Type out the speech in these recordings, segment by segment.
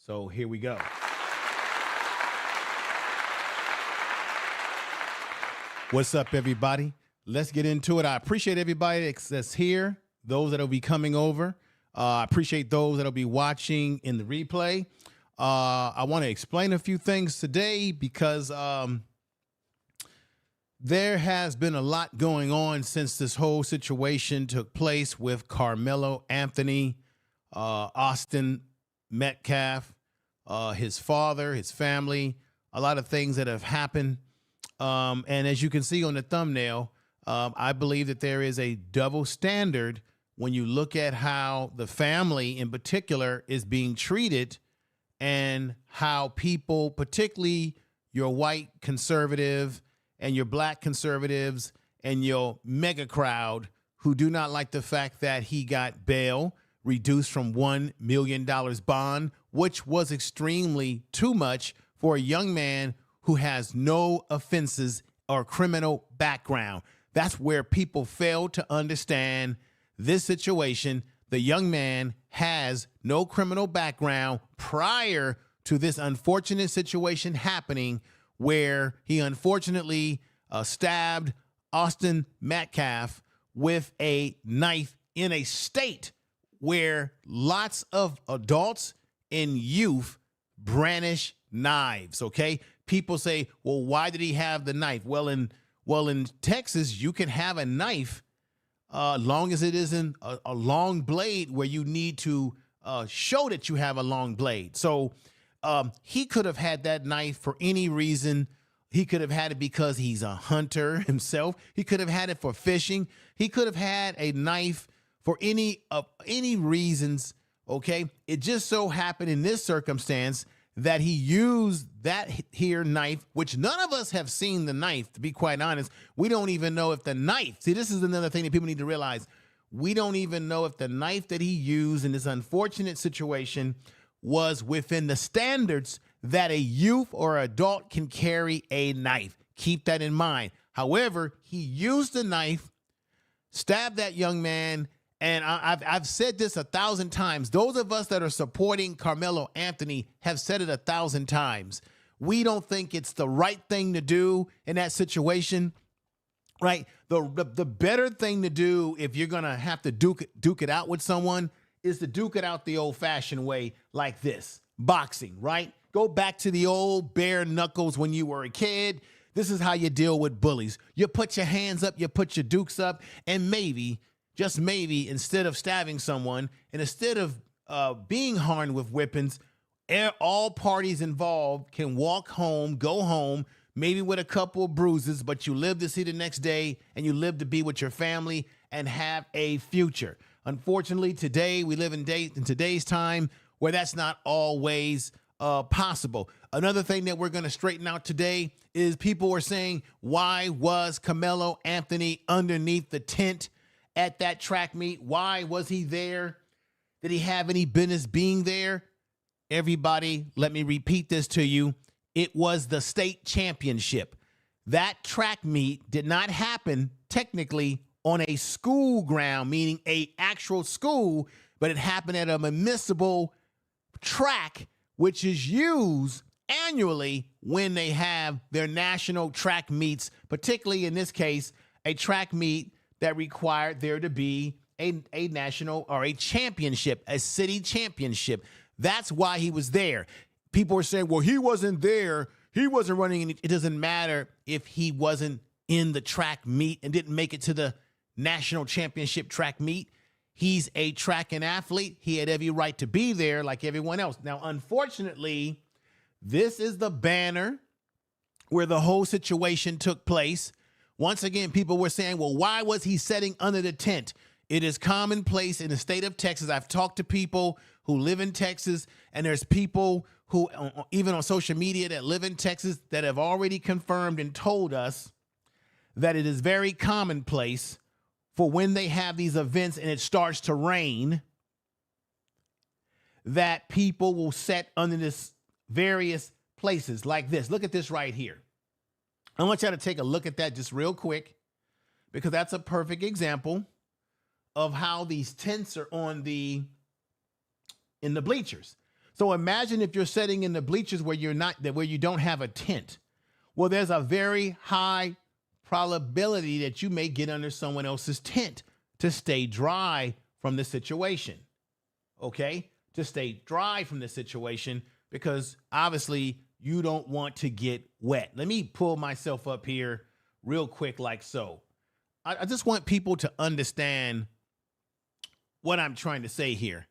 So here we go. What's up, everybody? Let's get into it. I appreciate everybody that's here, those that will be coming over. I appreciate those that will be watching in the replay. I want to explain a few things today because there has been a lot going on since this whole situation took place with Karmelo Anthony, Austin Metcalf, his father, his family, a lot of things that have happened. And as you can see on the thumbnail, I believe that there is a double standard when you look at how the family in particular is being treated and how people, particularly your white conservative and your black conservatives and your mega crowd who do not like the fact that he got bail reduced from $1 million bond, which was extremely too much for a young man who has no offenses or criminal background. That's where people fail to understand this situation. The young man has no criminal background prior to this unfortunate situation happening where he unfortunately stabbed Austin Metcalf with a knife in a state where lots of adults and youth brandish knives, okay? People say, well, why did he have the knife? Well, in Texas, you can have a knife long as it isn't a long blade where you need to show that you have a long blade. So he could have had that knife for any reason. He could have had it because he's a hunter himself. He could have had it for fishing. He could have had a knife for any reasons, okay? It just so happened in this circumstance that he used that here knife, which none of us have seen the knife, to be quite honest. We don't even know if the knife, see, this is another thing that people need to realize. We don't even know if the knife that he used in this unfortunate situation was within the standards that a youth or adult can carry a knife. Keep that in mind. However, he used the knife, stabbed that young man, and I've said this 1,000 times. Those of us that are supporting Karmelo Anthony have said it 1,000 times. We don't think it's the right thing to do in that situation, right? The better thing to do if you're going to have to duke it out with someone is to duke it out the old-fashioned way like this, boxing, right? Go back to the old bare knuckles when you were a kid. This is how you deal with bullies. You put your hands up, you put your dukes up, and maybe, just maybe, instead of stabbing someone and instead of being harmed with weapons, all parties involved can walk home, go home, maybe with a couple of bruises, but you live to see the next day and you live to be with your family and have a future. Unfortunately, today we live in today's time where that's not always possible. Another thing that we're going to straighten out today is people were saying, why was Karmelo Anthony underneath the tent at that track meet? Why was he there? Did he have any business being there? Everybody, let me repeat this to you. It was the state championship. That track meet did not happen technically on a school ground, meaning a actual school, but it happened at a municipal track, which is used annually when they have their national track meets, particularly in this case, a track meet that required there to be a national or a championship, a city championship. That's why he was there. People are saying, well, he wasn't there. He wasn't running. It doesn't matter if he wasn't in the track meet and didn't make it to the national championship track meet. He's a track and athlete. He had every right to be there like everyone else. Now, unfortunately, this is the banner where the whole situation took place. Once again, people were saying, well, why was he sitting under the tent? It is commonplace in the state of Texas. I've talked to people who live in Texas, and there's people who, even on social media, that live in Texas that have already confirmed and told us that it is very commonplace for when they have these events and it starts to rain, that people will sit under this various places like this. Look at this right here. I want y'all to take a look at that just real quick, because that's a perfect example of how these tents are in the bleachers. So imagine if you're sitting in the bleachers where where you don't have a tent. Well, there's a very high probability that you may get under someone else's tent to stay dry from the situation. Okay? To stay dry from the situation, because obviously you don't want to get wet. Let me pull myself up here real quick like so. I just want people to understand what I'm trying to say here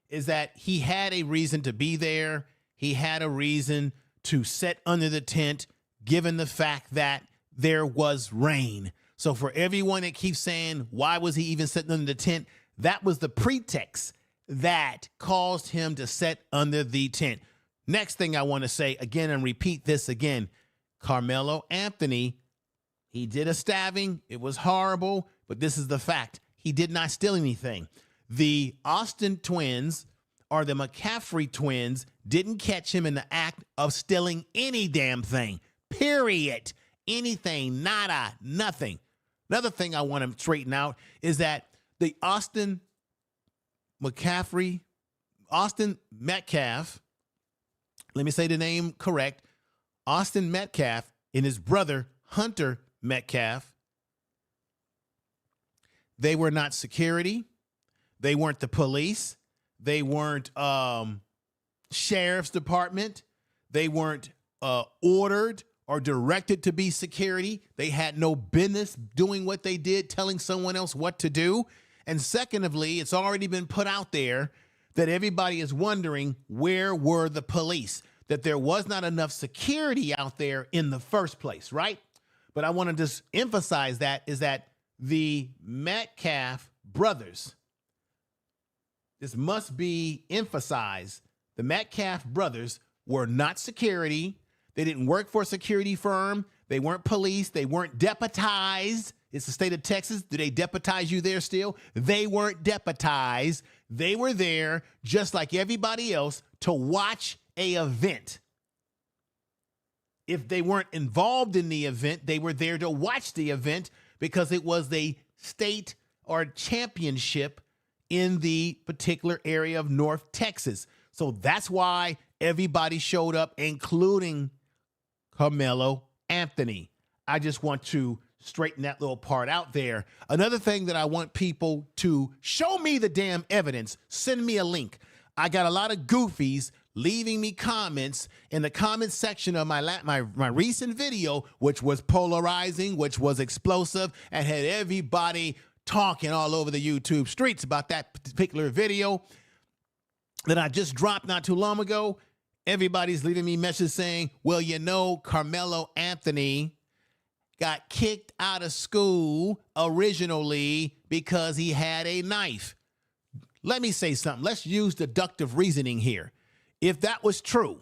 is that he had a reason to be there. He had a reason to sit under the tent, given the fact that there was rain. So for everyone that keeps saying, why was he even sitting under the tent? That was the pretext that caused him to sit under the tent. Next thing I want to say again and repeat this again, Karmelo Anthony, he did a stabbing. It was horrible, but this is the fact. He did not steal anything. The Austin twins or the McCaffrey twins didn't catch him in the act of stealing any damn thing, period. Anything, nada, nothing. Another thing I want to straighten out is that the Austin Metcalf, let me say the name correct, Austin Metcalf and his brother, Hunter Metcalf, they were not security. They weren't the police. They weren't sheriff's department. They weren't ordered or directed to be security. They had no business doing what they did, telling someone else what to do. And secondly, it's already been put out there that everybody is wondering, where were the police? That there was not enough security out there in the first place, right? But I want to just emphasize that is that the Metcalf brothers, this must be emphasized, the Metcalf brothers were not security. They didn't work for a security firm. They weren't police. They weren't deputized. It's the state of Texas. Do they deputize you there still? They weren't deputized. They were there just like everybody else to watch an event. If they weren't involved in the event, they were there to watch the event because it was a state or championship in the particular area of North Texas. So that's why everybody showed up, including Karmelo Anthony. I just want to straighten that little part out there. Another thing that I want people to show me the damn evidence, send me a link. I got a lot of goofies leaving me comments in the comment section of my recent video, which was polarizing, which was explosive, and had everybody talking all over the YouTube streets about that particular video that I just dropped not too long ago. Everybody's leaving me messages saying, well, you know, Karmelo Anthony got kicked out of school originally because he had a knife. Let me say something. Let's use deductive reasoning here. If that was true,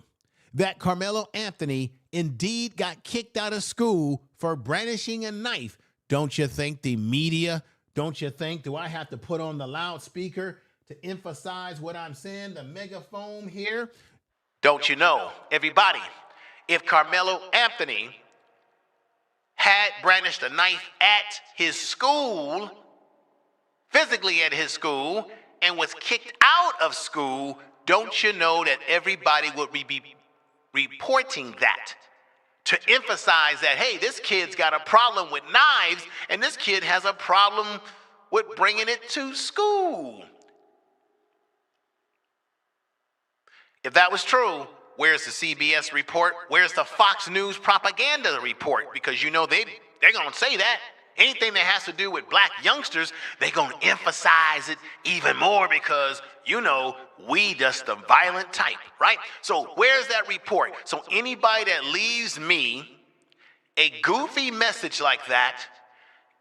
that Karmelo Anthony indeed got kicked out of school for brandishing a knife, don't you think the media, don't you think, do I have to put on the loudspeaker to emphasize what I'm saying, the megaphone here? Don't you know, everybody, if Karmelo Anthony had brandished a knife at his school, physically at his school, and was kicked out of school, don't you know that everybody would be reporting that to emphasize that, hey, this kid's got a problem with knives and this kid has a problem with bringing it to school. If that was true, where's the CBS report? Where's the Fox News propaganda report? Because you know they're going to say that. Anything that has to do with black youngsters, they're going to emphasize it even more because, you know, we just the violent type, right? So where's that report? So anybody that leaves me a goofy message like that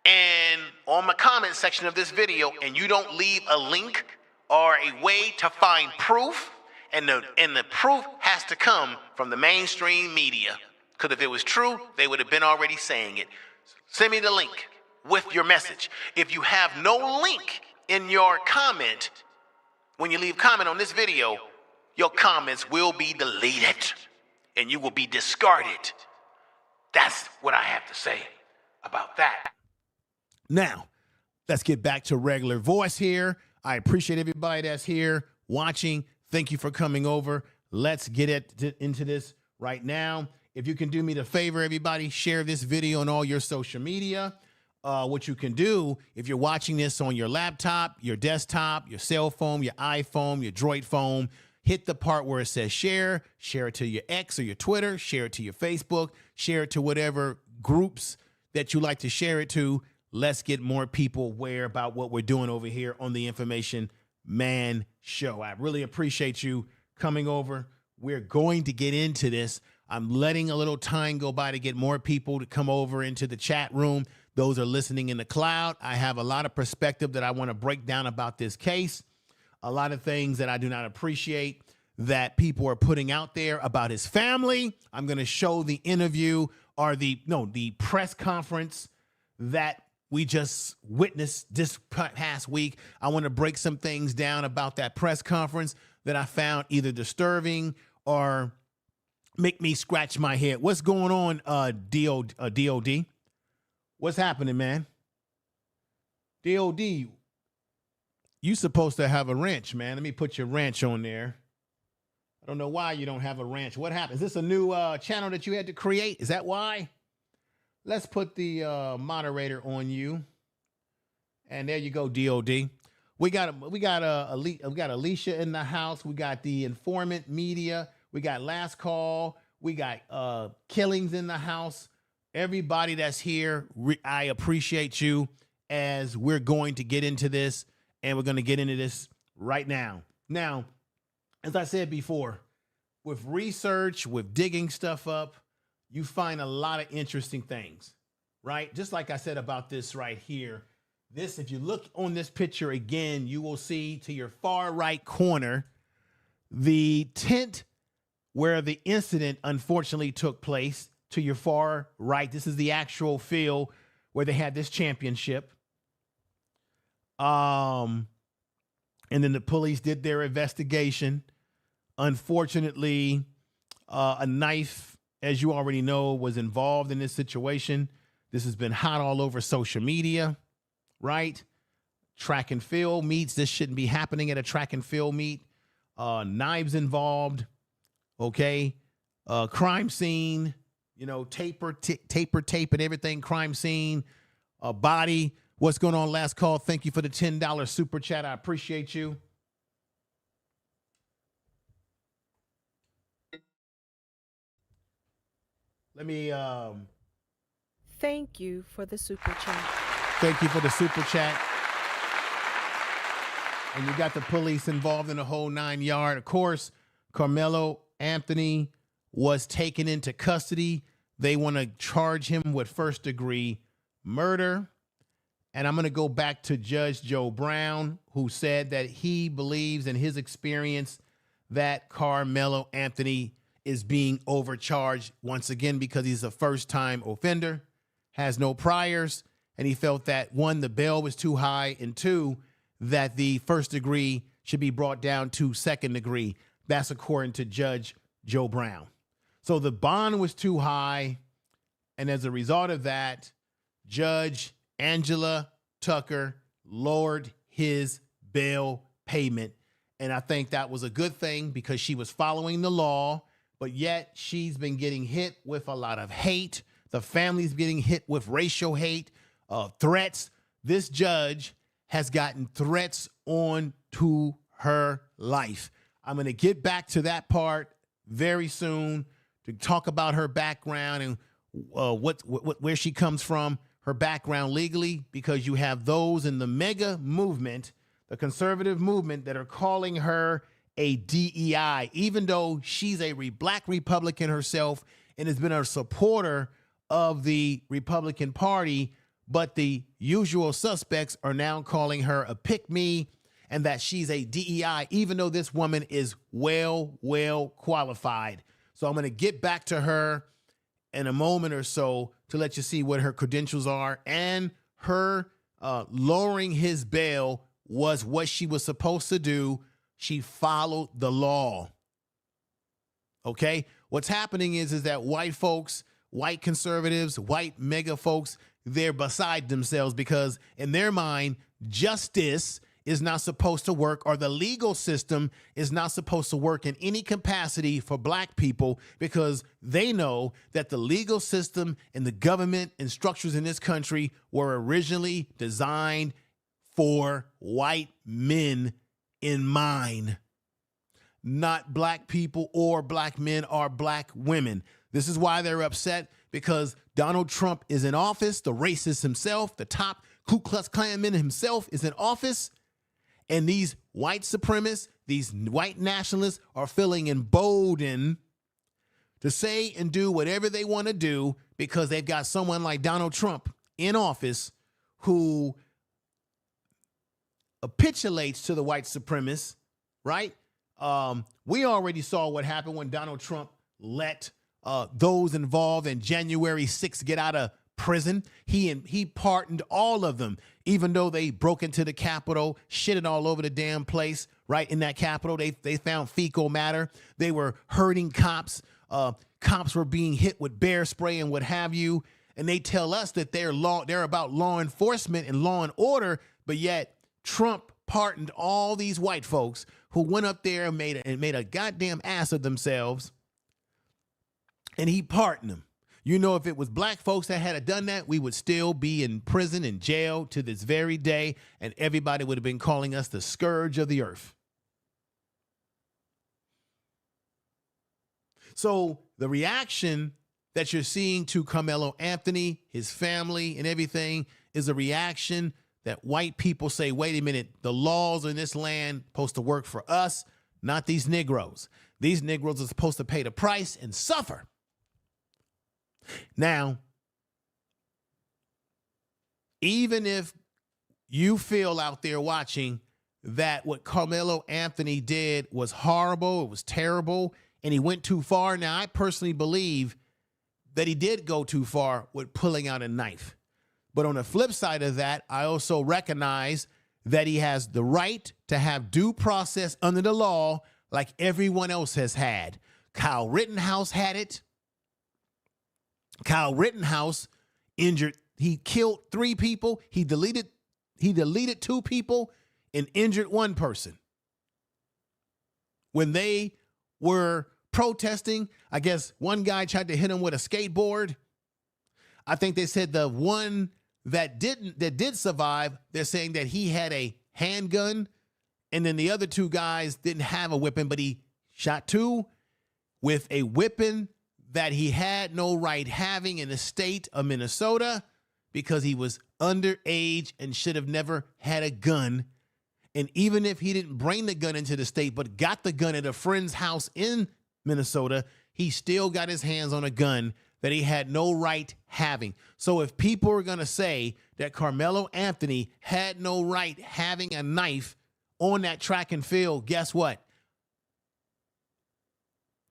and on my comment section of this video and you don't leave a link or a way to find proof, and the proof has to come from the mainstream media. Because if it was true, they would have been already saying it. Send me the link with your message. If you have no link in your comment, when you leave comment on this video, your comments will be deleted and you will be discarded. That's what I have to say about that. Now, let's get back to regular voice here. I appreciate everybody that's here watching. Thank you for coming over. Let's get into this right now. If you can do me the favor, everybody, share this video on all your social media. What you can do, if you're watching this on your laptop, your desktop, your cell phone, your iPhone, your Droid phone, hit the part where it says share it to your X or your Twitter, share it to your Facebook, share it to whatever groups that you like to share it to. Let's get more people aware about what we're doing over here on the Information Man Show. I really appreciate you coming over. We're going to get into this. I'm letting a little time go by to get more people to come over into the chat room. Those are listening in the cloud. I have a lot of perspective that I want to break down about this case. A lot of things that I do not appreciate that people are putting out there about his family. I'm going to show the interview or the press conference that we just witnessed this past week. I want to break some things down about that press conference that I found either disturbing or make me scratch my head. What's going on, DOD? What's happening, man? DOD, you supposed to have a wrench, man. Let me put your wrench on there. I don't know why you don't have a wrench. What happened? Is this a new channel that you had to create? Is that why? Let's put the moderator on you. And there you go, DOD. We got Alicia in the house. We got the Informant Media. We got Last Call. We got Killings in the house. Everybody that's here, I appreciate you as we're going to get into this, and we're going to get into this right now. Now, as I said before, with research, with digging stuff up, you find a lot of interesting things, right? Just like I said about this right here. This, if you look on this picture again, you will see to your far right corner, the tent where the incident unfortunately took place. To your far right, this is the actual field where they had this championship. And then the police did their investigation. Unfortunately, a knife, as you already know, was involved in this situation. This has been hot all over social media, right? Track and field meets. This shouldn't be happening at a track and field meet. Knives involved. Okay. Crime scene. Taper tape and everything, crime scene, body. What's going on, Last Call? Thank you for the $10 super chat. I appreciate you. Let me... Thank you for the super chat. Thank you for the super chat. And you got the police involved in the whole 9 yard. Of course, Karmelo Anthony was taken into custody. They want to charge him with first-degree murder. And I'm going to go back to Judge Joe Brown, who said that he believes in his experience that Karmelo Anthony is being overcharged once again because he's a first-time offender, has no priors, and he felt that, one, the bail was too high, and two, that the first degree should be brought down to second degree. That's according to Judge Joe Brown. So the bond was too high, and as a result of that, Judge Angela Tucker lowered his bail payment. And I think that was a good thing because she was following the law, but yet she's been getting hit with a lot of hate. The family's getting hit with racial hate, threats. This judge has gotten threats on to her life. I'm going to get back to that part very soon to talk about her background and where she comes from, her background legally, because you have those in the mega movement, the conservative movement, that are calling her a DEI, even though she's a black Republican herself and has been a supporter of the Republican Party. But the usual suspects are now calling her a pick-me and that she's a DEI, even though this woman is well qualified. So I'm going to get back to her in a moment or so to let you see what her credentials are. And her lowering his bail was what she was supposed to do. She followed the law. Okay? What's happening is that white folks, white conservatives, white mega folks, they're beside themselves because in their mind, justice is not supposed to work, or the legal system is not supposed to work in any capacity for black people, because they know that the legal system and the government and structures in this country were originally designed for white men in mind, not black people or black men or black women. This is why they're upset, because Donald Trump is in office, the racist himself, the top Ku Klux Klanman himself is in office, and these white supremacists, these white nationalists are feeling emboldened to say and do whatever they want to do because they've got someone like Donald Trump in office who capitulates to the white supremacists, right? We already saw what happened when Donald Trump let those involved in January 6th get out of prison. He pardoned all of them, even though they broke into the Capitol, shitted all over the damn place, right? In that Capitol, they found fecal matter. They were hurting cops. Cops were being hit with bear spray and what have you. And they tell us that they're about law enforcement and law and order, but yet Trump pardoned all these white folks who went up there and made a goddamn ass of themselves, and he pardoned them. You know, if it was black folks that had done that, we would still be in prison and jail to this very day, and everybody would have been calling us the scourge of the earth. So the reaction that you're seeing to Karmelo Anthony, his family, and everything is a reaction that white people say, wait a minute, the laws in this land are supposed to work for us, not these Negroes. These Negroes are supposed to pay the price and suffer. Now, even if you feel out there watching that what Karmelo Anthony did was horrible, it was terrible, and he went too far, now I personally believe that he did go too far with pulling out a knife. But on the flip side of that, I also recognize that he has the right to have due process under the law like everyone else has had. Kyle Rittenhouse had it. Kyle Rittenhouse he killed 3 people. He deleted 2 people and injured 1 person. When they were protesting, I guess one guy tried to hit him with a skateboard. I think they said the one that did survive, they're saying that he had a handgun, and then the other 2 guys didn't have a weapon, but he shot 2 with a weapon that he had no right having in the state of Minnesota because he was underage and should have never had a gun. And even if he didn't bring the gun into the state, but got the gun at a friend's house in Minnesota, he still got his hands on a gun that he had no right having. So if people are going to say that Karmelo Anthony had no right having a knife on that track and field, guess what?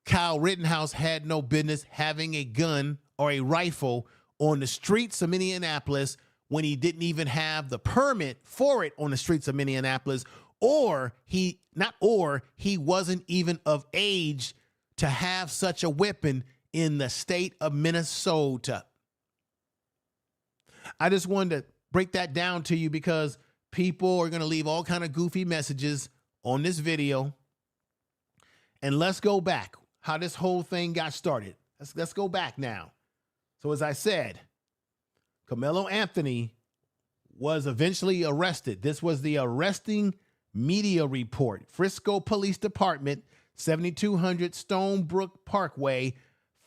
Kyle Rittenhouse had no business having a gun or a rifle on the streets of Minneapolis when he didn't even have the permit for it on the streets of Minneapolis, or he wasn't even of age to have such a weapon in the state of Minnesota. I just wanted to break that down to you because people are going to leave all kind of goofy messages on this video. And let's go back. How this whole thing got started. Let's go back now. So as I said, Karmelo Anthony was eventually arrested. This was the arresting media report. Frisco Police Department, 7200 Stonebrook Parkway,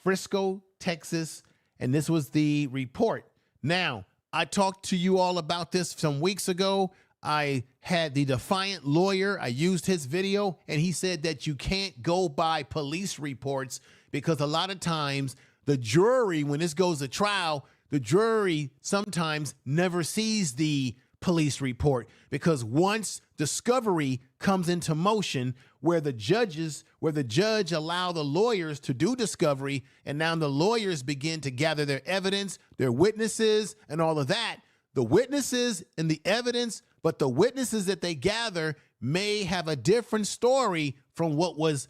Frisco, Texas. And this was the report. Now, I talked to you all about this some weeks ago. I had the defiant lawyer. I used his video, and he said that you can't go by police reports because a lot of times the jury, when this goes to trial, the jury sometimes never sees the police report because once discovery comes into motion where the judge allow the lawyers to do discovery, and now the lawyers begin to gather their evidence, their witnesses, and all of that, the witnesses and the evidence, but the witnesses that they gather may have a different story from what was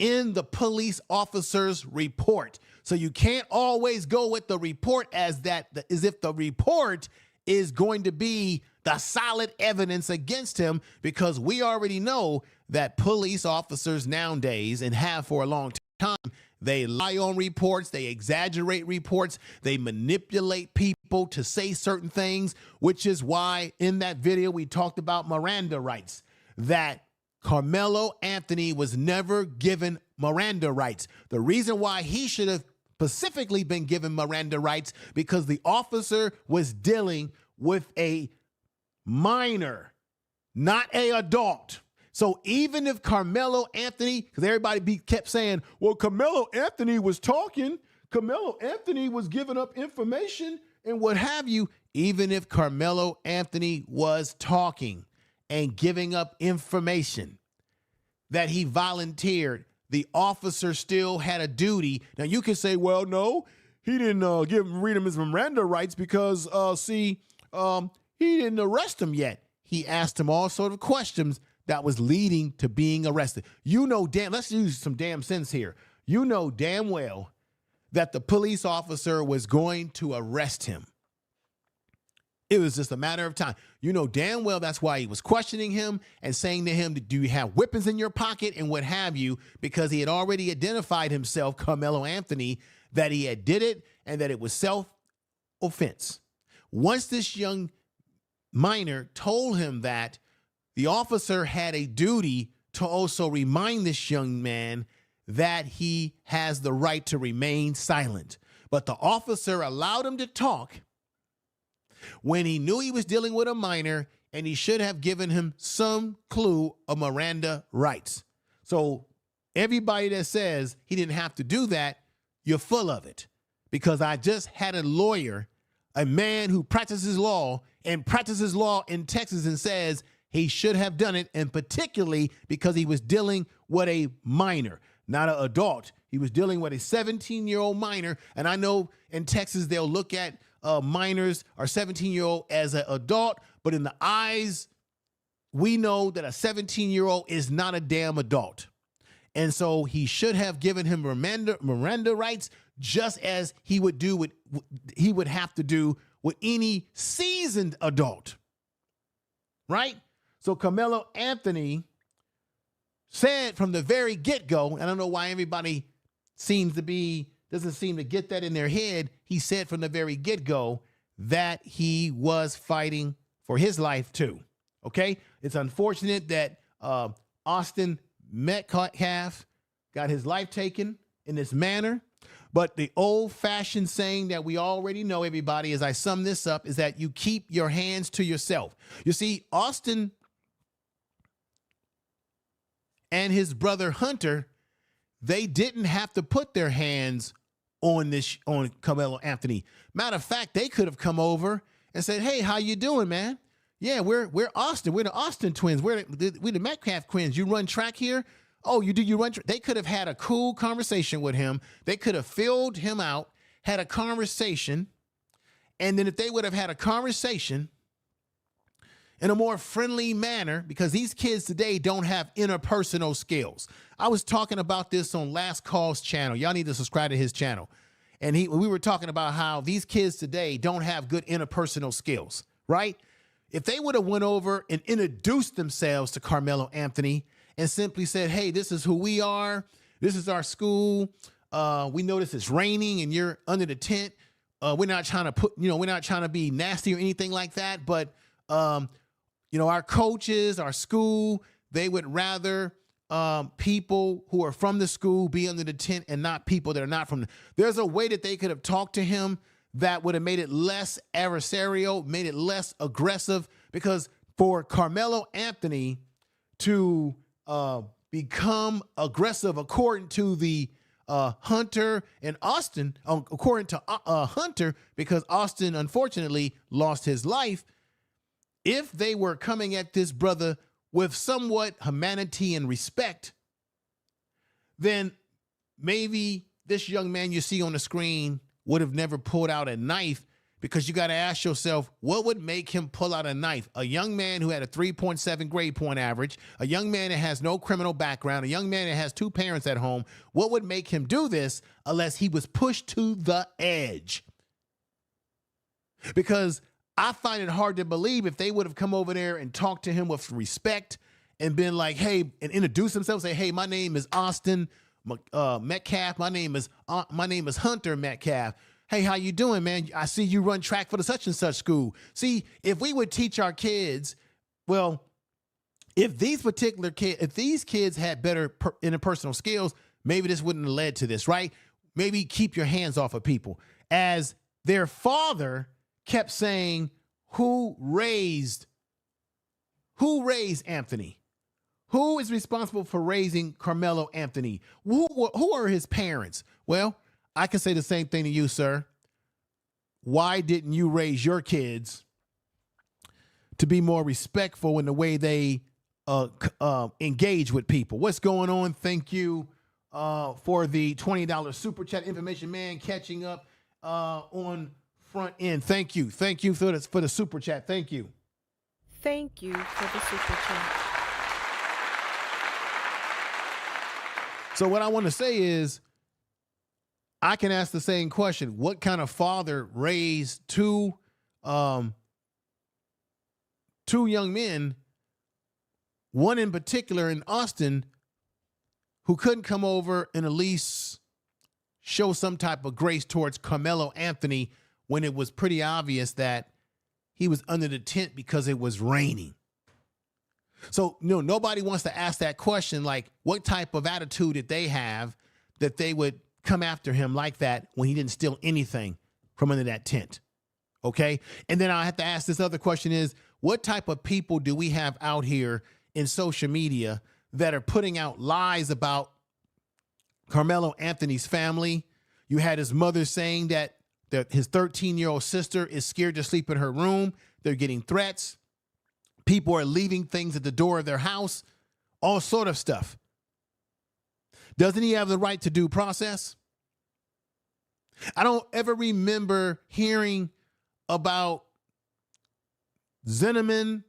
in the police officer's report. So you can't always go with the report as if the report is going to be the solid evidence against him, because we already know that police officers nowadays, and have for a long time, they lie on reports, they exaggerate reports, they manipulate people to say certain things, which is why in that video we talked about Miranda rights, that Karmelo Anthony was never given Miranda rights. The reason why he should have specifically been given Miranda rights, because the officer was dealing with a minor, not an adult. So even if Karmelo Anthony, because everybody kept saying, well, Karmelo Anthony was talking, Karmelo Anthony was giving up information and what have you, even if Karmelo Anthony was talking and giving up information that he volunteered, the officer still had a duty. Now you can say, well, no, he didn't read him his Miranda rights because, he didn't arrest him yet. He asked him all sort of questions that was leading to being arrested. You know, let's use some damn sense here. You know damn well that the police officer was going to arrest him. It was just a matter of time. You know damn well that's why he was questioning him and saying to him, do you have weapons in your pocket and what have you, because he had already identified himself, Karmelo Anthony, that he had did it and that it was self-offense. Once this young minor told him that, the officer had a duty to also remind this young man that he has the right to remain silent. But the officer allowed him to talk when he knew he was dealing with a minor, and he should have given him some clue of Miranda rights. So everybody that says he didn't have to do that, you're full of it. Because I just had a lawyer, a man who practices law in Texas, and says he should have done it, and particularly because he was dealing with a minor, not an adult. He was dealing with a 17-year-old minor, and I know in Texas they'll look at minors or 17-year-old as an adult, but in the eyes, we know that a 17-year-old is not a damn adult. And so he should have given him Miranda rights, just as he would have to do with any seasoned adult, right? So Karmelo Anthony said from the very get-go, I don't know why everybody doesn't seem to get that in their head. He said from the very get-go that he was fighting for his life too. Okay, it's unfortunate that Austin Metcalf got his life taken in this manner. But the old-fashioned saying that we already know, everybody, as I sum this up, is that you keep your hands to yourself. You see, Austin and his brother Hunter, they didn't have to put their hands on Karmelo Anthony. Matter of fact, they could have come over and said, hey, how you doing, man? Yeah, we're Austin. We're the Austin twins. We're the Metcalf twins. You run track here? Oh, you run track? They could have had a cool conversation with him. They could have filled him out, had a conversation, and then if they would have had a conversation in a more friendly manner, because these kids today don't have interpersonal skills. I was talking about this on Last Call's channel. Y'all need to subscribe to his channel. And we were talking about how these kids today don't have good interpersonal skills, right? If they would have went over and introduced themselves to Karmelo Anthony and simply said, hey, this is who we are. This is our school. We notice it's raining and you're under the tent. We're not trying to we're not trying to be nasty or anything like that. But, our coaches, our school, they would rather people who are from the school be under the tent and not people that are not from. There's a way that they could have talked to him that would have made it less adversarial, made it less aggressive, because for Karmelo Anthony to become aggressive, according to the Hunter and Austin, according to Hunter, because Austin unfortunately lost his life, if they were coming at this brother with somewhat humanity and respect, then maybe this young man you see on the screen would have never pulled out a knife, because you got to ask yourself, what would make him pull out a knife? A young man who had a 3.7 grade point average, a young man that has no criminal background, a young man that has two parents at home, what would make him do this unless he was pushed to the edge? Because I find it hard to believe if they would have come over there and talked to him with respect and been like, hey, and introduce themselves, say, hey, my name is Austin Metcalf. My name is Hunter Metcalf. Hey, how you doing, man? I see you run track for the such and such school. See, if we would teach our kids, well, if these kids had better interpersonal skills, maybe this wouldn't have led to this, right? Maybe keep your hands off of people. As their father kept saying, who raised Anthony? Who is responsible for raising Karmelo Anthony? Who are his parents? Well, I can say the same thing to you, sir. Why didn't you raise your kids to be more respectful in the way they engage with people? What's going on? Thank you for the $20 super chat. Information man catching up on front end. Thank you. Thank you for the super chat. Thank you. Thank you for the super chat. So what I want to say is, I can ask the same question. What kind of father raised two young men, one in particular in Austin, who couldn't come over and at least show some type of grace towards Karmelo Anthony when it was pretty obvious that he was under the tent because it was raining? So, nobody wants to ask that question, like, what type of attitude did they have that they would come after him like that when he didn't steal anything from under that tent? Okay. And then I have to ask this other question is, what type of people do we have out here in social media that are putting out lies about Karmelo Anthony's family? You had his mother saying that his 13-year-old sister is scared to sleep in her room. They're getting threats. People are leaving things at the door of their house, all sort of stuff. Doesn't he have the right to due process? I don't ever remember hearing about Zinneman,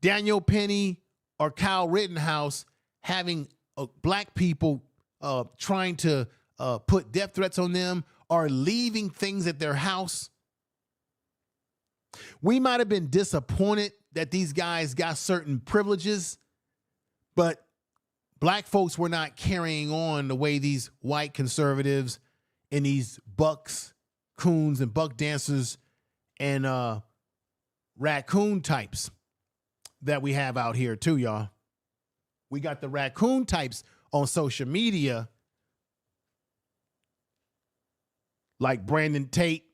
Daniel Penny, or Kyle Rittenhouse having black people trying to put death threats on them or leaving things at their house. We might have been disappointed that these guys got certain privileges, but black folks were not carrying on the way these white conservatives and these bucks, coons, and buck dancers and raccoon types that we have out here too, y'all. We got the raccoon types on social media like Brandon Tate,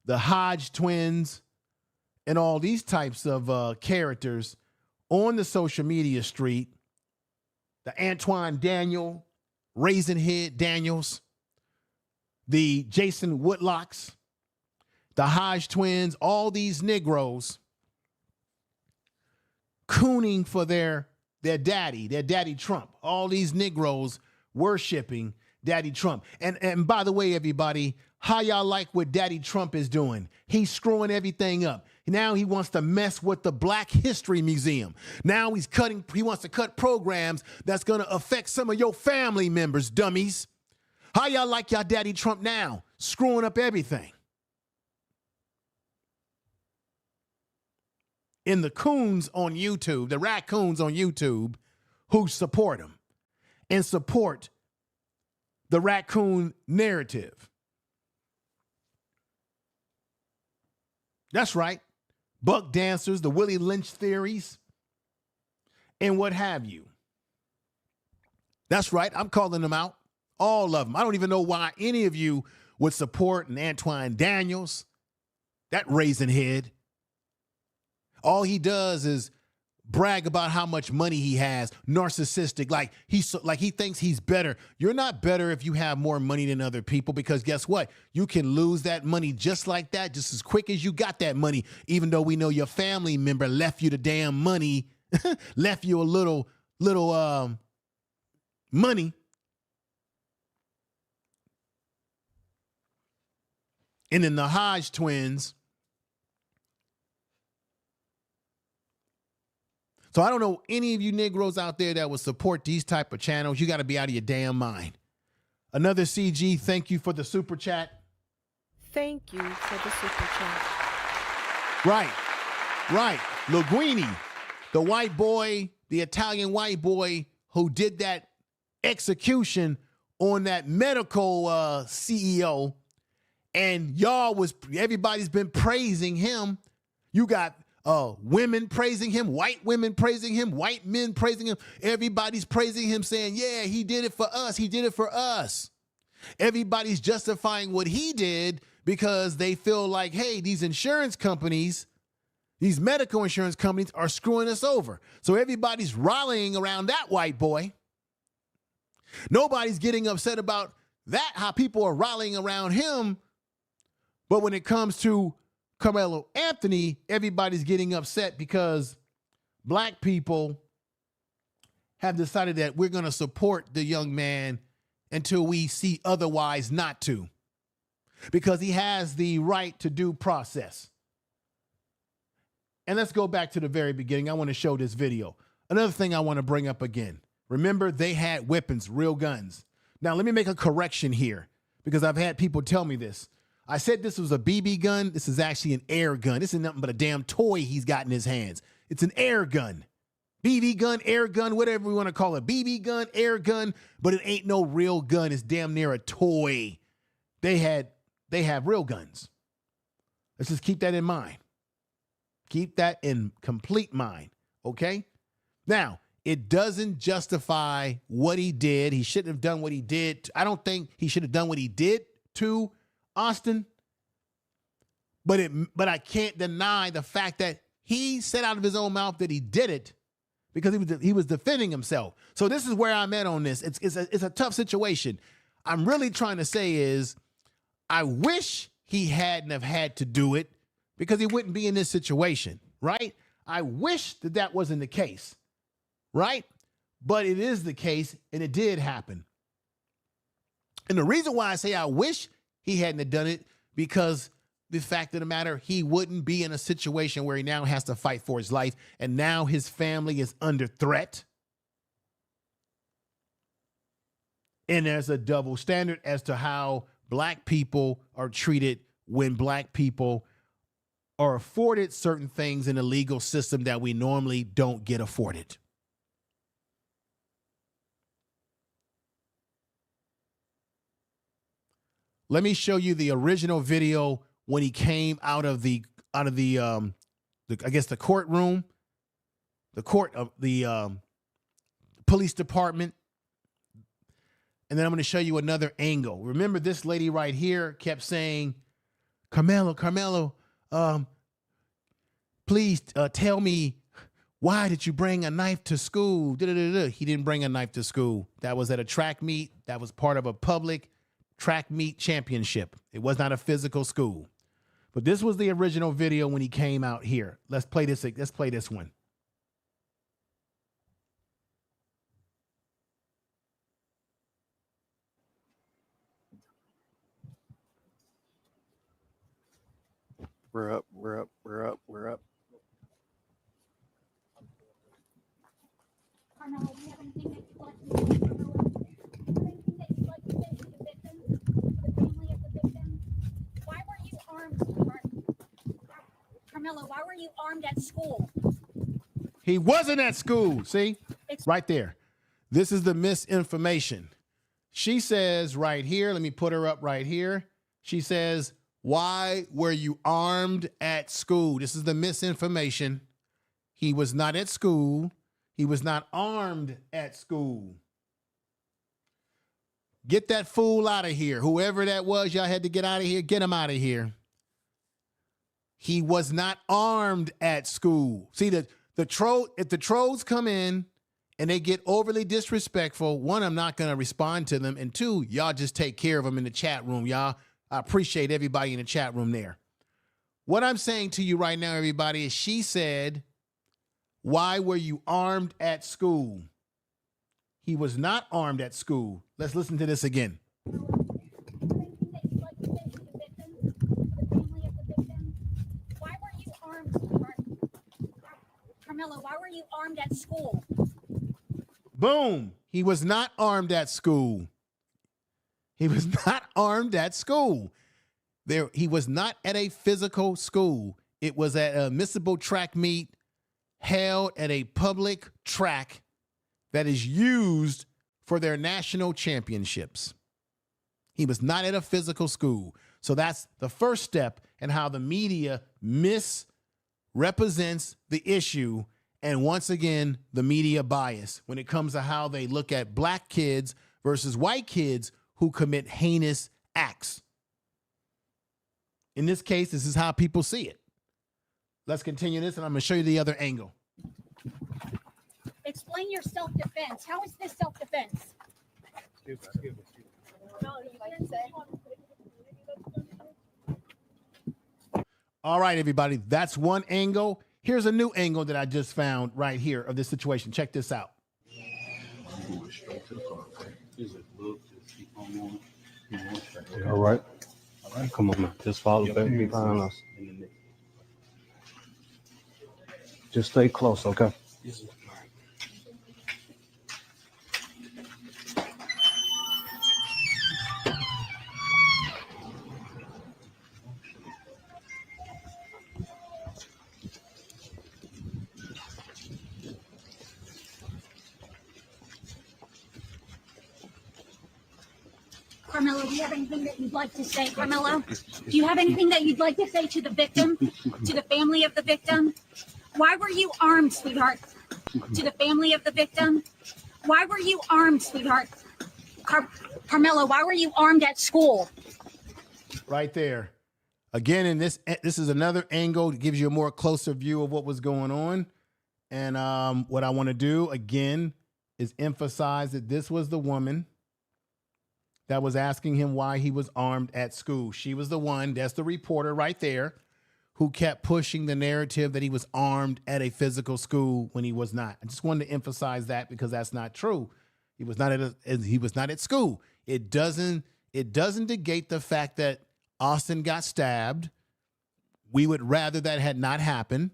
the Hodge twins, and all these types of characters on the social media street. The Antoine Daniel, Raisin Head Daniels, the Jason Woodlocks, the Hodge twins, all these Negroes cooning for their daddy Trump. All these Negroes worshiping Daddy Trump. And by the way, everybody, how y'all like what Daddy Trump is doing? He's screwing everything up. Now he wants to mess with the Black History Museum. Now he wants to cut programs that's going to affect some of your family members, dummies. How y'all like y'all Daddy Trump now? Screwing up everything. And the coons on YouTube, the raccoons on YouTube who support him and support the raccoon narrative. That's right. Buck dancers, the Willie Lynch theories, and what have you. That's right. I'm calling them out. All of them. I don't even know why any of you would support an Antoine Daniels, that raisin head. All he does is brag about how much money he has, narcissistic, like he thinks he's better. You're not better if you have more money than other people, because guess what? You can lose that money just like that, just as quick as you got that money, even though we know your family member left you the damn money, left you a little money. And then the Hodge twins. So I don't know any of you Negroes out there that would support these type of channels. You got to be out of your damn mind. Another CG, thank you for the super chat. Thank you for the super chat. Right. Right. Linguini, the white boy, the Italian white boy who did that execution on that medical CEO, and everybody's been praising him. You got women praising him, white women praising him, white men praising him. Everybody's praising him, saying, yeah, he did it for us. He did it for us. Everybody's justifying what he did because they feel like, hey, these insurance companies, these medical insurance companies are screwing us over. So everybody's rallying around that white boy. Nobody's getting upset about that, how people are rallying around him. But when it comes to Karmelo Anthony, everybody's getting upset because black people have decided that we're going to support the young man until we see otherwise not to, because he has the right to due process. And let's go back to the very beginning. I want to show this video. Another thing I want to bring up again. Remember, they had weapons, real guns. Now, let me make a correction here, because I've had people tell me this. I said this was a BB gun. This is actually an air gun. This is nothing but a damn toy he's got in his hands. It's an air gun. BB gun, air gun, whatever we want to call it. BB gun, air gun, but it ain't no real gun. It's damn near a toy. They have real guns. Let's just keep that in mind. Keep that in complete mind, okay? Now, it doesn't justify what he did. He shouldn't have done what he did. I don't think he should have done what he did to Austin, but I can't deny the fact that he said out of his own mouth that he did it because he was defending himself. So this is where I'm at on this. It's a tough situation. I'm really trying to say is I wish he hadn't have had to do it because he wouldn't be in this situation, right? I wish that wasn't the case, right? But it is the case, and it did happen. And the reason why I say I wish he hadn't have done it, because the fact of the matter, he wouldn't be in a situation where he now has to fight for his life, and now his family is under threat. And there's a double standard as to how black people are treated when black people are afforded certain things in the legal system that we normally don't get afforded. Let me show you the original video when he came out of the I guess the courtroom, the court of the police department. And then I'm going to show you another angle. Remember, this lady right here kept saying, Karmelo, please tell me, why did you bring a knife to school? He didn't bring a knife to school. That was at a track meet. That was part of a public track meet championship. It was not a physical school. But this was the original video when he came out here. Let's play this. Let's play this one. We're up, we're up, we're up, we're up. Karmelo, do you have anything that you'd like to say, Karmelo? Anything that you'd like to say to the victims, to the family of the victims? Why were you armed, Karmelo, why were you armed at school? He wasn't at school. See? Right there. This is the misinformation. She says right here, let me put her up right here. She says, why were you armed at school? This is the misinformation. He was not at school. He was not armed at school. Get that fool out of here. Whoever that was, y'all had to get out of here. Get him out of here. He was not armed at school. See, if the trolls come in and they get overly disrespectful, one, I'm not going to respond to them. And two, y'all just take care of them in the chat room, y'all. I appreciate everybody in the chat room there. What I'm saying to you right now, everybody, is she said, why were you armed at school? He was not armed at school. Let's listen to this again. Anything that you'd like to say to the victims, to the family of the victims? Why were you armed, Karmelo, why were you armed at school? Boom. He was not armed at school. He was not armed at school. He was not at a physical school. It was at a admissible track meet held at a public track that is used for their national championships. He was not at a physical school. So that's the first step in how the media misrepresents the issue. And once again, the media bias when it comes to how they look at black kids versus white kids who commit heinous acts. In this case, this is how people see it. Let's continue this, and I'm going to show you the other angle. Explain your self-defense. How is this self-defense? Excuse me. No, you didn't say. All right, everybody, that's one angle. Here's a new angle that I just found right here of this situation. Check this out. All right. Come on, man. Just follow back behind us. Just stay close, okay? Karmelo, do you have anything that you'd like to say, Karmelo? Do you have anything that you'd like to say to the victim, to the family of the victim? Why were you armed, sweetheart? To the family of the victim? Why were you armed, sweetheart? Karmelo, why were you armed at school? Right there. Again, in this is another angle that gives you a more closer view of what was going on. And what I want to do, again, is emphasize that this was the woman that was asking him why he was armed at school. She was the one, that's the reporter right there, who kept pushing the narrative that he was armed at a physical school when he was not. I just wanted to emphasize that because that's not true. He was not at school. It doesn't negate the fact that Austin got stabbed. We would rather that had not happened,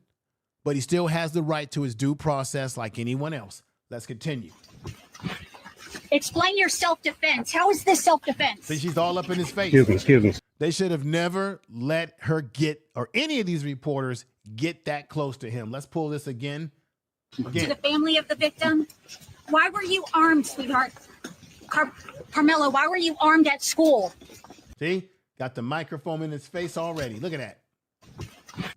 but he still has the right to his due process like anyone else. Let's continue. Explain your self-defense. How is this self-defense? See, she's all up in his face. Excuse me. They should have never let her get, or any of these reporters, get that close to him. Let's pull this again. To the family of the victim? Why were you armed, sweetheart? Karmelo, why were you armed at school? See? Got the microphone in his face already. Look at that.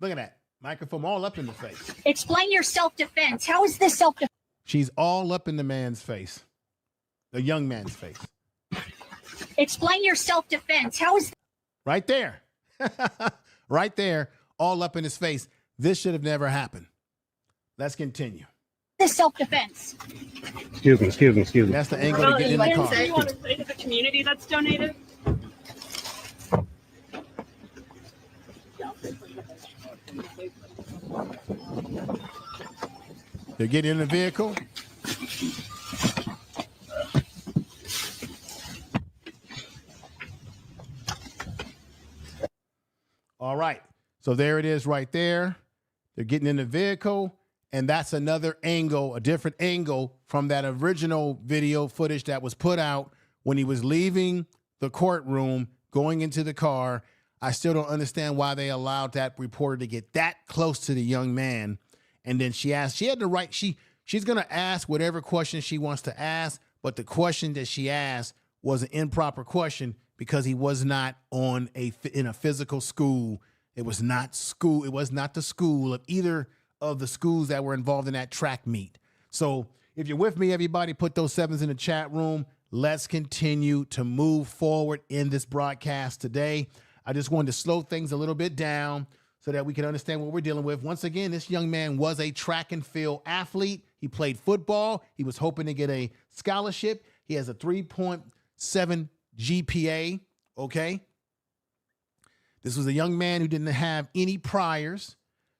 Look at that. Microphone all up in the face. Explain your self-defense. How is this self-defense? She's all up in the man's face. The young man's face. Explain your self-defense. How is right there. Right there, all up in his face. This should have never happened. Let's continue. this self-defense? Excuse me. That's the angle to get in the car. You want to say to the community that's donated? They're getting in the vehicle. All right. So there it is right there. They're getting in the vehicle. And that's another angle, a different angle from that original video footage that was put out when he was leaving the courtroom, going into the car. I still don't understand why they allowed that reporter to get that close to the young man. And then she asked, she had the right, she's going to ask whatever question she wants to ask, but the question that she asked was an improper question because he was not in a physical school. It was not school. It was not the school of either of the schools that were involved in that track meet. So if you're with me, everybody, put those sevens in the chat room. Let's continue to move forward in this broadcast today. I just wanted to slow things a little bit down so that we can understand what we're dealing with. Once again, this young man was a track and field athlete. He played football. He was hoping to get a scholarship. He has a 3.7 GPA, okay? This was a young man who didn't have any priors.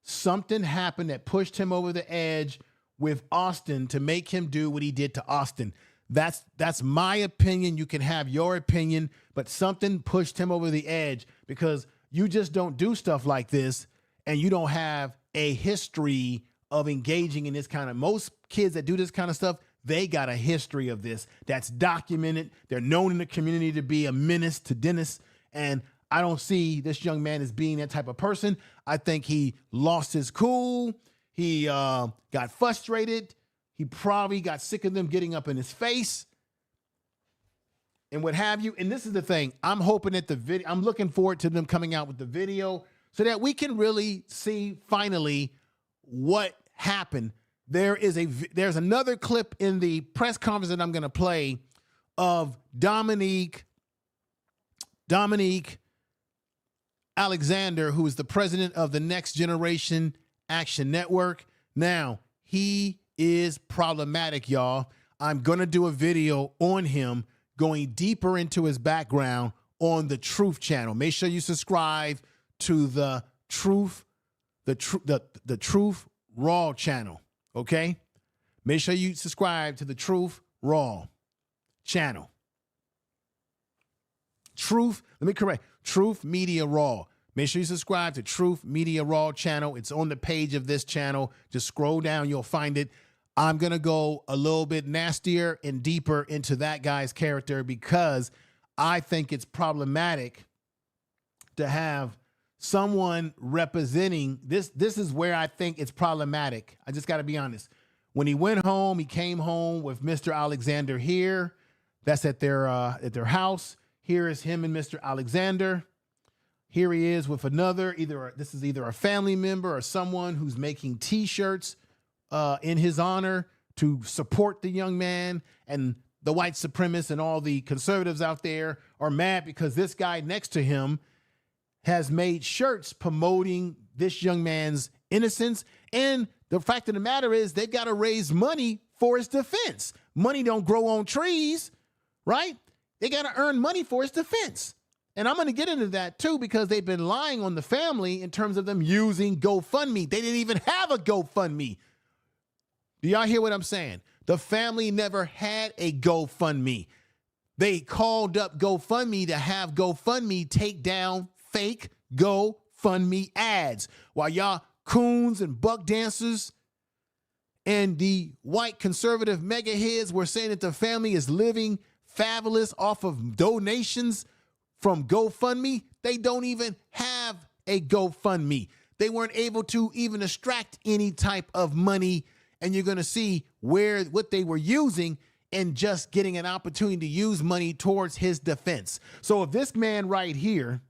Something happened that pushed him over the edge with Austin to make him do what he did to Austin. That's my opinion. You can have your opinion, but something pushed him over the edge because you just don't do stuff like this and you don't have a history of engaging in this kind of, most kids that do this kind of stuff, they got a history of this that's documented. They're known in the community to be a menace to Dennis. And I don't see this young man as being that type of person. I think he lost his cool. He got frustrated. He probably got sick of them getting up in his face and what have you. And this is the thing. I'm hoping that I'm looking forward to them coming out with the video so that we can really see finally what happened. There's another clip in the press conference that I'm going to play of Dominique Alexander, who is the president of the Next Generation Action Network. Now, he is problematic, y'all. I'm going to do a video on him going deeper into his background on the Truth channel. Make sure you subscribe to the Truth Raw channel, okay? Make sure you subscribe to the Truth Raw channel. Truth Media Raw. Make sure you subscribe to Truth Media Raw channel. It's on the page of this channel. Just scroll down, you'll find it. I'm going to go a little bit nastier and deeper into that guy's character because I think it's problematic to have someone representing this. This is where I think it's problematic. I just got to be honest. When he went home, he came home with Mr. Alexander here. That's at their house. Here is him and Mr. Alexander. Here he is with another, this is either a family member or someone who's making T-shirts in his honor to support the young man. And the white supremacists and all the conservatives out there are mad because this guy next to him has made shirts promoting this young man's innocence. And the fact of the matter is they've got to raise money for his defense. Money don't grow on trees, right? They got to earn money for his defense. And I'm going to get into that too, because they've been lying on the family in terms of them using GoFundMe. They didn't even have a GoFundMe. Do y'all hear what I'm saying? The family never had a GoFundMe. They called up GoFundMe to have GoFundMe take down fake GoFundMe ads while y'all coons and buck dancers and the white conservative mega heads were saying that the family is living fabulous off of donations from GoFundMe. They don't even have a GoFundMe. They weren't able to even extract any type of money. And you're going to see what they were using and just getting an opportunity to use money towards his defense. So if this man right here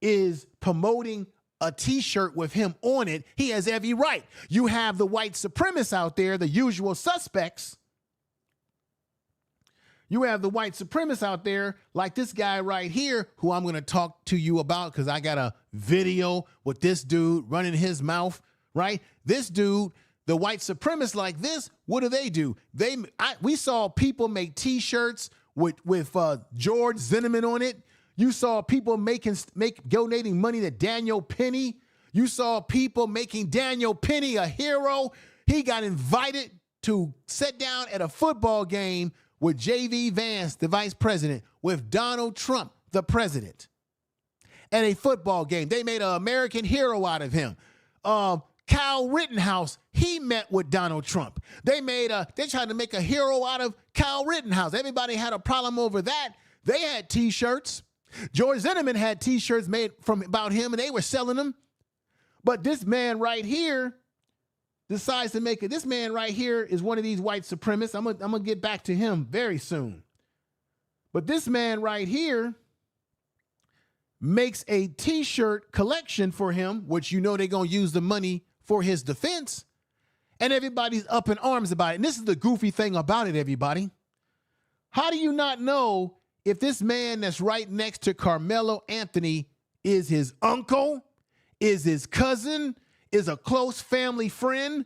is promoting a T-shirt with him on it, he has every right. You have the white supremacists out there, the usual suspects. You have the white supremacists out there like this guy right here, who I'm going to talk to you about because I got a video with this dude running his mouth, right? This dude, the white supremacists like this, what do? We saw people make T-shirts with George Zimmerman on it. You saw people donating money to Daniel Penny. You saw people making Daniel Penny a hero. He got invited to sit down at a football game with J.D. Vance, the vice president, with Donald Trump, the president, at a football game. They made an American hero out of him. Kyle Rittenhouse, he met with Donald Trump. They tried to make a hero out of Kyle Rittenhouse. Everybody had a problem over that. They had T-shirts. George Zimmerman had T-shirts made about him, and they were selling them. But this man right here decides to make it. This man right here is one of these white supremacists. I'm gonna get back to him very soon. But this man right here makes a T-shirt collection for him, which you know they're gonna use the money for his defense, and everybody's up in arms about it. And this is the goofy thing about it, everybody. How do you not know if this man that's right next to Karmelo Anthony is his uncle, is his cousin, is a close family friend?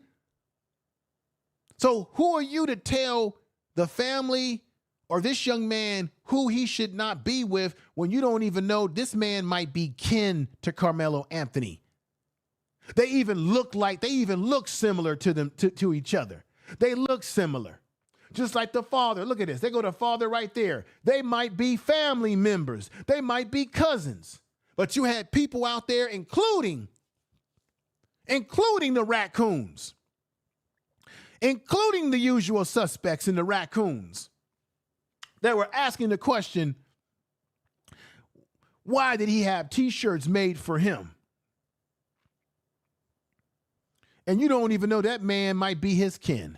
So who are you to tell the family or this young man who he should not be with when you don't even know this man might be kin to Karmelo Anthony? They even look similar to them, to each other. They look similar. Just like the father. Look at this. They go to father right there. They might be family members. They might be cousins. But you had people out there, including the raccoons, including the usual suspects and the raccoons, that were asking the question, Why did he have T-shirts made for him? And you don't even know that man might be his kin.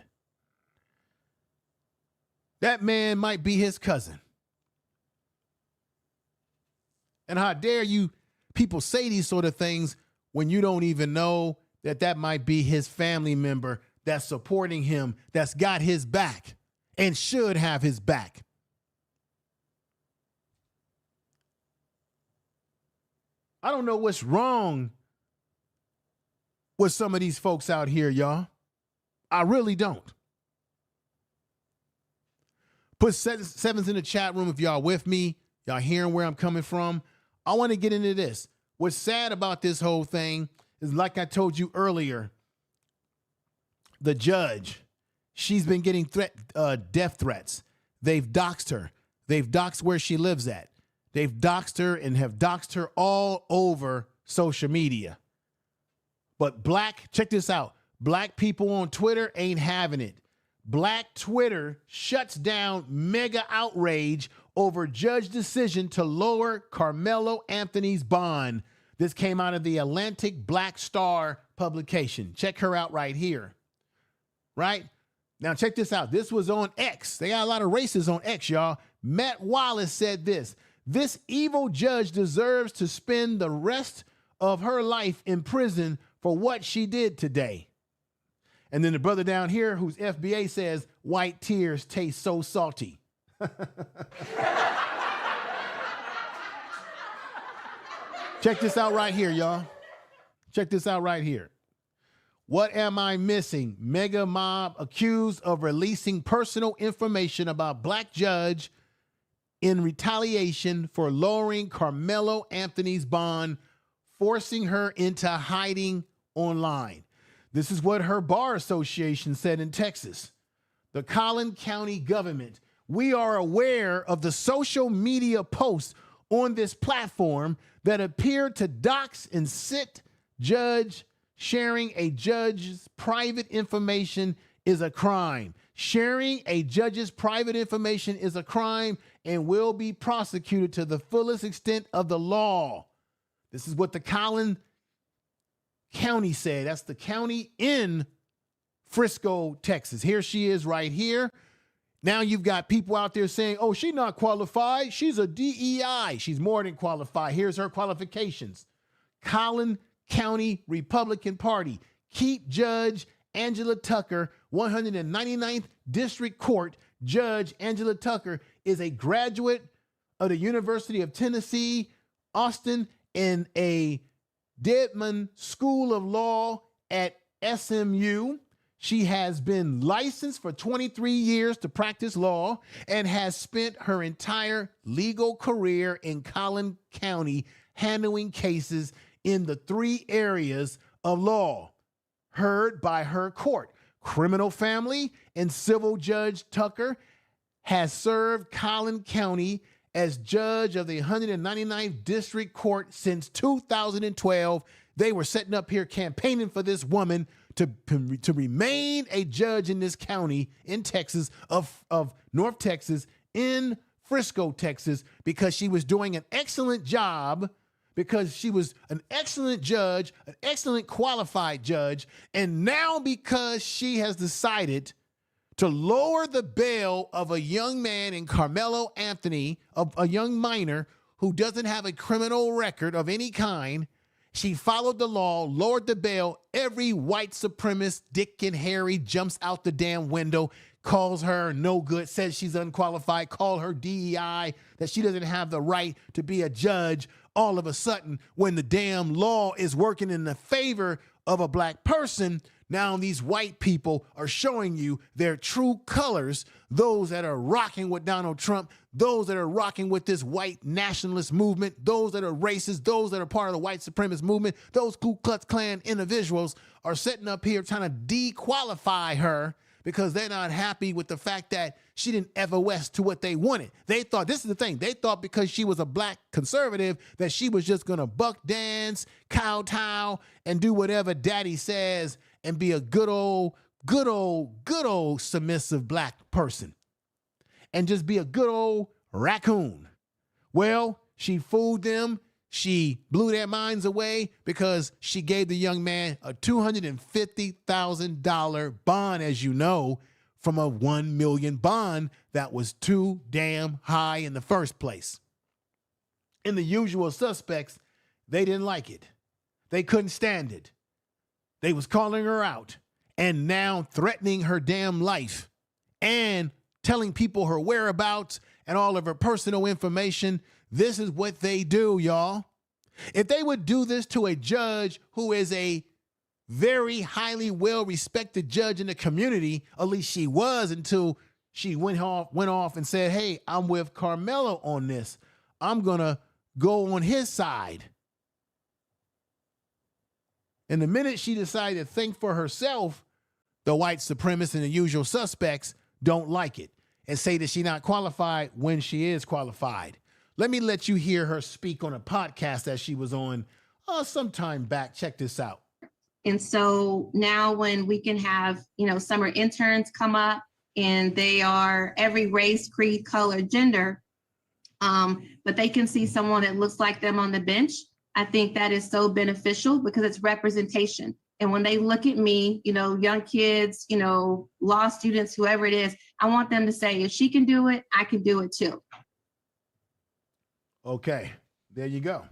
That man might be his cousin. And how dare you people say these sort of things when you don't even know that that might be his family member that's supporting him, that's got his back and should have his back. I don't know what's wrong with some of these folks out here, y'all. I really don't. Put sevens in the chat room if y'all with me. Y'all hearing where I'm coming from. I want to get into this. What's sad about this whole thing is, like I told you earlier, the judge, she's been getting death threats. They've doxed her. They've doxed where she lives at. They've doxed her and have doxed her all over social media. But check this out. Black people on Twitter ain't having it. Black Twitter shuts down mega outrage over judge decision to lower Karmelo Anthony's bond. This came out of the Atlantic Black Star publication. Check her out right here. Right? Now check this out. This was on X. They got a lot of racists on X, y'all. Matt Wallace said this. This evil judge deserves to spend the rest of her life in prison for what she did today. And then the brother down here who's FBA says, white tears taste so salty. Check this out right here, y'all. Check this out right here. What am I missing? Mega mob accused of releasing personal information about black judge in retaliation for lowering Karmelo Anthony's bond, forcing her into hiding online. This is what her bar association said in Texas. The Collin County government, we are aware of the social media posts on this platform that appear to dox and sit judge. Sharing a judge's private information is a crime. Sharing a judge's private information is a crime and will be prosecuted to the fullest extent of the law. This is what the Collin County said. That's the county in Frisco, Texas. Here she is right here. Now you've got people out there saying, oh, she's not qualified. She's a DEI. She's more than qualified. Here's her qualifications. Collin County Republican Party. Keep Judge Angela Tucker, 199th District Court. Judge Angela Tucker is a graduate of the University of Tennessee, Austin, and a Dedman School of Law at SMU. She has been licensed for 23 years to practice law and has spent her entire legal career in Collin County handling cases in the three areas of law heard by her court. Criminal, family, and civil. Judge Tucker has served Collin County as judge of the 199th District Court since 2012. They were setting up here campaigning for this woman to remain a judge in this county in Texas, of North Texas, in Frisco, Texas, because she was doing an excellent job, because she was an excellent judge, an excellent qualified judge, and now because she has decided to lower the bail of a young man in Karmelo Anthony, a young minor who doesn't have a criminal record of any kind. She followed the law, lowered the bail. Every white supremacist, Dick and Harry, jumps out the damn window, calls her no good, says she's unqualified, call her DEI, that she doesn't have the right to be a judge. All of a sudden, when the damn law is working in the favor of a black person, now these white people are showing you their true colors, those that are rocking with Donald Trump, those that are rocking with this white nationalist movement, those that are racist, those that are part of the white supremacist movement, those Ku Klux Klan individuals are sitting up here trying to dequalify her because they're not happy with the fact that she didn't effervesce to what they wanted. They thought, this is the thing, they thought because she was a black conservative that she was just going to buck dance, kowtow, and do whatever daddy says and be a good old submissive black person and just be a good old raccoon. Well, She fooled them. She blew their minds away because she gave the young man a $250,000 bond, as you know, from a $1 million bond that was too damn high in the first place. And the usual suspects, they didn't like it. They couldn't stand it. They was calling her out and now threatening her damn life and telling people her whereabouts and all of her personal information. This is what they do, y'all. If they would do this to a judge who is a very highly well-respected judge in the community, at least she was until she went off and said, hey, I'm with Karmelo on this. I'm going to go on his side. And the minute she decided to think for herself, the white supremacists and the usual suspects don't like it and say that she's not qualified when she is qualified. Let me let you hear her speak on a podcast that she was on some time back. Check this out. And so now when we can have, summer interns come up and they are every race, creed, color, gender, but they can see someone that looks like them on the bench. I think that is so beneficial because it's representation. And when they look at me, young kids, law students, whoever it is, I want them to say, if she can do it, I can do it too. Okay, there you go.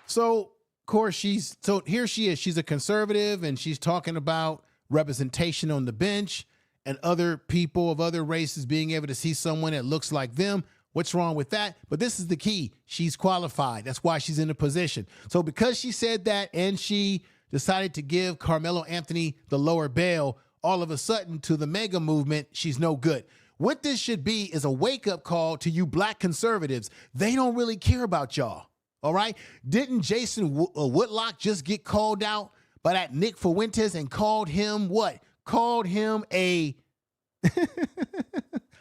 So, of course, here she is. She's a conservative and she's talking about representation on the bench and other people of other races being able to see someone that looks like them. What's wrong with that? But this is the key. She's qualified. That's why she's in a position. So because she said that and she decided to give Karmelo Anthony the lower bail, all of a sudden to the mega movement, she's no good. What this should be is a wake-up call to you black conservatives. They don't really care about y'all, all right? Didn't Jason Whitlock just get called out by that Nick Fuentes and called him what? Called him a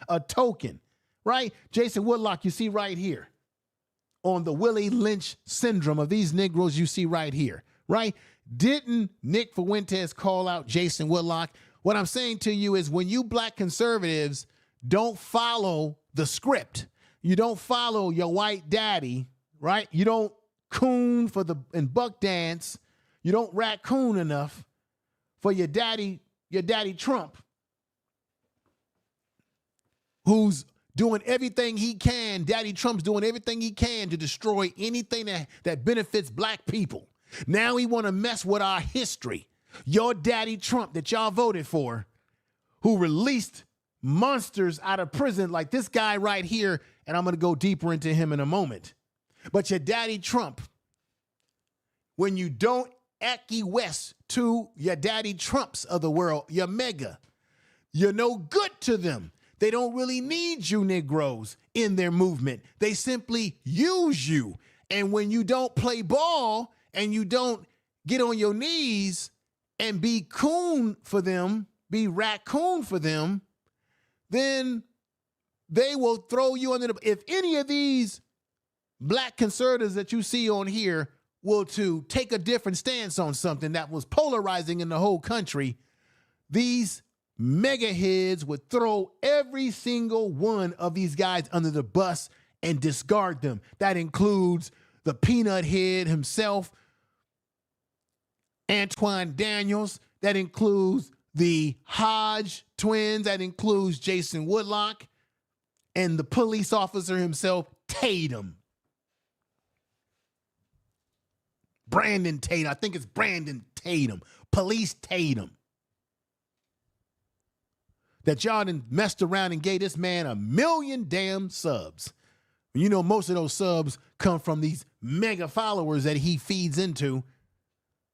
a token, right? Jason Whitlock, you see right here on the Willie Lynch syndrome of these Negroes you see right here, right? Didn't Nick Fuentes call out Jason Whitlock? What I'm saying to you is when you black conservatives don't follow the script, you don't follow your white daddy, right? You don't coon and buck dance. You don't raccoon enough for your daddy Trump, who's doing everything he can. Daddy Trump's doing everything he can to destroy anything that benefits black people. Now he want to mess with our history. Your daddy Trump that y'all voted for, who released monsters out of prison like this guy right here, and I'm going to go deeper into him in a moment. But your daddy Trump, when you don't acquiesce to your daddy Trumps of the world, your mega, you're no good to them. They don't really need you Negroes in their movement. They simply use you. And when you don't play ball and you don't get on your knees and be coon for them, be raccoon for them, then they will throw you under the... If any of these black conservatives that you see on here will to take a different stance on something that was polarizing in the whole country, these mega heads would throw every single one of these guys under the bus and discard them. That includes the peanut head himself, Antoine Daniels. That includes the Hodge twins. That includes Jason Whitlock and the police officer himself, Tatum. Brandon Tatum. I think it's Brandon Tatum. Police Tatum. That y'all done messed around and gave this man 1 million damn subs. You know, most of those subs come from these mega followers that he feeds into.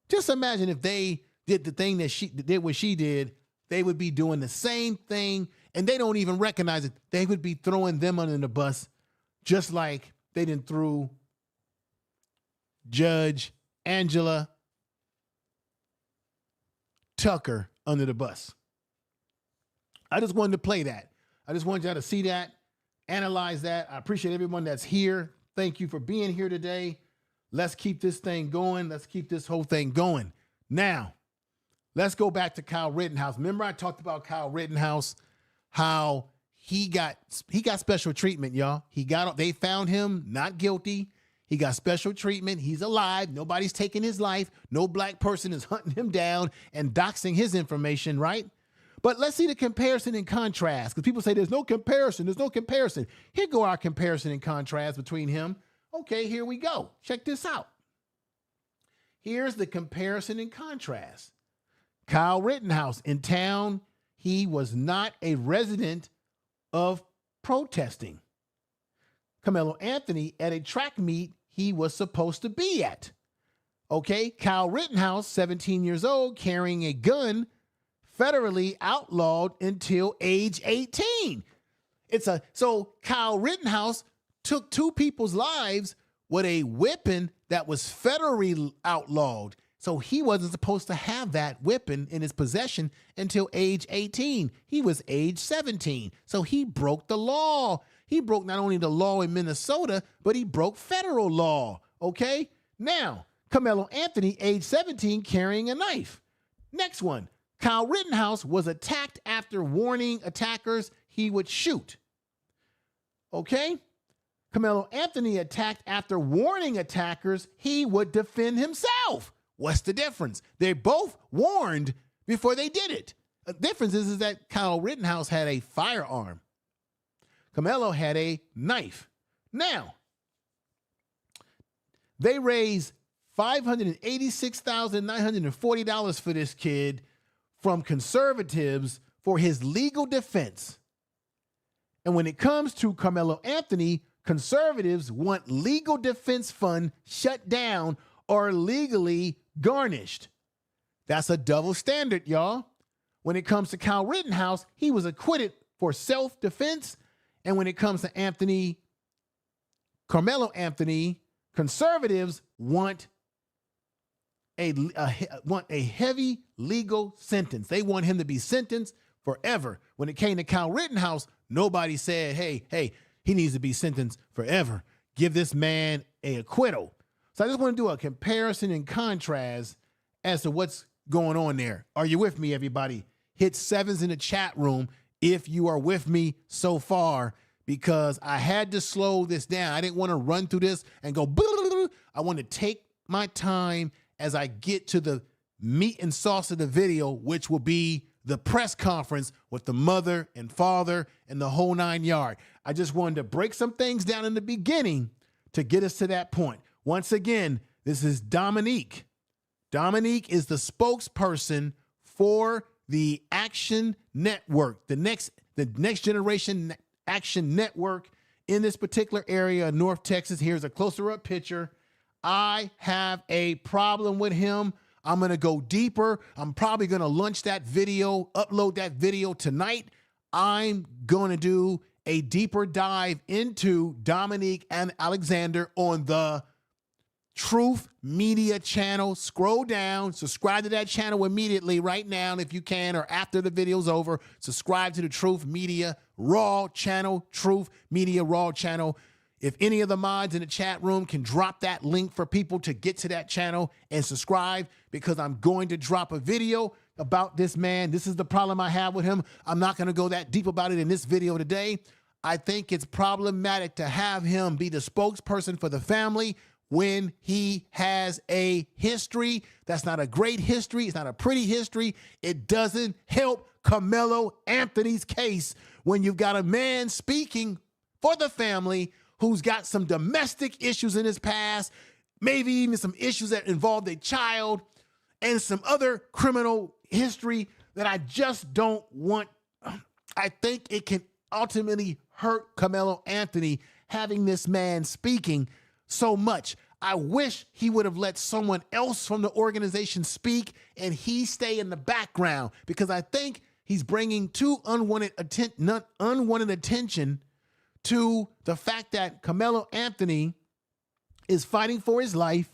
Just imagine if they did the thing that she did, what she did, they would be doing the same thing, and they don't even recognize it. They would be throwing them under the bus, just like they didn't throw Judge Angela Tucker under the bus. I just wanted to play that. I just wanted y'all to see that, analyze that. I appreciate everyone that's here. Thank you for being here today. Let's keep this thing going. Let's keep this whole thing going. Now, let's go back to Kyle Rittenhouse. Remember I talked about Kyle Rittenhouse how he got special treatment, y'all. They found him not guilty. He got special treatment. He's alive. Nobody's taking his life. No black person is hunting him down and doxing his information, right? But let's see the comparison and contrast, because people say there's no comparison. There's no comparison. Here go our comparison and contrast between him. Okay, here we go. Check this out. Here's the comparison and contrast. Kyle Rittenhouse in town, he was not a resident of protesting. Karmelo Anthony at a track meet he was supposed to be at. Okay, Kyle Rittenhouse, 17 years old, carrying a gun, federally outlawed until age 18. So Kyle Rittenhouse took two people's lives with a weapon that was federally outlawed. So he wasn't supposed to have that weapon in his possession until age 18. He was age 17. So he broke the law. He broke not only the law in Minnesota, but he broke federal law. Okay? Now, Karmelo Anthony, age 17, carrying a knife. Next one. Kyle Rittenhouse was attacked after warning attackers he would shoot. Okay? Karmelo Anthony attacked after warning attackers he would defend himself. What's the difference? They both warned before they did it. The difference is that Kyle Rittenhouse had a firearm. Karmelo had a knife. Now, they raised $586,940 for this kid from conservatives for his legal defense. And when it comes to Karmelo Anthony, conservatives want legal defense fund shut down or legally garnished. That's a double standard, y'all. When it comes to Kyle Rittenhouse, he was acquitted for self-defense. And when it comes to Karmelo Anthony, conservatives want a heavy legal sentence. They want him to be sentenced forever. When it came to Kyle Rittenhouse, nobody said, hey, he needs to be sentenced forever. Give this man an acquittal. So I just want to do a comparison and contrast as to what's going on there. Are you with me, everybody? Hit sevens in the chat room if you are with me so far, because I had to slow this down. I didn't want to run through this and go, I want to take my time as I get to the meat and sauce of the video, which will be the press conference with the mother and father and the whole 9 yards. I just wanted to break some things down in the beginning to get us to that point. Once again, this is Dominique. Dominique is the spokesperson for the Action Network, the next generation Action Network in this particular area of North Texas. Here's a closer up picture. I have a problem with him. I'm going to go deeper. I'm probably going to launch that video, upload that video tonight. I'm going to do a deeper dive into Dominique and Alexander on the Truth Media channel. Scroll down, subscribe to that channel immediately right now if you can, or after the video's over. Subscribe to the Truth Media Raw channel, Truth Media Raw channel. If any of the mods in the chat room can drop that link for people to get to that channel and subscribe, because I'm going to drop a video about this man. This is the problem I have with him. I'm not going to go that deep about it in this video today. I think it's problematic to have him be the spokesperson for the family when he has a history that's not a great history. It's not a pretty history. It doesn't help Karmelo Anthony's case when you've got a man speaking for the family who's got some domestic issues in his past, maybe even some issues that involved a child and some other criminal history that I just don't want. I think it can ultimately hurt Karmelo Anthony having this man speaking so much. I wish he would have let someone else from the organization speak and he stay in the background, because I think he's bringing too unwanted attention to the fact that Karmelo Anthony is fighting for his life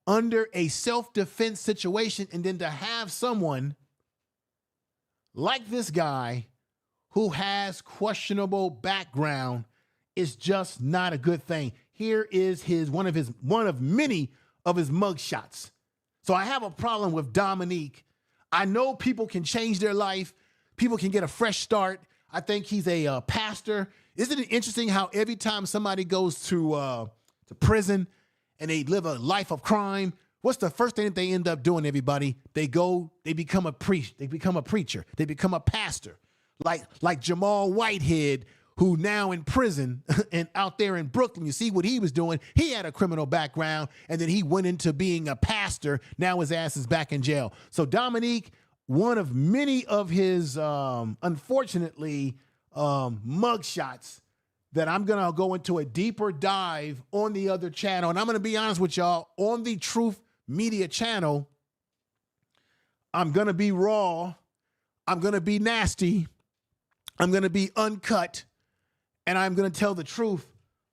under a self-defense situation, and then to have someone like this guy who has questionable background is just not a good thing. Here is one of many of his mugshots. So I have a problem with Dominique. I know people can change their life. People can get a fresh start. I think he's a pastor. Isn't it interesting how every time somebody goes to prison and they live a life of crime, what's the first thing that they end up doing, everybody? They become a priest, they become a preacher, they become a pastor. Like Jamal Whitehead, who now in prison and out there in Brooklyn, you see what he was doing. He had a criminal background, and then he went into being a pastor. Now his ass is back in jail. So Dominique, one of many of his, unfortunately, mugshots that I'm going to go into a deeper dive on the other channel. And I'm going to be honest with y'all, on the Truth Media channel, I'm going to be raw. I'm going to be nasty. I'm going to be uncut. And I'm going to tell the truth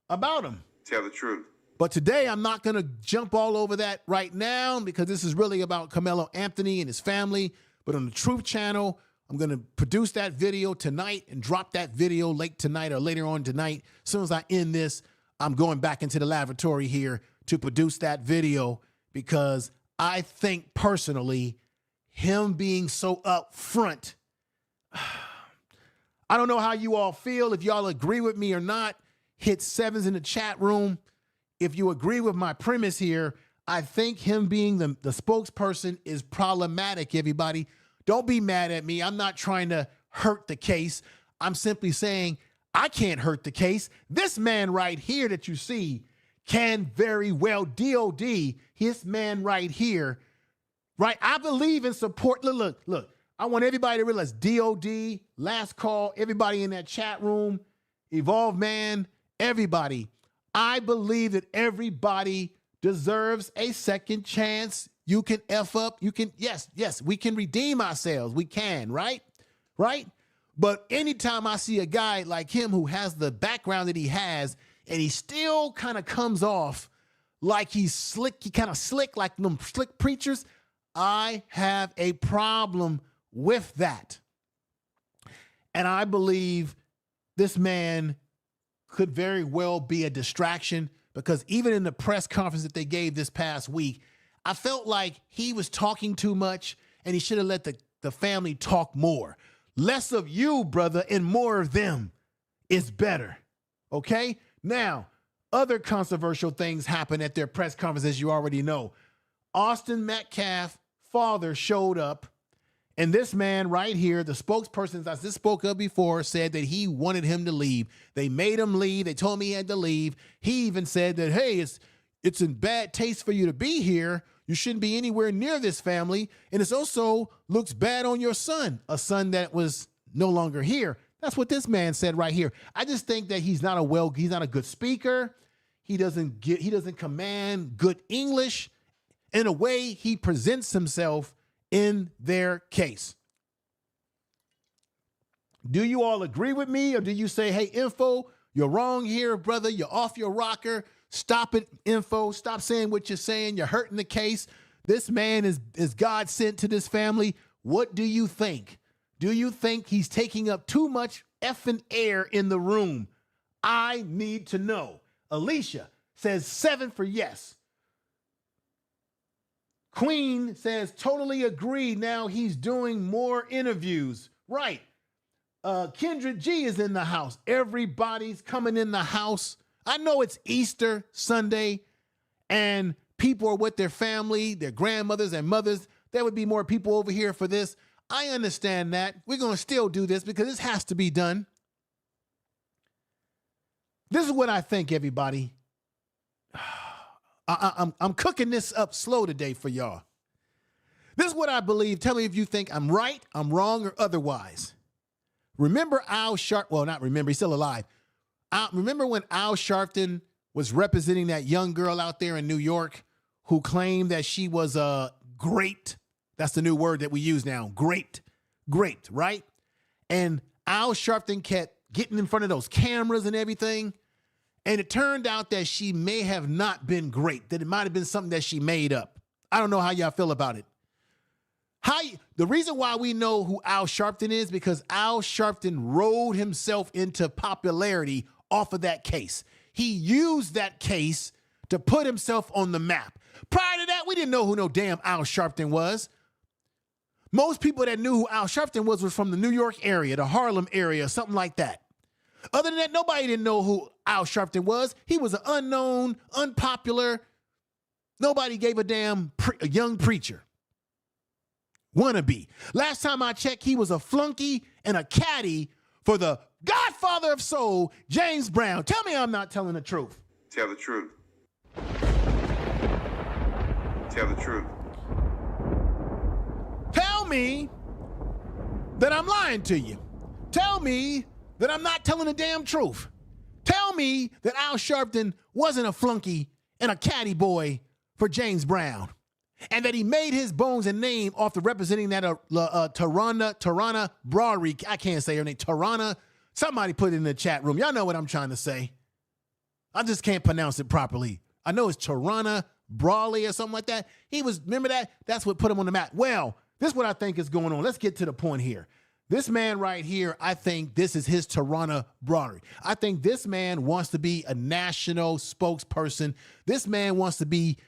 about him. Tell the truth. But today, I'm not going to jump all over that right now because this is really about Karmelo Anthony and his family. But on the Truth channel, I'm going to produce that video tonight and drop that video late tonight or later on tonight. As soon as I end this, I'm going back into the laboratory here to produce that video because I think personally, him being so upfront, I don't know how you all feel. If y'all agree with me or not, hit 7s in the chat room. If you agree with my premise here, I think him being the spokesperson is problematic, everybody. Don't be mad at me. I'm not trying to hurt the case. I'm simply saying I can't hurt the case. This man right here that you see can very well, DOD, his man right here, right? I believe in support. Look. I want everybody to realize DOD, Last Call, everybody in that chat room, Evolve Man, everybody. I believe that everybody deserves a second chance. You can F up. You can, yes, we can redeem ourselves. We can, right? Right? But anytime I see a guy like him who has the background that he has, and he still kind of comes off like he's slick, he kind of slick like them slick preachers, I have a problem with that. And I believe this man could very well be a distraction because even in the press conference that they gave this past week, I felt like he was talking too much and he should have let the family talk more. Less of you, brother, and more of them is better. Okay? Now, other controversial things happen at their press conference, as you already know. Austin Metcalf, father, showed up. And this man right here, the spokesperson I just spoke of before, said that he wanted him to leave. They made him leave. They told him he had to leave. He even said that, hey, it's in bad taste for you to be here. You shouldn't be anywhere near this family. And it also looks bad on your son, a son that was no longer here. That's what this man said right here. I just think that he's not a good speaker. He doesn't command good English. In a way, he presents himself in their case. Do you all agree with me, or do you say, hey, Info, you're wrong here, brother, you're off your rocker, stop it, Info, stop saying what you're saying, you're hurting the case, this man is God sent to this family? What do you think? Do you think he's taking up too much effing air in the room? I need to know. Alicia says 7 for yes. Queen says, totally agree. Now he's doing more interviews. Right. Kendra G is in the house. Everybody's coming in the house. I know it's Easter Sunday and people are with their family, their grandmothers and mothers. There would be more people over here for this. I understand that. We're going to still do this because this has to be done. This is what I think, everybody. I'm cooking this up slow today for y'all. This is what I believe. Tell me if you think I'm right, I'm wrong, or otherwise. Remember Al Sharpton? Well, not remember. He's still alive. Remember when Al Sharpton was representing that young girl out there in New York who claimed that she was great? That's the new word that we use now. Great, right? And Al Sharpton kept getting in front of those cameras and everything. And it turned out that she may have not been great, that it might have been something that she made up. I don't know how y'all feel about it. The reason why we know who Al Sharpton is because Al Sharpton rode himself into popularity off of that case. He used that case to put himself on the map. Prior to that, we didn't know who no damn Al Sharpton was. Most people that knew who Al Sharpton was from the New York area, the Harlem area, something like that. Other than that, nobody didn't know who Al Sharpton was. He was an unknown, unpopular, nobody gave a damn a young preacher. Wannabe. Last time I checked, he was a flunky and a caddy for the godfather of soul, James Brown. Tell me I'm not telling the truth. Tell the truth. Tell the truth. Tell me that I'm lying to you. Tell me that I'm not telling the damn truth. Tell me that Al Sharpton wasn't a flunky and a caddy boy for James Brown, and that he made his bones and name off of representing that Tarana Brawley. I can't say her name. Tarana. Somebody put it in the chat room. Y'all know what I'm trying to say. I just can't pronounce it properly. I know it's Tarana Brawley or something like that. Remember that? That's what put him on the map. Well, this is what I think is going on. Let's get to the point here. This man right here, I think this is his Tarana Brawley. I think this man wants to be a national spokesperson. This man wants to be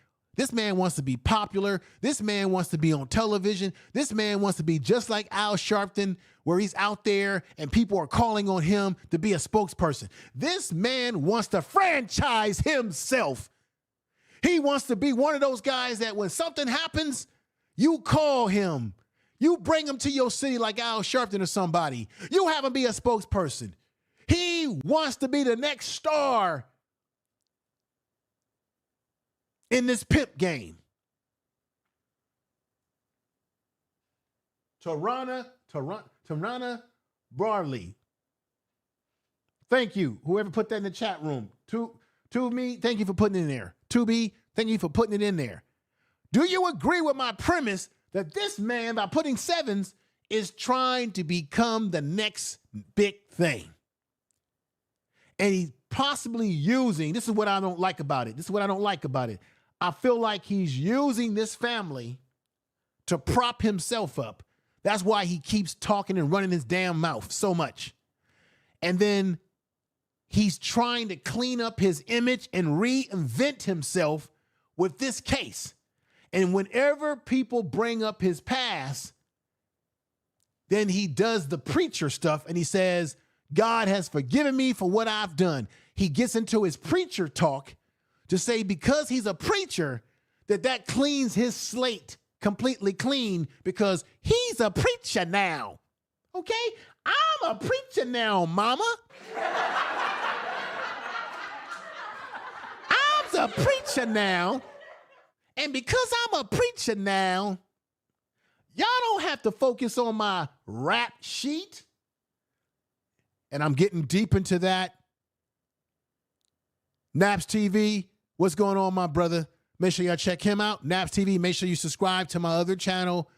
popular. This man wants to be on television. This man wants to be just like Al Sharpton, where he's out there and people are calling on him to be a spokesperson. This man wants to franchise himself. He wants to be one of those guys that when something happens, you call him. You bring him to your city like Al Sharpton or somebody. You have him be a spokesperson. He wants to be the next star in this pimp game. Tarana Brawley. Thank you, whoever put that in the chat room. To me, thank you for putting it in there. To be, thank you for putting it in there. Do you agree with my premise that this man, by putting sevens, is trying to become the next big thing? And he's possibly using, this is what I don't like about it. This is what I don't like about it. I feel like he's using this family to prop himself up. That's why he keeps talking and running his damn mouth so much. And then he's trying to clean up his image and reinvent himself with this case. And whenever people bring up his past, then he does the preacher stuff and he says, God has forgiven me for what I've done. He gets into his preacher talk to say because he's a preacher, that cleans his slate completely clean because he's a preacher now. Okay? I'm a preacher now, mama. I'm a preacher now. And because I'm a preacher now, y'all don't have to focus on my rap sheet. And I'm getting deep into that. Naps TV, what's going on, my brother? Make sure y'all check him out. Naps TV, make sure you subscribe to my other channel.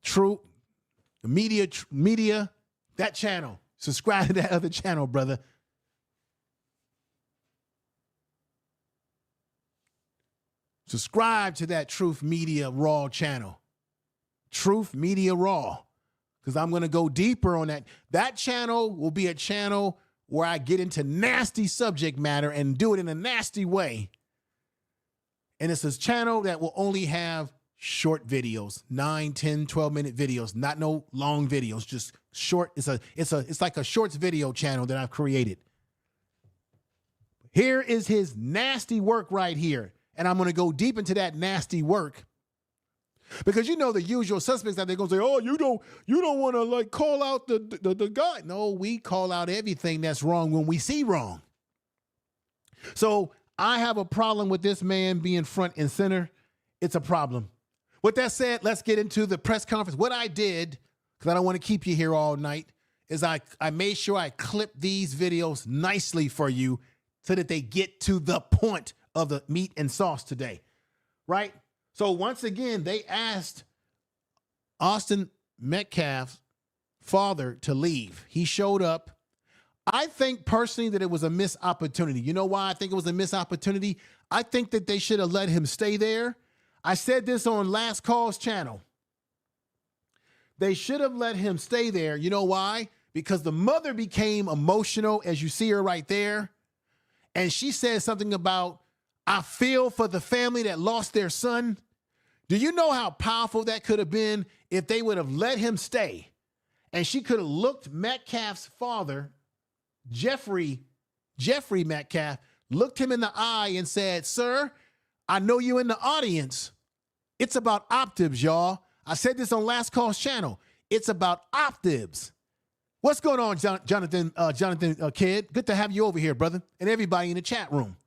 True Media, that channel. Subscribe to that other channel, brother. Subscribe to that Truth Media Raw channel. Truth Media Raw. Because I'm going to go deeper on that. That channel will be a channel where I get into nasty subject matter and do it in a nasty way. And it's a channel that will only have short videos, 9, 10, 12-minute videos, not no long videos, just short. It's like a shorts video channel that I've created. Here is his nasty work right here. And I'm going to go deep into that nasty work. Because you know the usual suspects that they're going to say, oh, you don't want to like call out the guy. No, we call out everything that's wrong when we see wrong. So I have a problem with this man being front and center. It's a problem. With that said, let's get into the press conference. What I did, because I don't want to keep you here all night, is I made sure I clipped these videos nicely for you so that they get to the point of the meat and sauce today, right? So once again, they asked Austin Metcalf's father to leave. He showed up. I think personally that it was a missed opportunity. You know why I think it was a missed opportunity? I think that they should have let him stay there. I said this on Last Call's channel. They should have let him stay there. You know why? Because the mother became emotional, as you see her right there. And she said something about, I feel for the family that lost their son. Do you know how powerful that could have been if they would have let him stay? And she could have looked Metcalf's father, Jeffrey Metcalf, looked him in the eye and said, "Sir, I know you in the audience. It's about optics, y'all. I said this on Last Call's channel. It's about optics." What's going on, Jonathan Kidd? Good to have you over here, brother, and everybody in the chat room.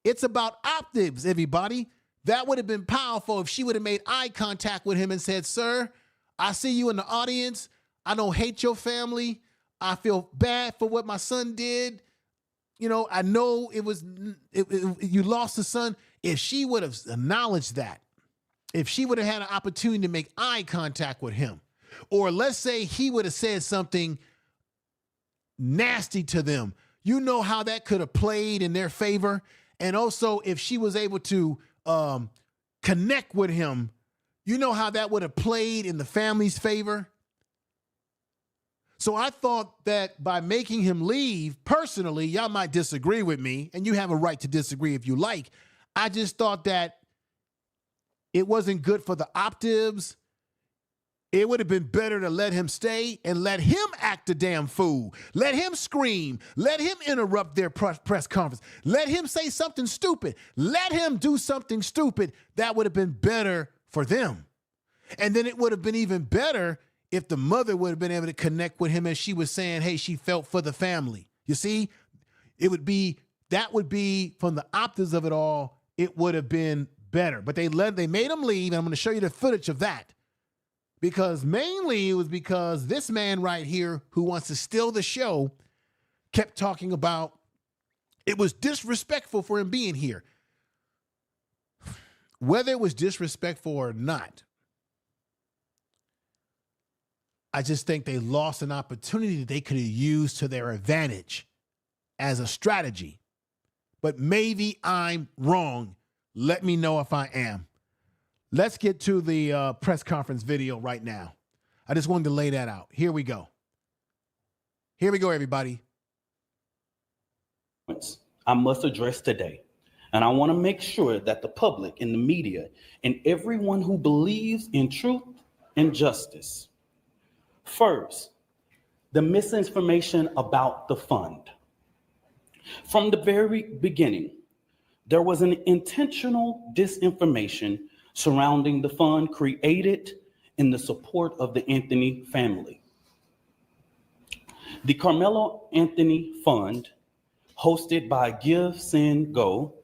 It's about optics, everybody. That would have been powerful if she would have made eye contact with him and said, "Sir, I see you in the audience. I don't hate your family. I feel bad for what my son did. You know, I know you lost a son." If she would have acknowledged that, if she would have had an opportunity to make eye contact with him, or let's say he would have said something nasty to them, you know how that could have played in their favor. And also, if she was able to connect with him, you know how that would have played in the family's favor. So I thought that by making him leave, personally, y'all might disagree with me, and you have a right to disagree if you like. I just thought that it wasn't good for the optics. It would have been better to let him stay and let him act a damn fool. Let him scream. Let him interrupt their press conference. Let him say something stupid. Let him do something stupid. That would have been better for them. And then it would have been even better if the mother would have been able to connect with him as she was saying, hey, she felt for the family. You see, that would be from the optics of it all, it would have been better. But they made him leave, and I'm going to show you the footage of that. Because mainly it was because this man right here who wants to steal the show kept talking about it was disrespectful for him being here. Whether it was disrespectful or not, I just think they lost an opportunity that they could have used to their advantage as a strategy. But maybe I'm wrong. Let me know if I am. Let's get to the press conference video right now. I just wanted to lay that out. Here we go. Here we go, everybody. I must address today. And I want to make sure that the public and the media and everyone who believes in truth and justice. First, the misinformation about the fund. From the very beginning, there was an intentional disinformation surrounding the fund created in the support of the Anthony family. The Karmelo Anthony Fund, hosted by Give, Send, Go.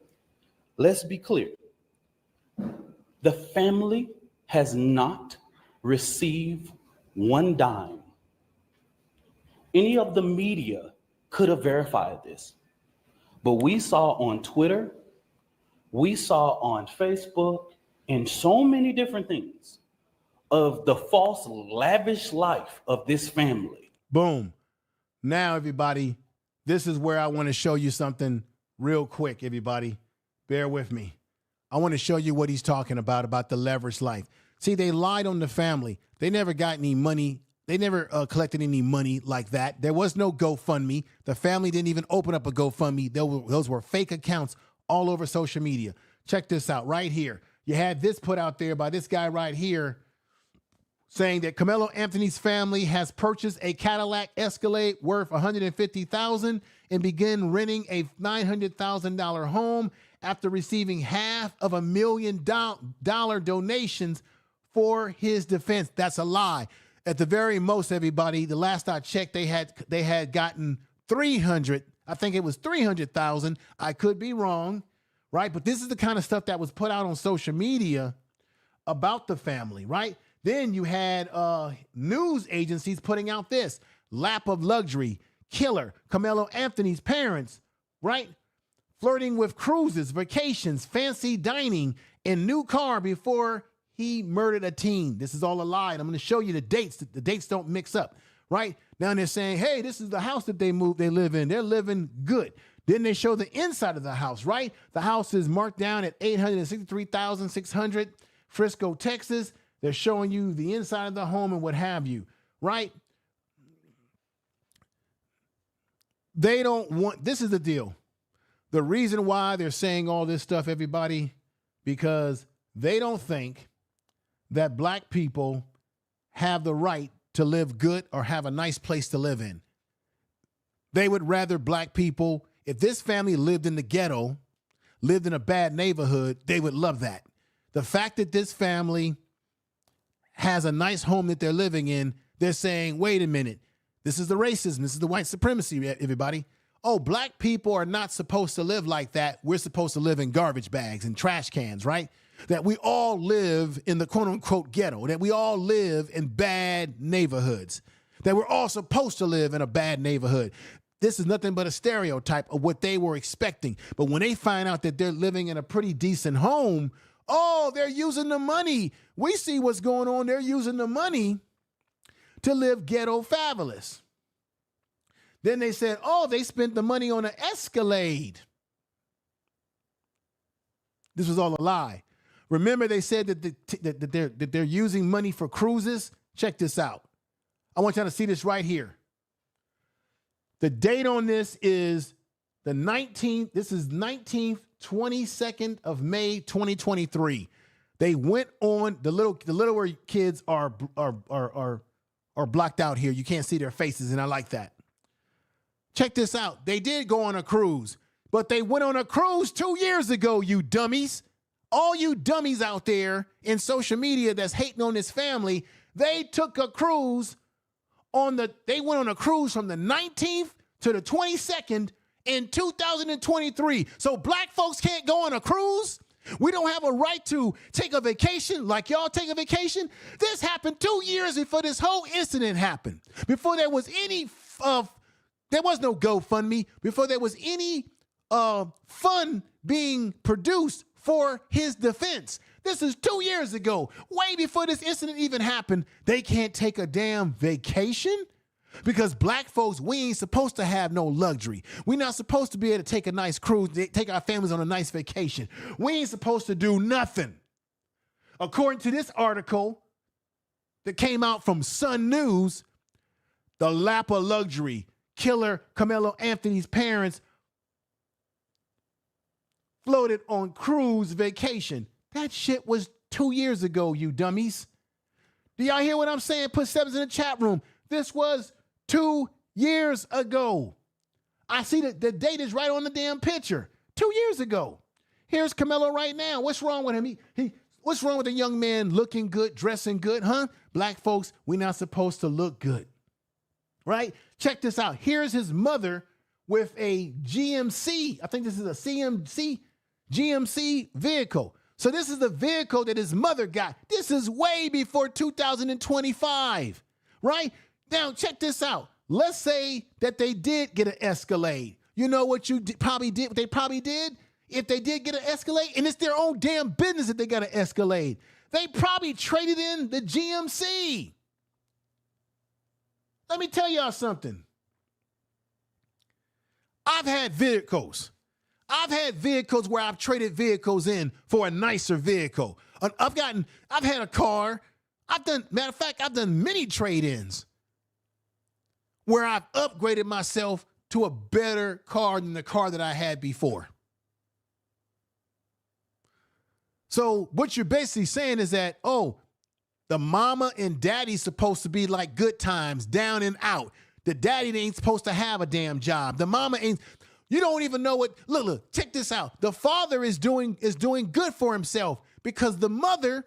Let's be clear. The family has not received one dime. Any of the media could have verified this, but we saw on Twitter, we saw on Facebook, and so many different things of the false, lavish life of this family. Boom. Now, everybody, this is where I want to show you something real quick, everybody. Bear with me. I want to show you what he's talking about the leveraged life. See, they lied on the family. They never got any money. They never collected any money like that. There was no GoFundMe. The family didn't even open up a GoFundMe. Those were fake accounts all over social media. Check this out right here. You had this put out there by this guy right here saying that Karmelo Anthony's family has purchased a Cadillac Escalade worth $150,000 and began renting a $900,000 home after receiving $500,000 donations for his defense. That's a lie. At the very most, everybody, the last I checked, they had gotten 300. I think it was 300,000. I could be wrong, right? But this is the kind of stuff that was put out on social media about the family, right? Then you had news agencies putting out this lap of luxury, killer, Karmelo Anthony's parents, right? Flirting with cruises, vacations, fancy dining, and new car before he murdered a teen. This is all a lie. And I'm going to show you the dates. The dates don't mix up, right? Now they're saying, hey, this is the house that they live in. They're living good. Then they show the inside of the house, right? The house is marked down at $863,600, Fresco, Texas. They're showing you the inside of the home and what have you, right? They don't want, this is the deal. The reason why they're saying all this stuff, everybody, because they don't think that black people have the right to live good or have a nice place to live in. They would rather black people, if this family lived in the ghetto, lived in a bad neighborhood, they would love that. The fact that this family has a nice home that they're living in, they're saying, wait a minute, this is the racism, this is the white supremacy, everybody. Oh, black people are not supposed to live like that. We're supposed to live in garbage bags and trash cans, right? That we all live in the quote unquote ghetto, that we all live in bad neighborhoods, that we're all supposed to live in a bad neighborhood. This is nothing but a stereotype of what they were expecting. But when they find out that they're living in a pretty decent home, oh, they're using the money. We see what's going on. They're using the money to live ghetto fabulous. Then they said, oh, they spent the money on an Escalade. This was all a lie. Remember, they said that they're using money for cruises. Check this out. I want y'all to see this right here. The date on this is the 19th. This is 19th, 22nd of May, 2023. They went on the littler kids are blocked out here. You can't see their faces, and I like that. Check this out. They did go on a cruise, but they went on a cruise 2 years ago, you dummies. All you dummies out there in social media that's hating on this family, they took a cruise they went on a cruise from the 19th to the 22nd in 2023. So black folks can't go on a cruise? We don't have a right to take a vacation like y'all take a vacation? This happened 2 years before this whole incident happened. Before there was any there was no GoFundMe, before there was any fund being produced for his defense. This is 2 years ago, way before this incident even happened. They can't take a damn vacation? Because black folks, we ain't supposed to have no luxury. We're not supposed to be able to take a nice cruise, take our families on a nice vacation. We ain't supposed to do nothing. According to this article that came out from Sun News, the lap of luxury, killer Karmelo Anthony's parents floated on cruise vacation. That shit was 2 years ago, you dummies. Do y'all hear what I'm saying? Put sevens in the chat room. This was 2 years ago. I see that the date is right on the damn picture. 2 years ago. Here's Karmelo right now. What's wrong with him? What's wrong with a young man looking good, dressing good, huh? Black folks, we're not supposed to look good. Right? Check this out. Here's his mother with a GMC. I think this is a GMC vehicle. So this is the vehicle that his mother got. This is way before 2025, right? Now, check this out. Let's say that they did get an Escalade. You know what probably did? What they probably did? If they did get an Escalade, and it's their own damn business that they got an Escalade, they probably traded in the GMC. Let me tell y'all something. I've had vehicles. I've had vehicles where I've traded vehicles in for a nicer vehicle. I've had a car. Matter of fact, I've done many trade-ins where I've upgraded myself to a better car than the car that I had before. So what you're basically saying is that, oh, the mama and daddy's supposed to be like good times, down and out. The daddy ain't supposed to have a damn job. The mama ain't. You don't even know what. Look, check this out. The father is doing good for himself because the mother.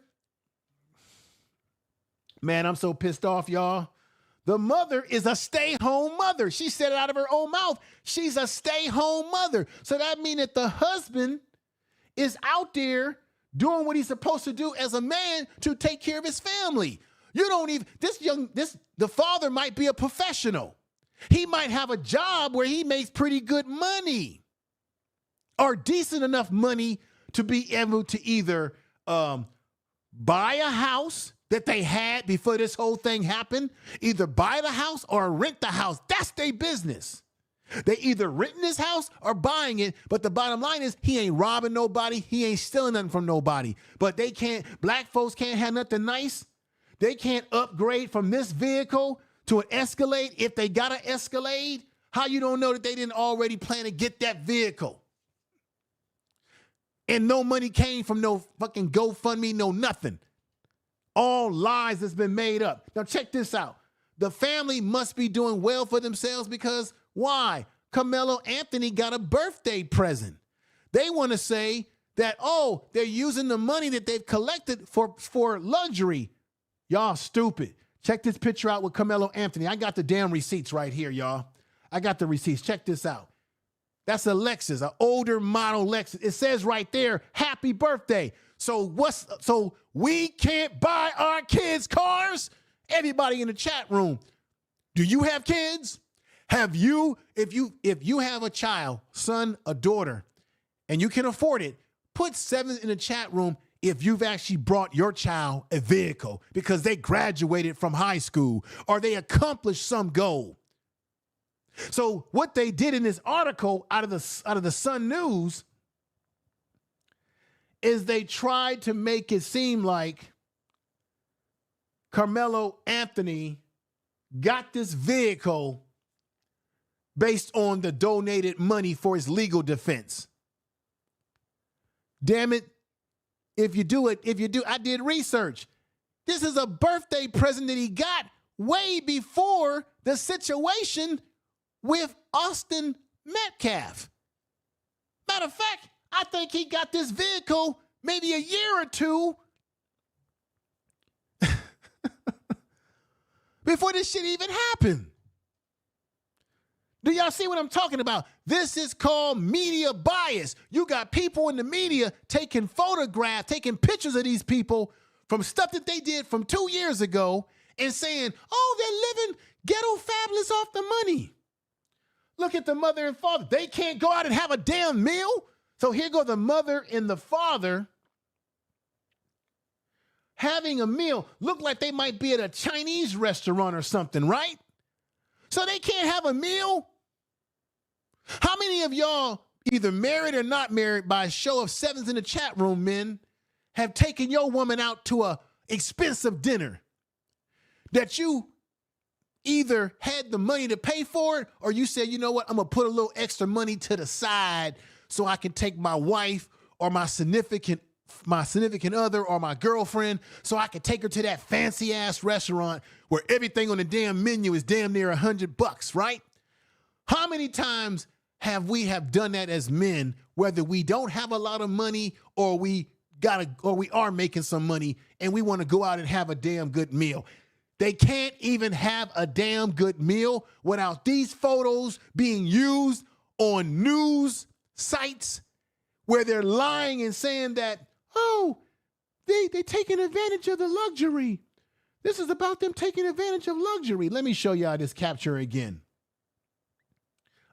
Man, I'm so pissed off, y'all. The mother is a stay-home mother. She said it out of her own mouth. She's a stay-home mother. So that means that the husband is out there doing what he's supposed to do as a man to take care of his family. You don't even, the father might be a professional. He might have a job where he makes pretty good money or decent enough money to be able to either buy a house that they had before this whole thing happened, either buy the house or rent the house. That's their business. They either renting this house or buying it, but the bottom line is he ain't robbing nobody. He ain't stealing nothing from nobody. But black folks can't have nothing nice. They can't upgrade from this vehicle to an Escalade if they got an Escalade. How you don't know that they didn't already plan to get that vehicle? And no money came from no fucking GoFundMe, no nothing. All lies that's been made up. Now check this out. The family must be doing well for themselves because why? Karmelo Anthony got a birthday present. They want to say that, oh, they're using the money that they've collected for luxury. Y'all stupid. Check this picture out with Karmelo Anthony. I got the damn receipts right here, y'all. I got the receipts. Check this out. That's a Lexus, an older model Lexus. It says right there, happy birthday. So we can't buy our kids cars? Everybody in the chat room, do you have kids? Have you, if you have a child, son, a daughter, and you can afford it, put 7 in the chat room if you've actually brought your child a vehicle because they graduated from high school or they accomplished some goal. So what they did in this article out of the Sun News is they tried to make it seem like Karmelo Anthony got this vehicle based on the donated money for his legal defense. Damn it. I did research. This is a birthday present that he got way before the situation with Austin Metcalf. Matter of fact, I think he got this vehicle maybe a year or two before this shit even happened. Do y'all see what I'm talking about? This is called media bias. You got people in the media taking photographs, taking pictures of these people from stuff that they did from 2 years ago and saying, oh, they're living ghetto fabulous off the money. Look at the mother and father. They can't go out and have a damn meal. So here go the mother and the father having a meal. Look like they might be at a Chinese restaurant or something, right? So they can't have a meal. How many of y'all, either married or not married, by a show of 7s in the chat room, men, have taken your woman out to a expensive dinner that you either had the money to pay for it or you said, you know what, I'm going to put a little extra money to the side so I can take my wife or my significant other or my girlfriend so I can take her to that fancy ass restaurant where everything on the damn menu is damn near $100, right? How many times have we done that as men, whether we don't have a lot of money or we are making some money and we want to go out and have a damn good meal? They can't even have a damn good meal without these photos being used on news sites where they're lying and saying that, oh, they taking advantage of the luxury. This is about them taking advantage of luxury. Let me show y'all this capture again.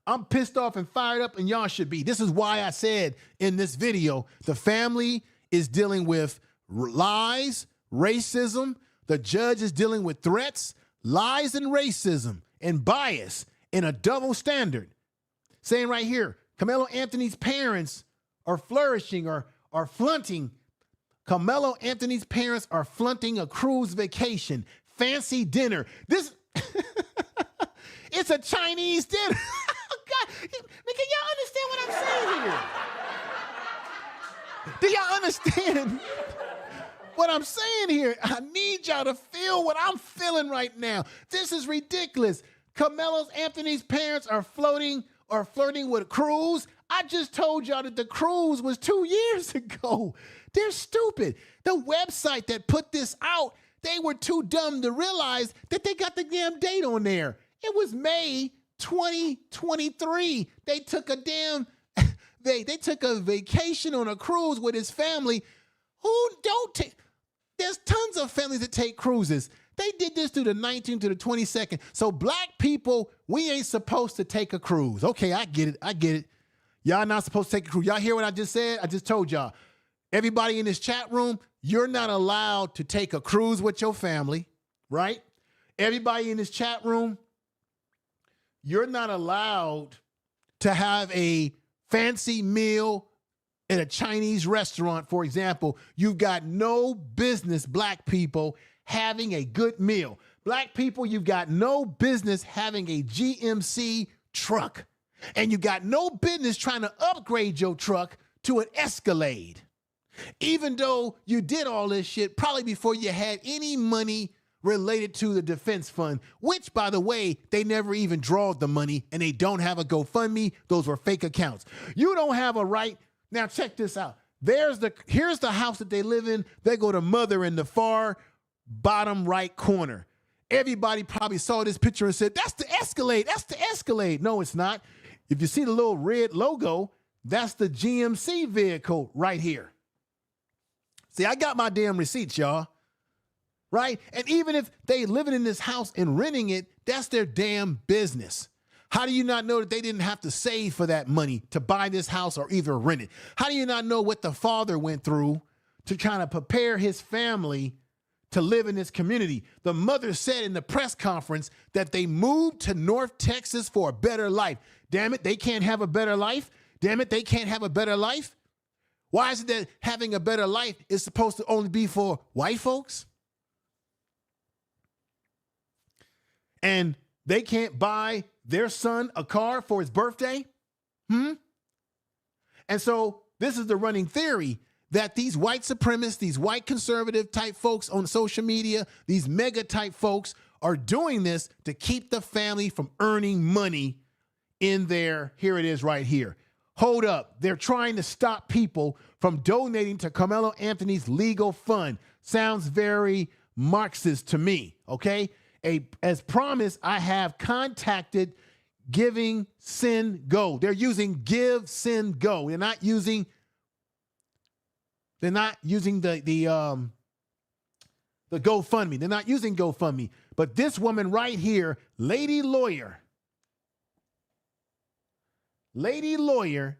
I'm pissed off and fired up, and y'all should be. This is why I said in this video, the family is dealing with lies, racism. The judge is dealing with threats, lies, and racism, and bias, and a double standard. Saying right here, Karmelo Anthony's parents are flourishing or are flaunting. Karmelo Anthony's parents are flaunting a cruise vacation, fancy dinner. This, it's a Chinese dinner. God, can y'all understand what I'm saying here? Do y'all understand what I'm saying here? I need y'all to feel what I'm feeling right now. This is ridiculous. Karmelo Anthony's parents are flirting with a cruise. I just told y'all that the cruise was 2 years ago. They're stupid. The website that put this out, they were too dumb to realize that they got the damn date on there. It was May 2023. They took a damn, they took a vacation on a cruise with his family. Who don't take, there's tons of families that take cruises. They did this through the 19th to the 22nd. So black people, we ain't supposed to take a cruise. Okay, I get it. Y'all not supposed to take a cruise. Y'all hear what I just said? I just told y'all. Everybody in this chat room, you're not allowed to take a cruise with your family, right? Everybody in this chat room, you're not allowed to have a fancy meal in a Chinese restaurant, for example. You've got no business, black people, having a good meal. Black people, you've got no business having a GMC truck. And you got no business trying to upgrade your truck to an Escalade. Even though you did all this shit probably before you had any money related to the defense fund, which, by the way, they never even drawed the money and they don't have a GoFundMe. Those were fake accounts. You don't have a right. Now check this out. Here's the house that they live in. They go to mother in the far bottom right corner. Everybody probably saw this picture and said, that's the Escalade. That's the Escalade. No, it's not. If you see the little red logo, that's the GMC vehicle right here. See, I got my damn receipts, y'all. Right? And even if they living in this house and renting it, that's their damn business. How do you not know that they didn't have to save for that money to buy this house or either rent it? How do you not know what the father went through to kind of prepare his family to live in this community? The mother said in the press conference that they moved to North Texas for a better life. Damn it, they can't have a better life? Damn it, they can't have a better life? Why is it that having a better life is supposed to only be for white folks? And they can't buy their son a car for his birthday? And so this is the running theory that these white supremacists, these white conservative type folks on social media, these mega type folks are doing this to keep the family from earning money in their, here it is right here. Hold up. They're trying to stop people from donating to Karmelo Anthony's legal fund. Sounds very Marxist to me, okay? As promised, I have contacted Giving Send Go. They're using Give Send Go. They're not using the GoFundMe. They're not using GoFundMe. But this woman right here, Lady Lawyer,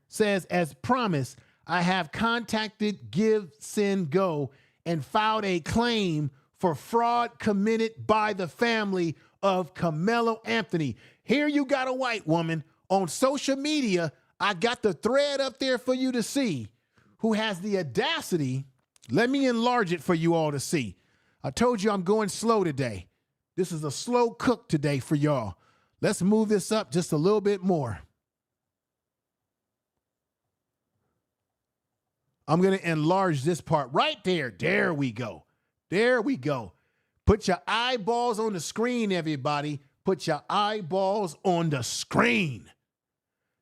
says, as promised, I have contacted Give Send Go and filed a claim for fraud committed by the family of Karmelo Anthony. Here you got a white woman on social media. I got the thread up there for you to see, who has the audacity. Let me enlarge it for you all to see. I told you I'm going slow today. This is a slow cook today for y'all. Let's move this up just a little bit more. I'm going to enlarge this part right there. There we go. There we go. Put your eyeballs on the screen, everybody. Put your eyeballs on the screen.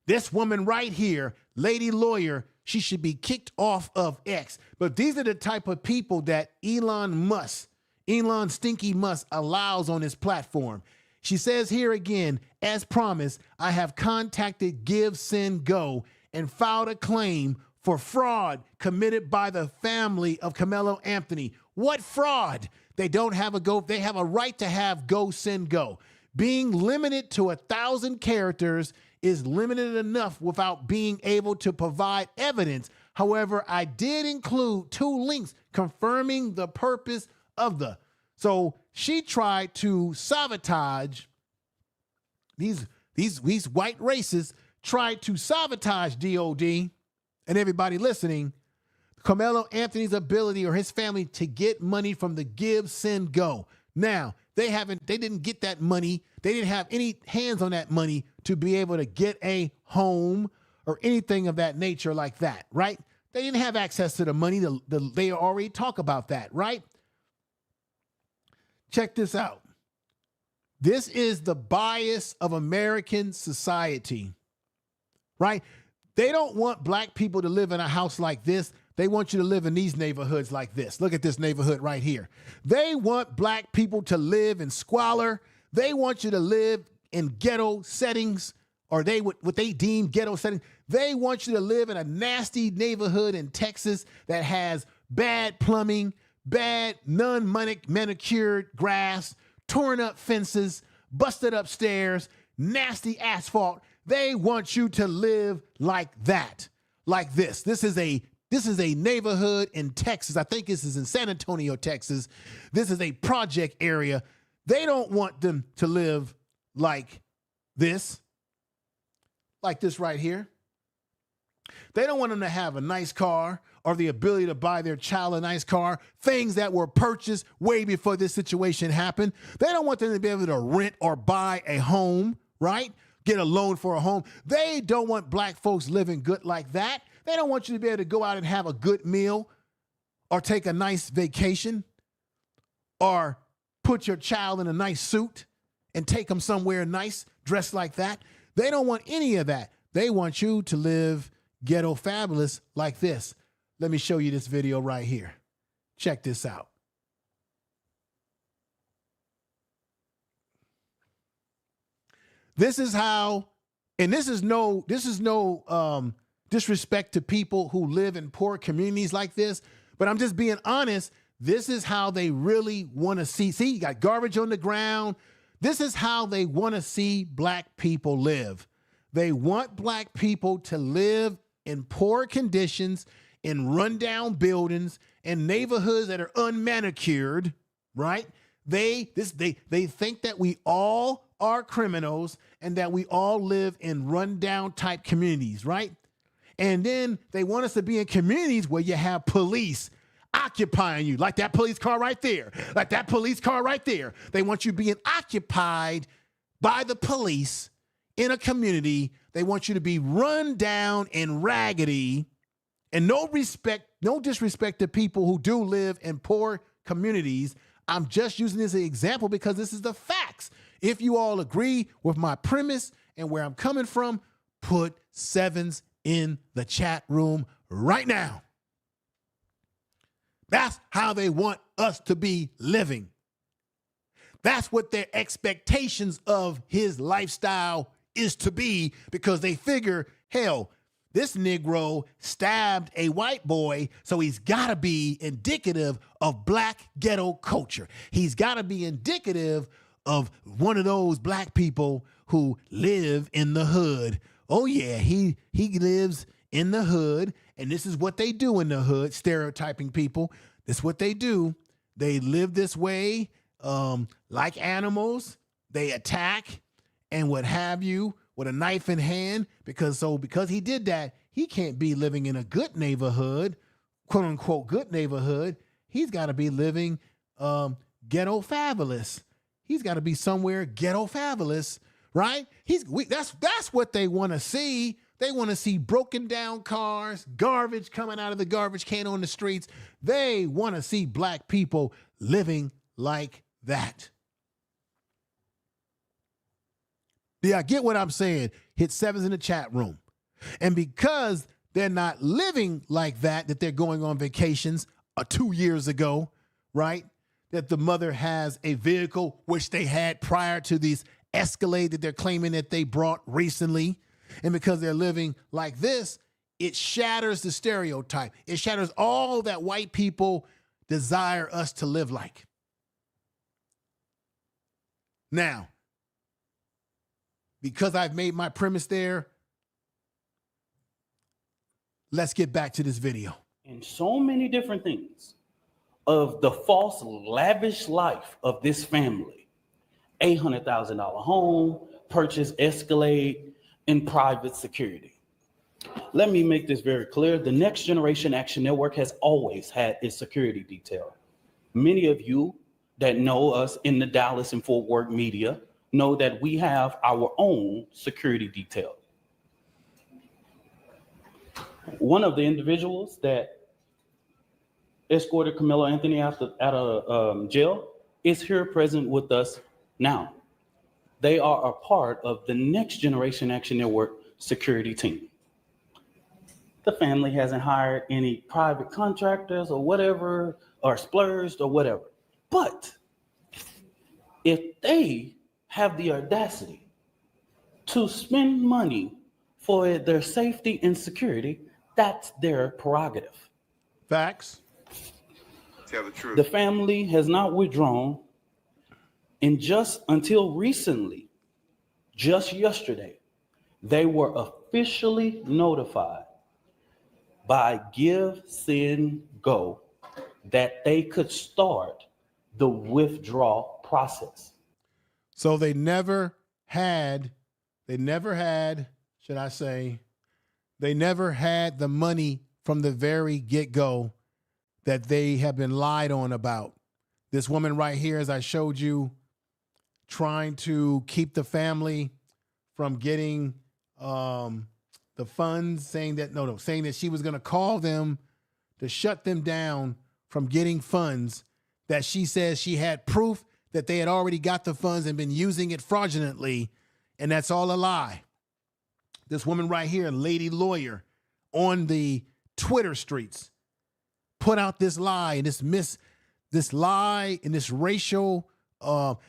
This woman right here, Lady Lawyer, she should be kicked off of X. But these are the type of people that Elon Stinky Musk allows on his platform. She says here again, as promised, I have contacted Give Send Go and filed a claim for fraud committed by the family of Karmelo Anthony. What fraud? They don't have they have a right to have Go Send Go. Being limited to 1,000 characters is limited enough without being able to provide evidence. However, I did include 2 links confirming the purpose of the. So she tried to sabotage these white racists, tried to sabotage DOD and everybody listening, Karmelo Anthony's ability or his family to get money from the Give Send Go. Now, they didn't get that money. They didn't have any hands on that money to be able to get a home or anything of that nature like that, right? They didn't have access to the money. They already talk about that, right? Check this out. This is the bias of American society, right? They don't want black people to live in a house like this. They want you to live in these neighborhoods like this. Look at this neighborhood right here. They want black people to live in squalor. They want you to live in ghetto settings, or what they deem ghetto settings. They want you to live in a nasty neighborhood in Texas that has bad plumbing, bad non-manicured grass, torn up fences, busted up stairs, nasty asphalt. They want you to live like that, like this. This is a neighborhood in Texas. I think this is in San Antonio, Texas. This is a project area. They don't want them to live like this right here. They don't want them to have a nice car or the ability to buy their child a nice car, things that were purchased way before this situation happened. They don't want them to be able to rent or buy a home, right? Get a loan for a home. They don't want black folks living good like that. They don't want you to be able to go out and have a good meal or take a nice vacation or put your child in a nice suit and take them somewhere nice, dressed like that. They don't want any of that. They want you to live ghetto fabulous like this. Let me show you this video right here. Check this out. This is how, and this is no disrespect to people who live in poor communities like this, but I'm just being honest. This is how they really want to see. See, you got garbage on the ground. This is how they want to see black people live. They want black people to live in poor conditions, in rundown buildings, in neighborhoods that are unmanicured, right? They think that we all are criminals and that we all live in rundown type communities, right? And then they want us to be in communities where you have police occupying you, like that police car right there, like that police car right there. They want you being occupied by the police in a community. They want you to be run down and raggedy, and no disrespect to people who do live in poor communities. I'm just using this as an example because this is the facts. If you all agree with my premise and where I'm coming from, put 7s in the chat room right now. That's how they want us to be living. That's what their expectations of his lifestyle is to be, because they figure, hell, this Negro stabbed a white boy, so he's got to be indicative of black ghetto culture. He's got to be indicative of one of those black people who live in the hood. Oh yeah, he lives in the hood, and this is what they do in the hood, stereotyping people. This is what they do. They live this way, like animals. They attack and what have you with a knife in hand, because he did that, he can't be living in a good neighborhood, quote unquote good neighborhood. He's got to be living ghetto fabulous. He's got to be somewhere ghetto fabulous, right? That's what they want to see. They want to see broken down cars, garbage coming out of the garbage can on the streets. They want to see black people living like that. Yeah, I get what I'm saying. Hit 7s in the chat room. And because they're not living like that they're going on vacations 2 years ago, right? That the mother has a vehicle, which they had prior to these Escalade that they're claiming that they brought recently. And because they're living like this, it shatters the stereotype. It shatters all that white people desire us to live like. Now, because I've made my premise there, let's get back to this video. And so many different things of the false, lavish life of this family. $800,000 home, purchase Escalade, and private security. Let me make this very clear. The Next Generation Action Network has always had its security detail. Many of you that know us in the Dallas and Fort Worth media know that we have our own security detail. One of the individuals that escorted Karmelo Anthony out of jail is here present with us now. They are a part of the Next Generation Action Network security team. The family hasn't hired any private contractors or whatever, or splurged or whatever. But if they have the audacity to spend money for their safety and security, that's their prerogative. Facts. Tell the truth. The family has not withdrawn, and just until recently, just yesterday, they were officially notified by Give, Send, Go that they could start the withdrawal process. So they never had, should I say, they never had the money from the very get-go that they have been lied on about. This woman right here, as I showed you, trying to keep the family from getting the the funds, saying that she was going to call them to shut them down from getting funds, that she says she had proof that they had already got the funds and been using it fraudulently, and that's all a lie. This woman right here, lady lawyer, on the Twitter streets, put out this lie and this lie and this racial.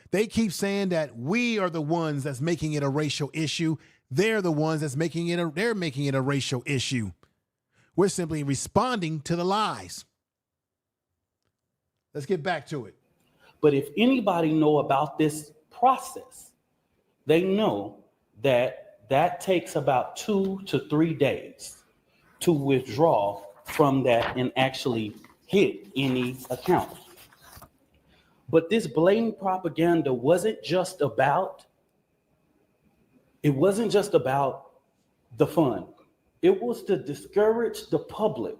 They keep saying that we are the ones that's making it a racial issue. They're the ones that's making it a racial issue. We're simply responding to the lies. Let's get back to it. But if anybody know about this process, they know that takes about 2 to 3 days to withdraw from that and actually hit any account. But this blatant propaganda wasn't just about the fund. It was to discourage the public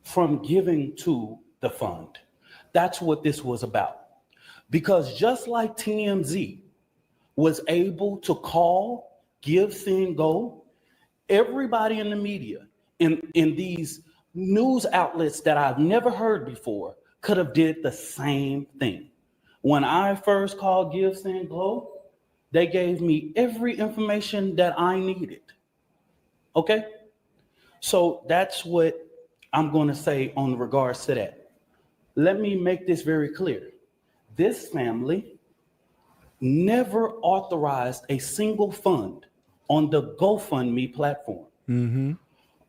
from giving to the fund. That's what this was about. Because just like TMZ was able to call, give, send, go, everybody in the media, in these news outlets that I've never heard before, could have did the same thing. When I first called Give, Send, Go, they gave me every information that I needed. Okay? So that's what I'm going to say on regards to that. Let me make this very clear. This family never authorized a single fund on the GoFundMe platform. Mm-hmm.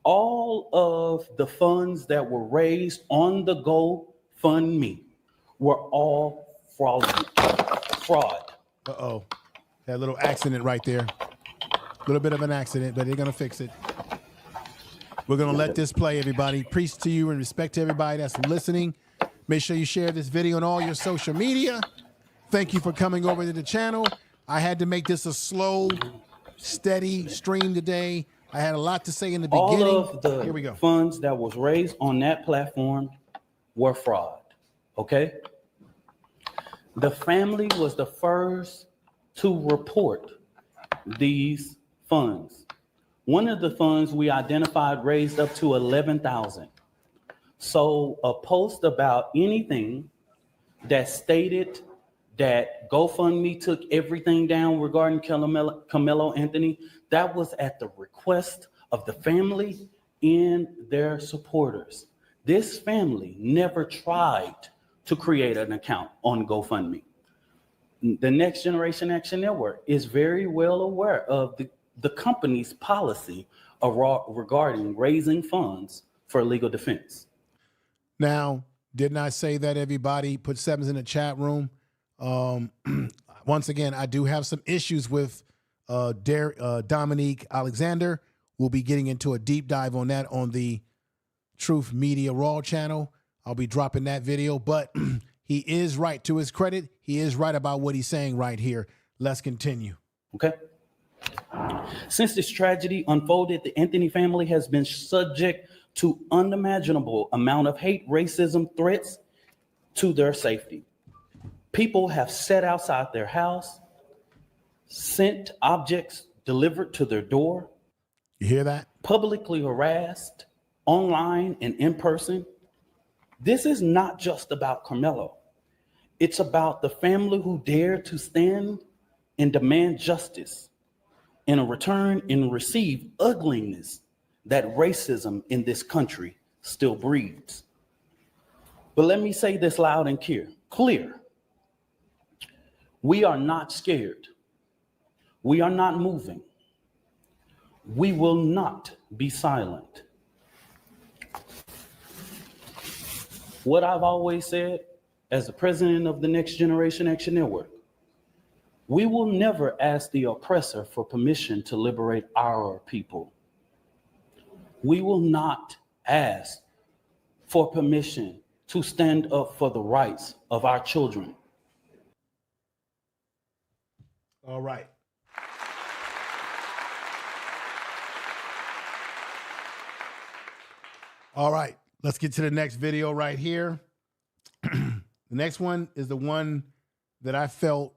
All of the funds that were raised on the GoFundMe were all fraud. Uh-oh. That little accident right there. A little bit of an accident, but they're going to fix it. We're going to let this play, everybody. Peace to you and respect to everybody that's listening. Make sure you share this video on all your social media. Thank you for coming over to the channel. I had to make this a slow, steady stream today. I had a lot to say in the beginning. All of the Here we go. funds that was raised on that platform were fraud, okay? The family was the first to report these funds. One of the funds we identified raised up to $11,000. So a post about anything that stated that GoFundMe took everything down regarding Karmelo Anthony, that was at the request of the family and their supporters. This family never tried to create an account on GoFundMe. The Next Generation Action Network is very well aware of the company's policy regarding raising funds for legal defense. Now, didn't I say that everybody put sevens in the chat room? Once again, I do have some issues with Dominique Alexander. We'll be getting into a deep dive on that on the Truth Media Raw channel. I'll be dropping that video, but he is right. To his credit, he is right about what he's saying right here. Let's continue. Okay. Since this tragedy unfolded, the Anthony family has been subject to unimaginable amount of hate, racism, threats to their safety. People have sat outside their house, sent objects delivered to their door. You hear that? Publicly harassed, online and in person. This is not just about Karmelo. It's about the family who dared to stand and demand justice in a return and receive ugliness that racism in this country still breeds. But let me say this loud and clear. We are not scared. We are not moving. We will not be silent. What I've always said as the president of the Next Generation Action Network, we will never ask the oppressor for permission to liberate our people. We will not ask for permission to stand up for the rights of our children. All right. All right. Let's get to the next video right here. The next one is the one that I felt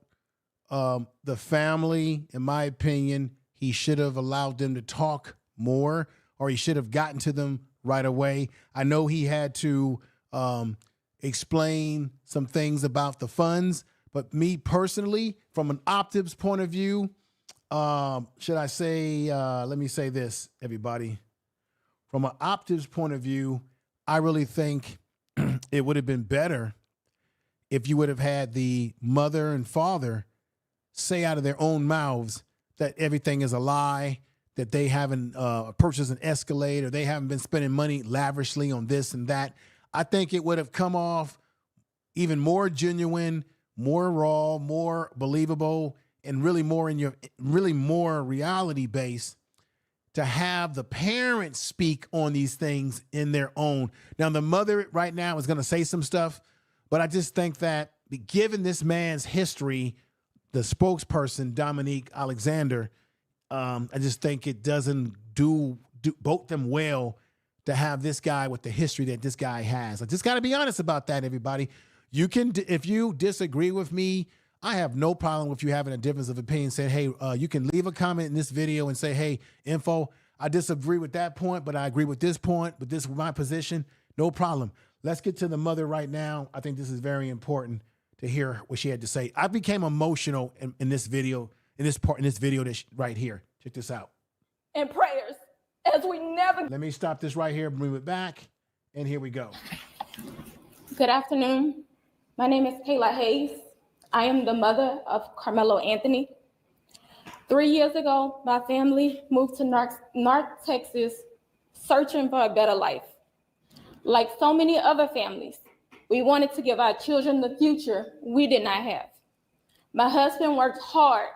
the family, in my opinion, he should have allowed them to talk more, or he should have gotten to them right away. I know he had to explain some things about the funds, but me personally, from an optics point of view, should I say, let me say this, everybody. From an optics point of view, I really think it would have been better if you would have had the mother and father say out of their own mouths that everything is a lie, that they haven't purchased an Escalade, or they haven't been spending money lavishly on this and that. I think it would have come off even more genuine, more raw, more believable, and really more reality based to have the parents speak on these things in their own. Now, the mother right now is going to say some stuff, but I just think that given this man's history, the spokesperson, Dominique Alexander, I just think it doesn't do both them well to have this guy with the history that this guy has. I just got to be honest about that, everybody. You can, if you disagree with me, I have no problem with you having a difference of opinion, saying, hey, you can leave a comment in this video and say, hey, info, I disagree with that point, but I agree with this point, but this is my position. No problem. Let's get to the mother right now. I think this is very important to hear what she had to say. I became emotional in this video, in this video right here. Check this out. And prayers, as we never. Let me stop this right here, move it back, and here we go. Good afternoon. My name is Kayla Hayes. I am the mother of Karmelo Anthony. 3 years ago, my family moved to North Texas, searching for a better life. Like so many other families, we wanted to give our children the future we did not have. My husband worked hard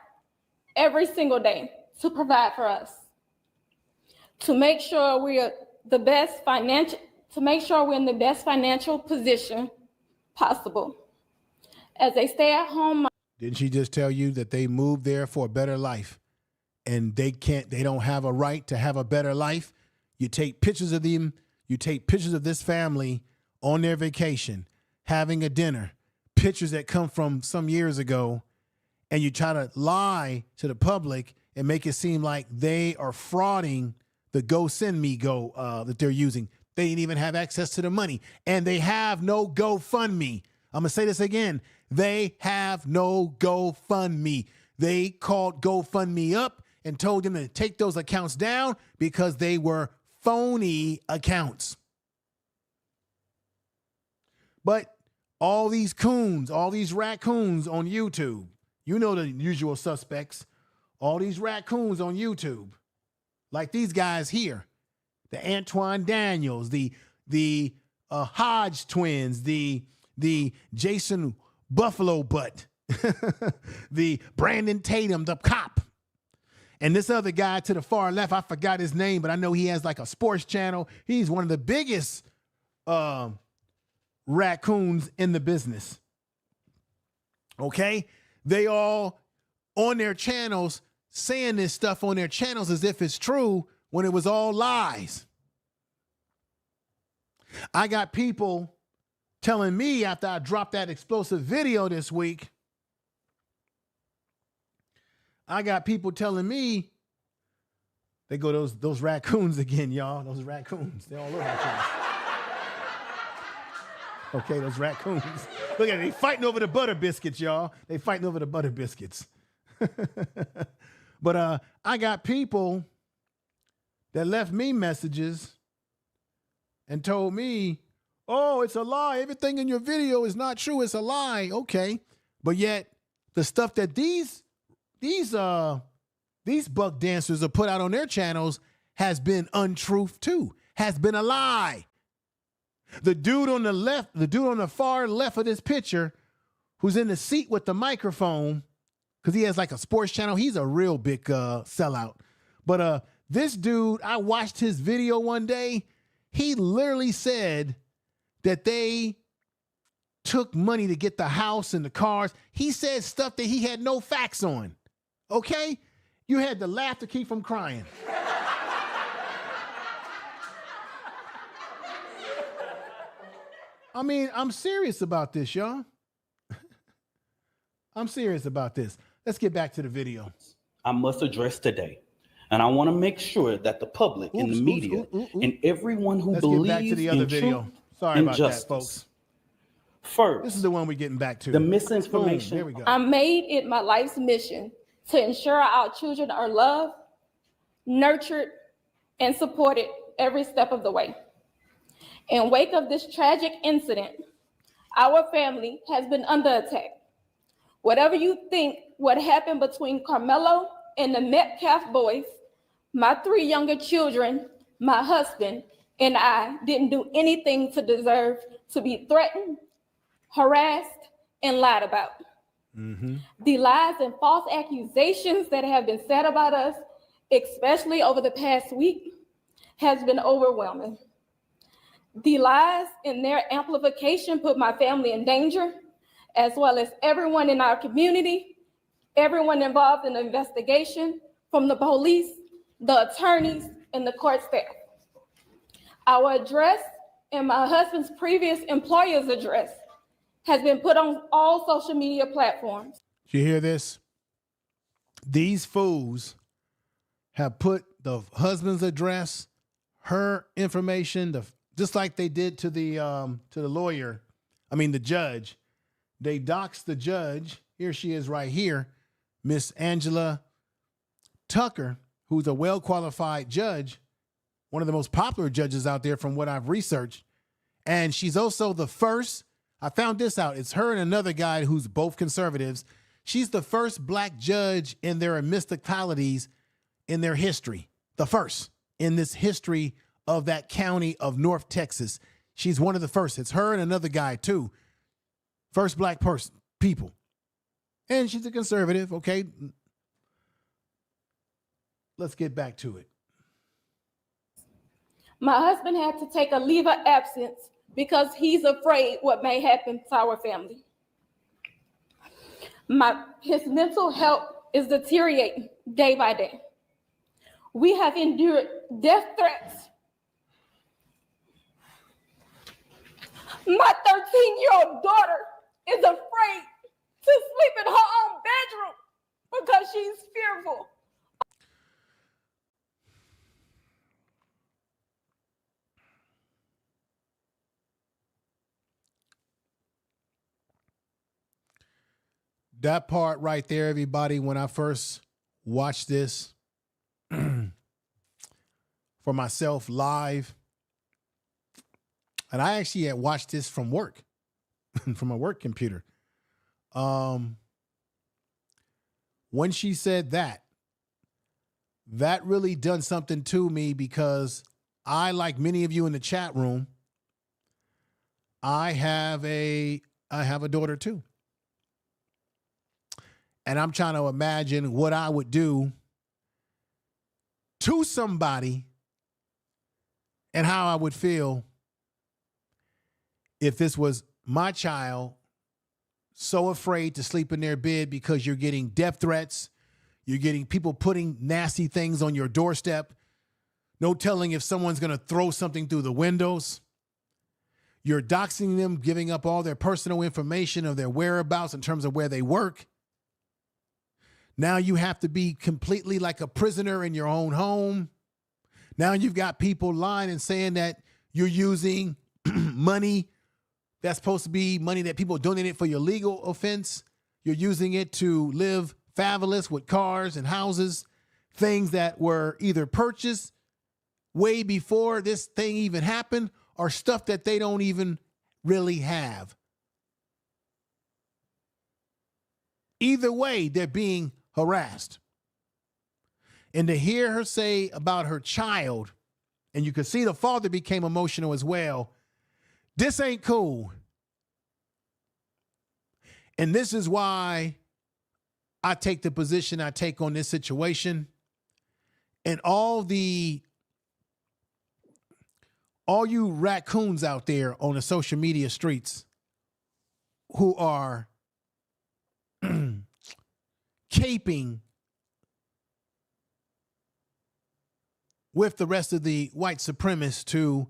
every single day to provide for us, to make sure we're in the best financial position possible. As a stay-at-home, didn't she just tell you that they moved there for a better life, and they don't have a right to have a better life? You take pictures of them, you take pictures of this family on their vacation, having a dinner, pictures that come from some years ago, and you try to lie to the public and make it seem like they are frauding the GoSendMe that they're using. They didn't even have access to the money, and they have no GoFundMe. I'm going to say this again. They have no GoFundMe. They called GoFundMe up and told them to take those accounts down because they were phony accounts. But all these coons, all these raccoons on YouTube, you know the usual suspects, all these raccoons on YouTube, like these guys here, the Antoine Daniels, the Hodge twins, the Jason Buffalo Butt, the Brandon Tatum, the cop. And this other guy to the far left, I forgot his name, but I know he has like a sports channel. He's one of the biggest raccoons in the business. Okay? They all on their channels saying this stuff on their channels as if it's true when it was all lies. I got people telling me after I dropped that explosive video this week, I got people telling me, they go those raccoons again, y'all. Those raccoons. They're all over the place. Okay, those raccoons. Look at it. They fighting over the butter biscuits, y'all. They fighting over the butter biscuits. But I got people that left me messages and told me, oh, it's a lie. Everything in your video is not true. It's a lie. Okay. But yet the stuff that these buck dancers are put out on their channels has been untruth too, has been a lie. The dude on the left, the dude on the far left of this picture, who's in the seat with the microphone, because he has like a sports channel, he's a real big sellout. But this dude, I watched his video one day. He literally said that they took money to get the house and the cars. He said stuff that he had no facts on. Okay? You had to laugh to keep from crying. I mean, I'm serious about this, y'all. I'm serious about this. Let's get back to the video. I must address today. And I want to make sure that the public and the media and everyone who Let's get believes back to the other in video. truth Sorry and about justice. that, folks. First, This is the one we're getting back to. the Boom, misinformation. there we go. I made it my life's mission to ensure our children are loved, nurtured, and supported every step of the way. In wake of this tragic incident, our family has been under attack. Whatever you think what happened between Karmelo and the Metcalf boys, my 3 younger children, my husband, and I didn't do anything to deserve to be threatened, harassed, and lied about. The lies and false accusations that have been said about us, especially over the past week, has been overwhelming. The lies and their amplification put my family in danger, as well as everyone in our community, everyone involved in the investigation, from the police, the attorneys, and the court staff. Our address and my husband's previous employer's address has been put on all social media platforms. You hear this? These fools have put the husband's address, her information, just like they did to the lawyer. I mean, the judge. They doxed the judge. Here she is right here, Miss Angela Tucker, who's a well-qualified judge, one of the most popular judges out there from what I've researched. And she's also the first, I found this out, it's her and another guy who's both conservatives. She's the first black judge in their mysticalities in their history. The first in this history of that county of North Texas. She's one of the first. It's her and another guy too. First black people. And she's a conservative, okay? Let's get back to it. My husband had to take a leave of absence because he's afraid what may happen to our family. His mental health is deteriorating day by day. We have endured death threats. My 13-year-old daughter is afraid to sleep in her own bedroom because she's fearful. That part right there, everybody, when I first watched this for myself live, and I actually had watched this from work, from a work computer. When she said that really done something to me because I, like many of you in the chat room, I have a daughter too. And I'm trying to imagine what I would do to somebody and how I would feel if this was my child, so afraid to sleep in their bed because you're getting death threats, you're getting people putting nasty things on your doorstep, no telling if someone's going to throw something through the windows. You're doxing them, giving up all their personal information of their whereabouts in terms of where they work. Now you have to be completely like a prisoner in your own home. Now you've got people lying and saying that you're using money that's supposed to be money that people donated for your legal offense. You're using it to live fabulous with cars and houses, things that were either purchased way before this thing even happened or stuff that they don't even really have. Either way, they're being harassed. And to hear her say about her child, and you could see the father became emotional as well, this ain't cool. And this is why I take the position I take on this situation. And all you raccoons out there on the social media streets who are caping with the rest of the white supremacists to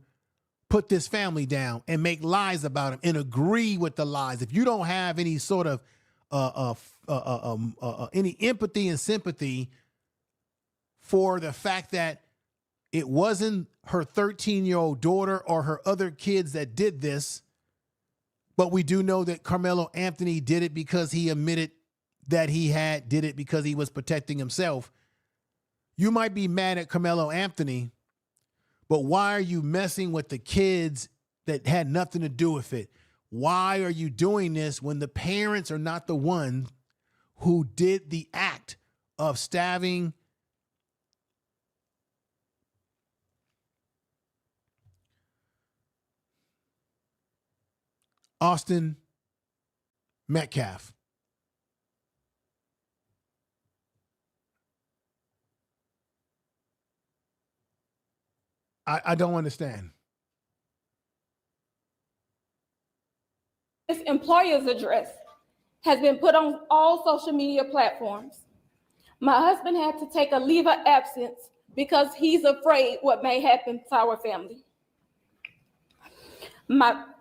put this family down and make lies about them and agree with the lies. If you don't have any sort of any empathy and sympathy for the fact that it wasn't her 13-year-old daughter or her other kids that did this, but we do know that Karmelo Anthony did it because he admitted that he did it because he was protecting himself. You might be mad at Karmelo Anthony, but why are you messing with the kids that had nothing to do with it? Why are you doing this when the parents are not the ones who did the act of stabbing Austin Metcalf? I don't understand. His employer's address has been put on all social media platforms. My husband had to take a leave of absence because he's afraid what may happen to our family.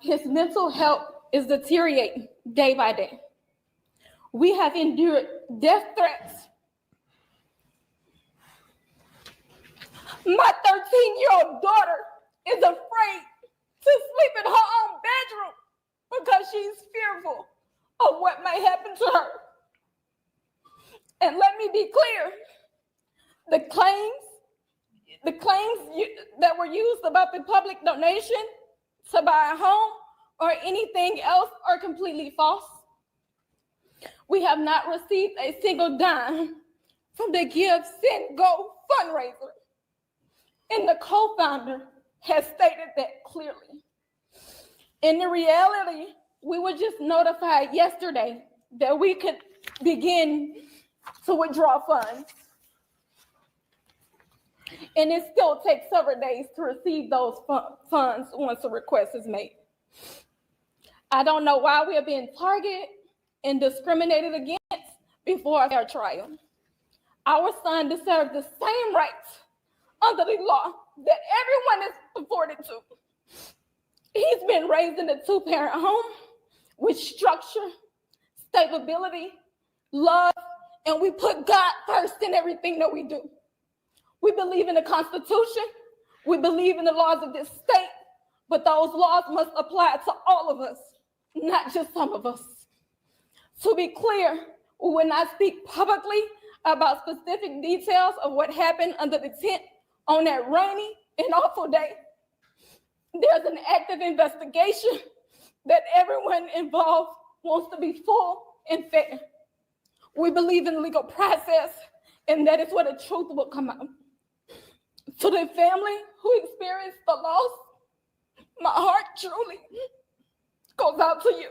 His mental health is deteriorating day by day. We have endured death threats. My 13-year-old daughter is afraid to sleep in her own bedroom because she's fearful of what may happen to her. And let me be clear, the claims that were used about the public donation to buy a home or anything else are completely false. We have not received a single dime from the Give, Send, Go fundraiser. And the co-founder has stated that clearly. In the reality, we were just notified yesterday that we could begin to withdraw funds. And it still takes several days to receive those funds once a request is made. I don't know why we are being targeted and discriminated against before our trial. Our son deserves the same rights under the law that everyone is afforded to. He's been raised in a two-parent home with structure, stability, love, and we put God first in everything that we do. We believe in the Constitution. We believe in the laws of this state, but those laws must apply to all of us, not just some of us. To be clear, we will not speak publicly about specific details of what happened under the tent on that rainy and awful day. There's an active investigation that everyone involved wants to be full and fair. We believe in the legal process, and that is where the truth will come out. To the family who experienced the loss, my heart truly goes out to you.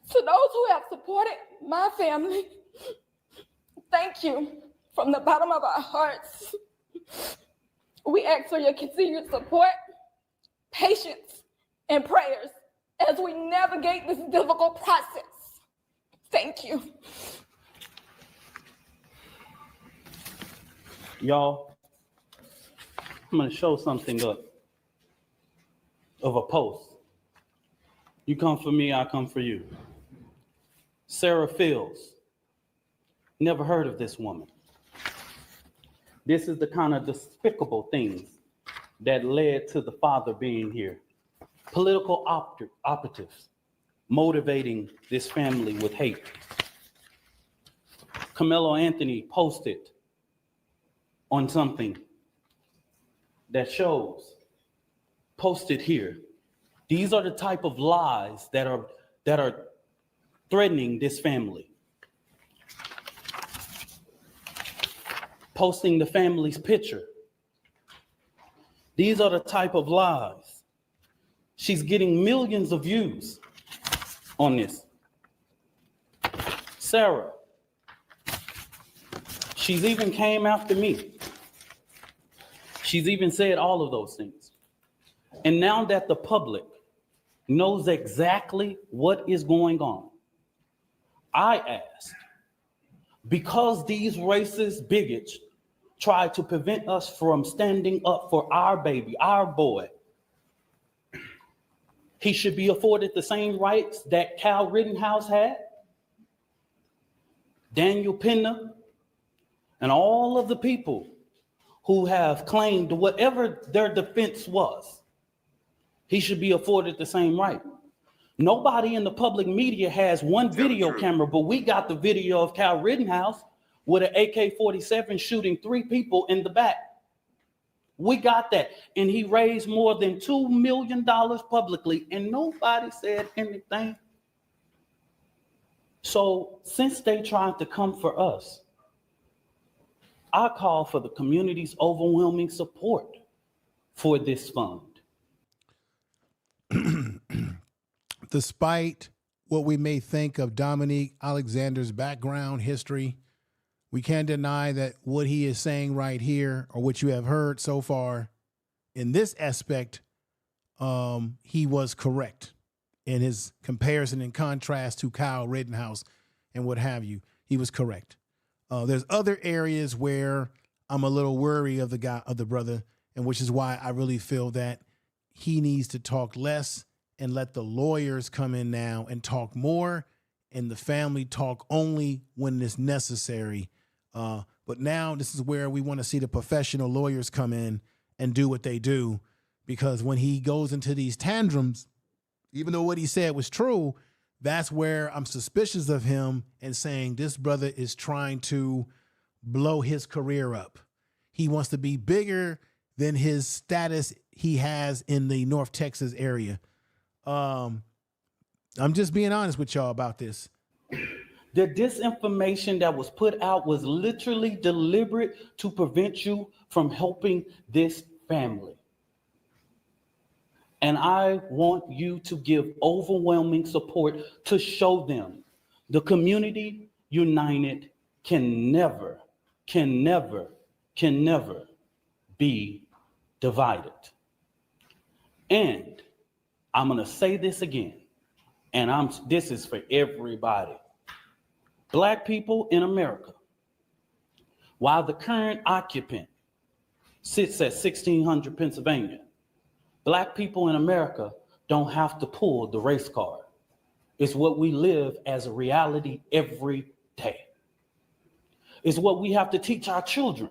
To those who have supported my family, thank you from the bottom of our hearts. We ask for your continued support, patience, and prayers as we navigate this difficult process. Thank you. Y'all, I'm going to show something up of a post. You come for me, I come for you. Sarah Fields. Never heard of this woman. This is the kind of despicable things that led to the father being here. Political operatives motivating this family with hate. Karmelo Anthony posted on something that shows, posted here. These are the type of lies that are threatening this family. Posting the family's picture. These are the type of lies. She's getting millions of views on this. Sarah, she's even came after me. She's even said all of those things. And now that the public knows exactly what is going on, I asked, because these racist bigots try to prevent us from standing up for our baby, our boy, he should be afforded the same rights that Cal Rittenhouse had, Daniel Penna, and all of the people who have claimed whatever their defense was, he should be afforded the same right. Nobody in the public media has one video camera, but we got the video of Kyle Rittenhouse with an AK-47 shooting 3 people in the back. We got that. And he raised more than $2 million publicly, and nobody said anything. So since they tried to come for us, I call for the community's overwhelming support for this fund. Despite what we may think of Dominique Alexander's background history, we can't deny that what he is saying right here, or what you have heard so far in this aspect, he was correct in his comparison and contrast to Kyle Rittenhouse and what have you. He was correct. There's other areas where I'm a little worried of the brother, and which is why I really feel that he needs to talk less and let the lawyers come in now and talk more, and the family talk only when it's necessary. But now this is where we want to see the professional lawyers come in and do what they do, because when he goes into these tantrums, even though what he said was true, that's where I'm suspicious of him and saying this brother is trying to blow his career up. He wants to be bigger than his status he has in the North Texas area. I'm just being honest with y'all about this. The disinformation that was put out was literally deliberate to prevent you from helping this family. And I want you to give overwhelming support to show them the community united can never be divided. And I'm going to say this again, and this is for everybody. Black people in America, while the current occupant sits at 1600 Pennsylvania, Black people in America don't have to pull the race card. It's what we live as a reality every day. It's what we have to teach our children.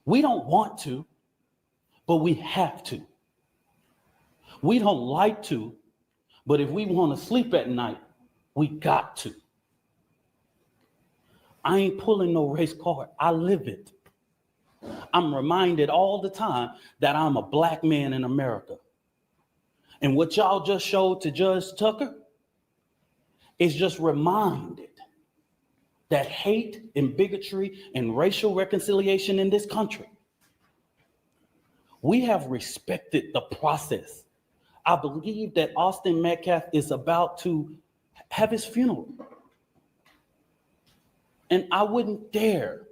We don't want to, but we have to. We don't like to, but if we want to sleep at night, we got to. I ain't pulling no race card. I live it. I'm reminded all the time that I'm a Black man in America. And what y'all just showed to Judge Tucker is just reminded that hate and bigotry and racial reconciliation in this country, we have respected the process. I believe that Austin Metcalf is about to have his funeral. And I wouldn't dare,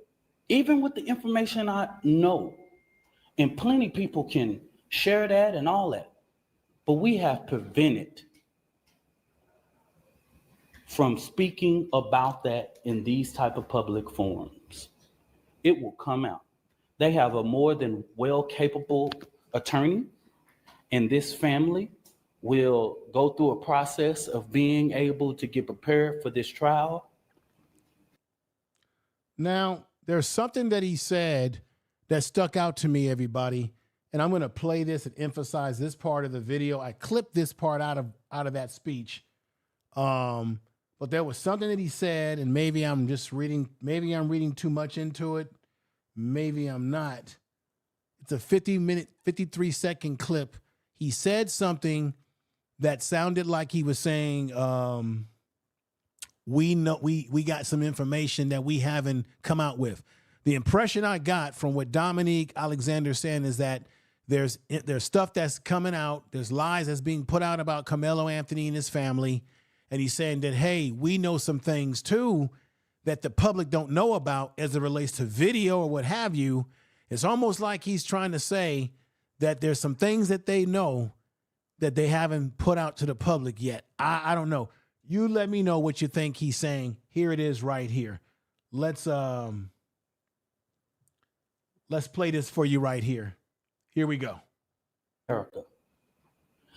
even with the information I know, and plenty people can share that and all that, but we have prevented from speaking about that in these type of public forums. It will come out. They have a more than well-capable attorney, and this family will go through a process of being able to get prepared for this trial. Now, there's something that he said that stuck out to me, everybody, and I'm going to play this and emphasize this part of the video. I clipped this part out of that speech, but there was something that he said, and maybe I'm reading too much into it. Maybe I'm not. It's a 53-second clip. He said something that sounded like he was saying, we got some information that we haven't come out with. The impression I got from what Dominique Alexander saying is that there's stuff that's coming out. There's lies that's being put out about Karmelo Anthony and his family. And he's saying that, hey, we know some things too that the public don't know about as it relates to video or what have you. It's almost like he's trying to say that there's some things that they know that they haven't put out to the public yet. I don't know. You let me know what you think he's saying. Here it is right here. Let's play this for you right here. Here we go. America.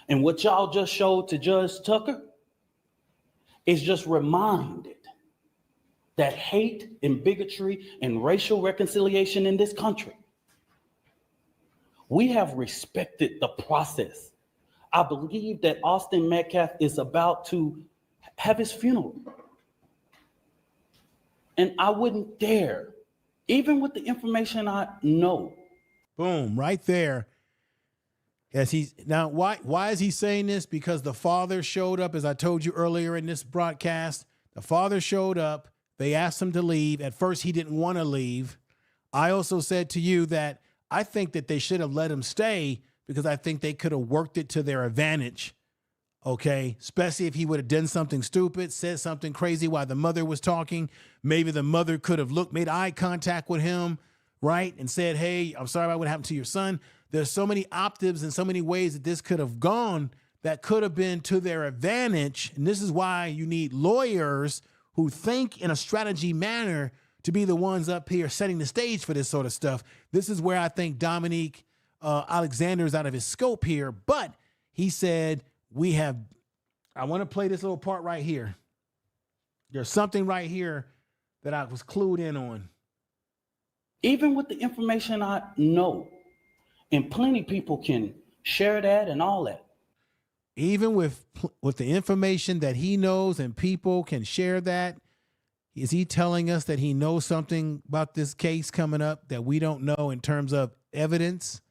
And what y'all just showed to Judge Tucker is just reminded that hate and bigotry and racial reconciliation in this country. We have respected the process. I believe that Austin Metcalf is about to have his funeral. And I wouldn't dare, even with the information I know. Boom, right there. As he's now, why is he saying this? Because the father showed up, as I told you earlier in this broadcast. The father showed up. They asked him to leave. At first, he didn't want to leave. I also said to you that I think that they should have let him stay because I think they could have worked it to their advantage. Okay, especially if he would have done something stupid, said something crazy while the mother was talking. Maybe the mother could have made eye contact with him, right? And said, hey, I'm sorry about what happened to your son. There's so many optics and so many ways that this could have gone that could have been to their advantage. And this is why you need lawyers who think in a strategy manner to be the ones up here setting the stage for this sort of stuff. This is where I think Dominique Alexander is out of his scope here. But he said, I want to play this little part right here. There's something right here that I was clued in on. Even with the information I know, and plenty people can share that and all that. Even with the information that he knows and people can share that, is he telling us that he knows something about this case coming up that we don't know in terms of evidence?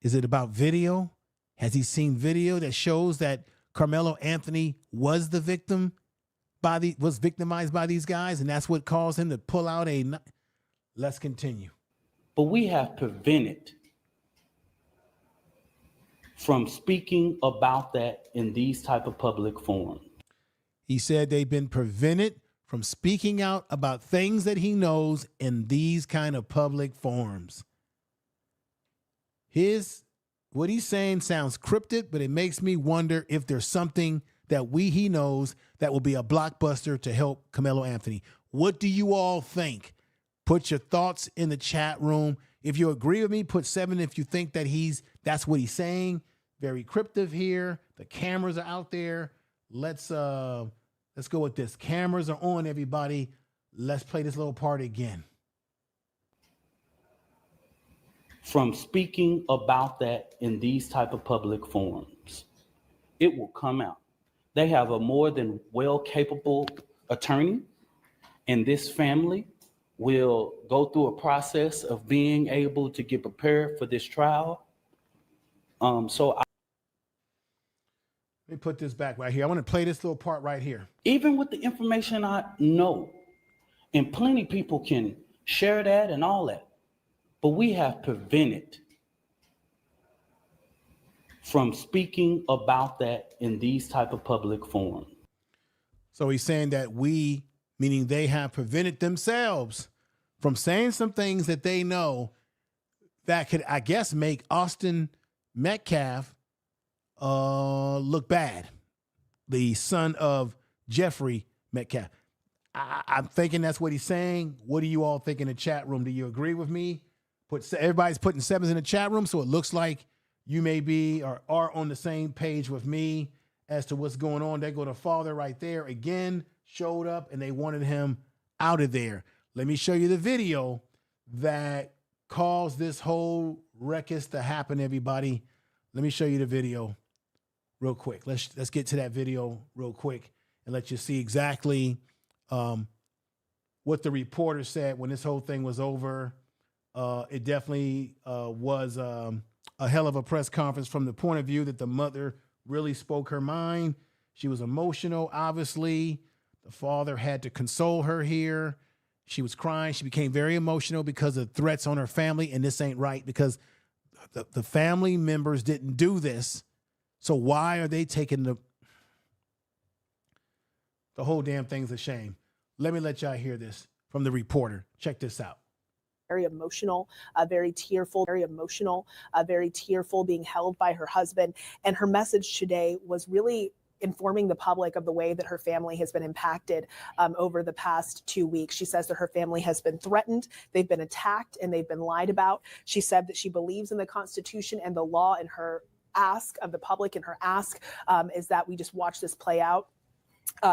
Is it about video? Has he seen video that shows that Karmelo Anthony was the victim was victimized by these guys, and that's what caused him to pull out let's continue. But we have prevented from speaking about that in these type of public forums. He said they've been prevented from speaking out about things that he knows in these kind of public forums. What he's saying sounds cryptic, but it makes me wonder if there's something that he knows that will be a blockbuster to help Karmelo Anthony. What do you all think? Put your thoughts in the chat room. If you agree with me, put 7 if you think that that's what he's saying. Very cryptic here. The cameras are out there. Let's go with this. Cameras are on, everybody. Let's play this little part again. From speaking about that in these type of public forums, it will come out. They have a more than well-capable attorney, and this family will go through a process of being able to get prepared for this trial. Let me put this back right here. I want to play this little part right here. Even with the information I know, and plenty people can share that and all that, but we have prevented from speaking about that in these type of public forums. So he's saying that meaning they have prevented themselves from saying some things that they know that could, I guess, make Austin Metcalf look bad. The son of Jeffrey Metcalf. I'm thinking that's what he's saying. What do you all think in the chat room? Do you agree with me? Everybody's putting 7s in the chat room, so it looks like you may be or are on the same page with me as to what's going on. There go the father right there again, showed up, and they wanted him out of there. Let me show you the video that caused this whole ruckus to happen, everybody. Let me show you the video real quick. Let's get to that video real quick and let you see exactly what the reporter said when this whole thing was over. It definitely was a hell of a press conference from the point of view that the mother really spoke her mind. She was emotional, obviously. The father had to console her here. She was crying. She became very emotional because of threats on her family, and this ain't right because the family members didn't do this. So why are they taking the whole damn thing's a shame? Let me let y'all hear this from the reporter. Check this out. Very emotional, very tearful, being held by her husband. And her message today was really informing the public of the way that her family has been impacted over the past 2 weeks. She says that her family has been threatened, they've been attacked, and they've been lied about. She said that she believes in the Constitution and the law, and her ask of the public and her ask is that we just watch this play out.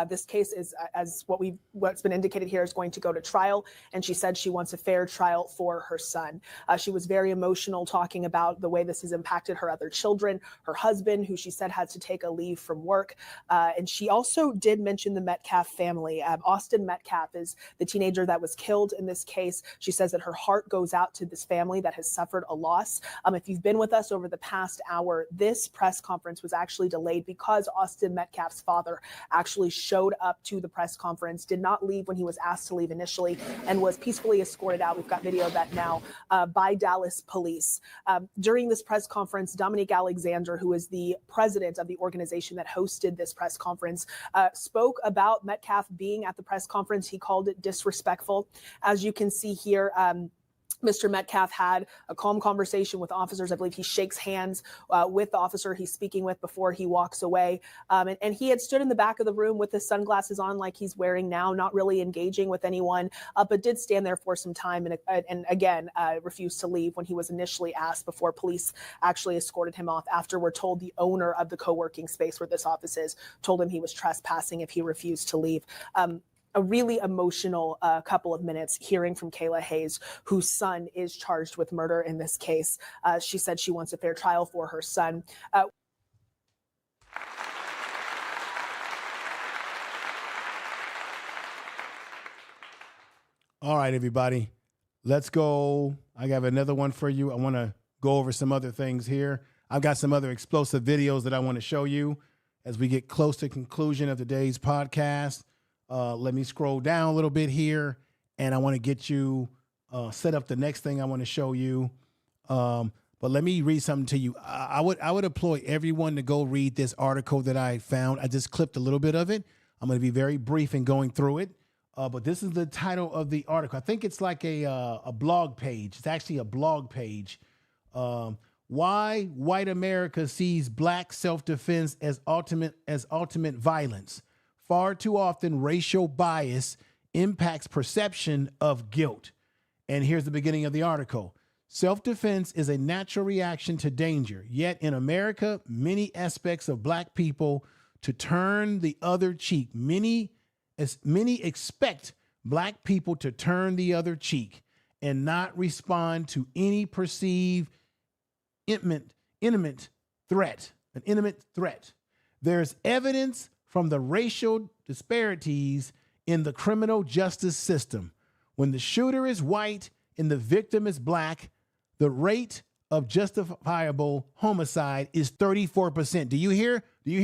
This case is, as what's been indicated here, is going to go to trial, and she said she wants a fair trial for her son. She was very emotional, talking about the way this has impacted her other children, her husband, who she said had to take a leave from work, and she also did mention the Metcalf family. Austin Metcalf is the teenager that was killed in this case. She says that her heart goes out to this family that has suffered a loss. If you've been with us over the past hour, this press conference was actually delayed because Austin Metcalf's father actually showed up to the press conference, did not leave when he was asked to leave initially, and was peacefully escorted out. We've got video of that now by Dallas police. During this press conference, Dominique Alexander, who is the president of the organization that hosted this press conference, spoke about Metcalf being at the press conference. He called it disrespectful. As you can see here, Mr. Metcalf had a calm conversation with officers. I believe he shakes hands with the officer he's speaking with before he walks away. And he had stood in the back of the room with his sunglasses on like he's wearing now, not really engaging with anyone, but did stand there for some time and again, refused to leave when he was initially asked before police actually escorted him off. After we're told the owner of the co-working space where this office is told him he was trespassing if he refused to leave. A really emotional couple of minutes hearing from Kayla Hayes, whose son is charged with murder in this case. She said she wants a fair trial for her son. All right, everybody, let's go. I have another one for you. I want to go over some other things here. I've got some other explosive videos that I want to show you as we get close to conclusion of today's podcast. Let me scroll down a little bit here, and I want to get you set up the next thing I want to show you. But let me read something to you. I would employ everyone to go read this article that I found. I just clipped a little bit of it. I'm going to be very brief in going through it. But this is the title of the article. I think it's like a blog page. It's actually a blog page. Why white America sees black self-defense as ultimate violence. Far too often, racial bias impacts perception of guilt. And here's the beginning of the article. Self-defense is a natural reaction to danger. Yet in America, many aspects of black people to turn the other cheek. Many expect black people to turn the other cheek and not respond to any perceived intimate threat. There's evidence from the racial disparities in the criminal justice system. When the shooter is white and the victim is black, the rate of justifiable homicide is 34%. Do you hear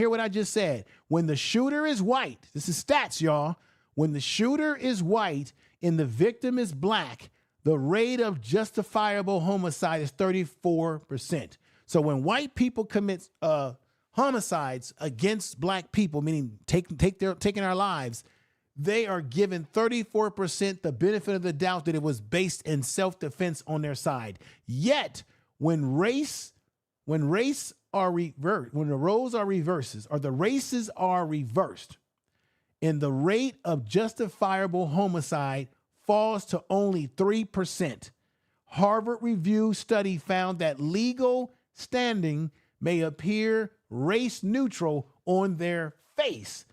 what I just said? When the shooter is white, this is stats, y'all. When the shooter is white and the victim is black, the rate of justifiable homicide is 34%. So when white people commit homicides against black people, meaning taking our lives, they are given 34% the benefit of the doubt that it was based in self-defense on their side. Yet, when the roles are reversed, and the rate of justifiable homicide falls to only 3%. Harvard Review study found that legal standing may appear race neutral on their face,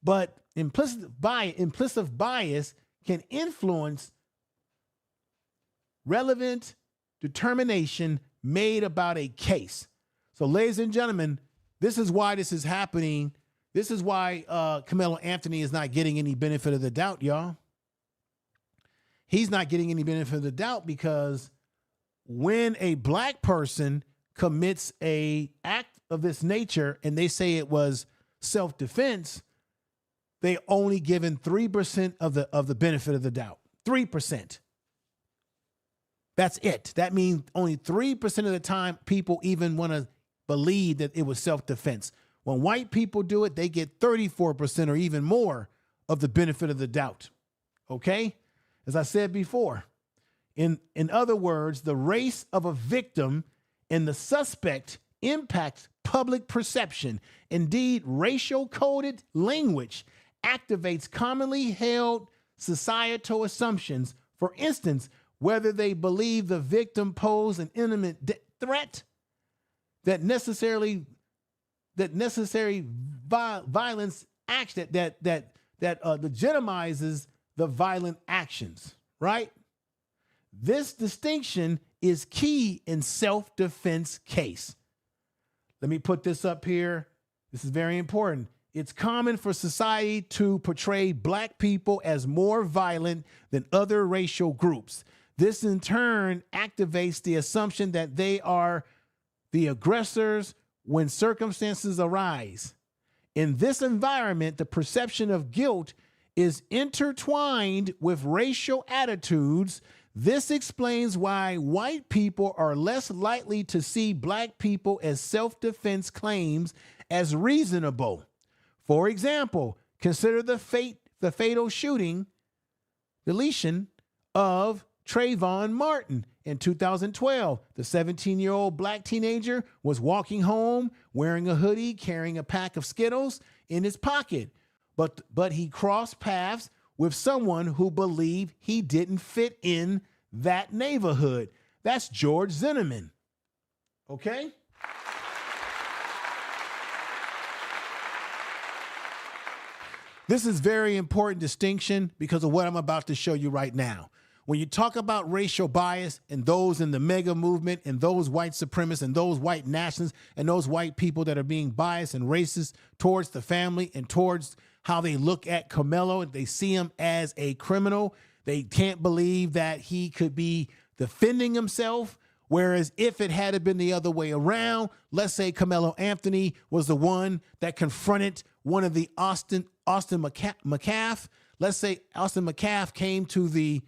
but implicit bias can influence relevant determination made about a case. So, ladies and gentlemen, this is why this is happening. This is why Karmelo Anthony is not getting any benefit of the doubt, y'all. He's not getting any benefit of the doubt because when a black person commits a act of this nature and they say it was self-defense, they only given 3% of the benefit of the doubt. 3%. That's it. That means only 3% of the time people even want to believe that it was self-defense. When white people do it, they get 34% or even more of the benefit of the doubt. Okay? As I said before, in other words, the race of a victim and the suspect impacts public perception. Indeed, racial coded language activates commonly held societal assumptions. For instance, whether they believe the victim posed an imminent threat, that necessary violence action that legitimizes the violent actions, right? This distinction is key in self-defense case. Let me put this up here. This is very important. It's common for society to portray black people as more violent than other racial groups. This in turn activates the assumption that they are the aggressors when circumstances arise. In this environment, the perception of guilt is intertwined with racial attitudes. This explains why white people are less likely to see black people as self-defense claims as reasonable. For example, consider the fatal deletion of Trayvon Martin in 2012. The 17-year-old black teenager was walking home wearing a hoodie, carrying a pack of Skittles in his pocket. But he crossed paths with someone who believed he didn't fit in that neighborhood. That's George Zimmerman. Okay? This is very important distinction because of what I'm about to show you right now. When you talk about racial bias and those in the mega movement and those white supremacists and those white nationalists and those white people that are being biased and racist towards the family and towards how they look at Karmelo, they see him as a criminal. They can't believe that he could be defending himself. Whereas if it had been the other way around, let's say Karmelo Anthony was the one that confronted one of the Austin Metcalf. Let's say Austin Metcalf came to the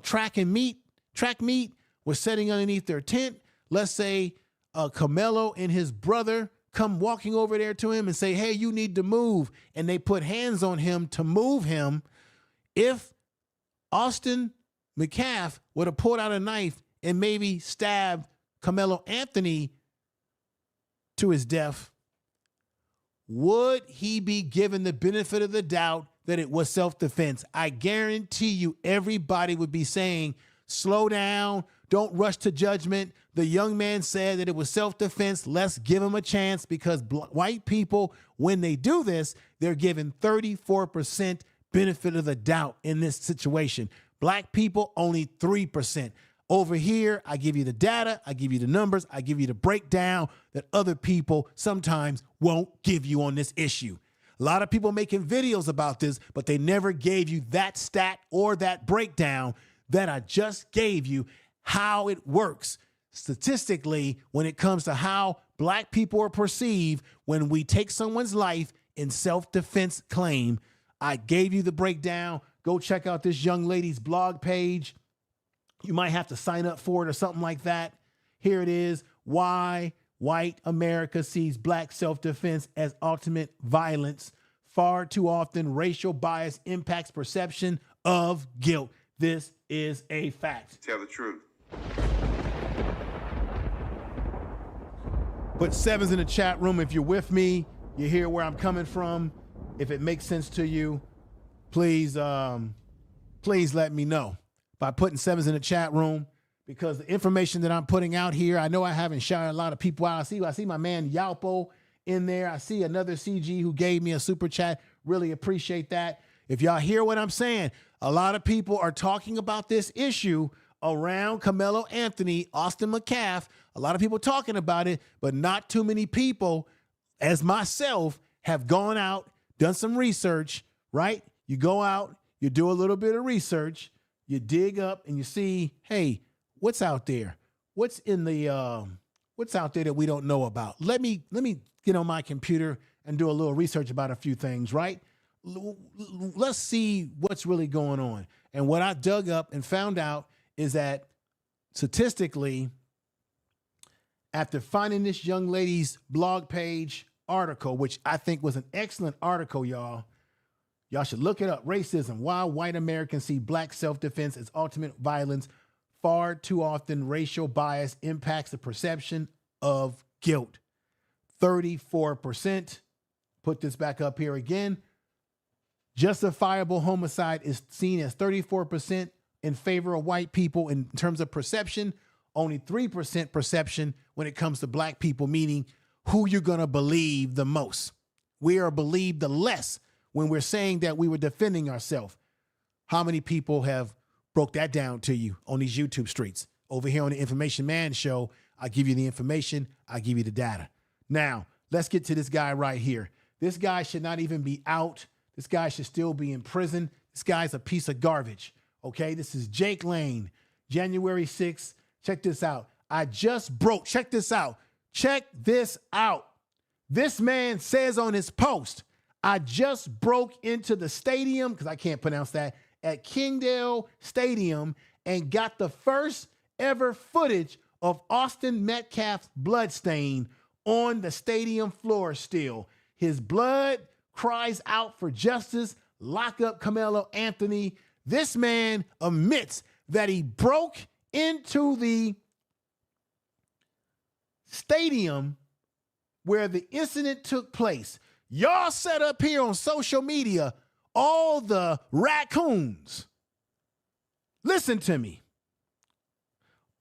track meet, was sitting underneath their tent. Let's say Karmelo and his brother come walking over there to him and say, hey, you need to move. And they put hands on him to move him. If Austin Metcalf would have pulled out a knife and maybe stabbed Karmelo Anthony to his death, would he be given the benefit of the doubt that it was self-defense? I guarantee you everybody would be saying, slow down, don't rush to judgment. The young man said that it was self-defense. Let's give him a chance, because white people, when they do this, they're given 34% benefit of the doubt in this situation. Black people, only 3%. Over here, I give you the data, I give you the numbers, I give you the breakdown that other people sometimes won't give you on this issue. A lot of people making videos about this, but they never gave you that stat or that breakdown that I just gave you, how it works statistically when it comes to how black people are perceived when we take someone's life in self-defense claim. I gave you the breakdown. Go check out this young lady's blog page. You might have to sign up for it or something like that. Here it is. Why white America sees black self-defense as ultimate violence. Far too often, racial bias impacts perception of guilt. This is a fact. Tell the truth. Put sevens in the chat room if you're with me. You hear where I'm coming from. If it makes sense to you, please let me know by putting sevens in the chat room, because the information that I'm putting out here, I know I haven't shouted a lot of people out. I see my man Yalpo in there. I see another CG who gave me a super chat. Really appreciate that. If y'all hear what I'm saying, a lot of people are talking about this issue around Karmelo Anthony, Austin Metcalf. A lot of people talking about it, but not too many people, as myself, have gone out, done some research, right? You go out, you do a little bit of research, you dig up and you see, hey, what's out there? What's in the what's out there that we don't know about? Let me get on my computer and do a little research about a few things, right? Let's see what's really going on. And what I dug up and found out is that statistically, after finding this young lady's blog page article, which I think was an excellent article, y'all should look it up. Racism, why white Americans see black self-defense as ultimate violence. Far too often, racial bias impacts the perception of guilt. 34%. Put this back up here again. Justifiable homicide is seen as 34% in favor of white people in terms of perception. Only 3% perception when it comes to black people, meaning who you're going to believe the most. We are believed the less when we're saying that we were defending ourselves. How many people have broke that down to you on these YouTube streets? Over here on the Information Man Show, I give you the information, I give you the data. Now, let's get to this guy right here. This guy should not even be out. This guy should still be in prison. This guy's a piece of garbage, okay? This is Jake Lane, January 6th. Check this out. I just broke. Check this out. Check this out. This man says on his post, I just broke into the stadium, because I can't pronounce that, at Kingdale Stadium and got the first ever footage of Austin Metcalf's bloodstain on the stadium floor still. His blood cries out for justice. Lock up Karmelo Anthony. This man admits that he broke into the stadium where the incident took place. Y'all set up here on social media all the raccoons. Listen to me.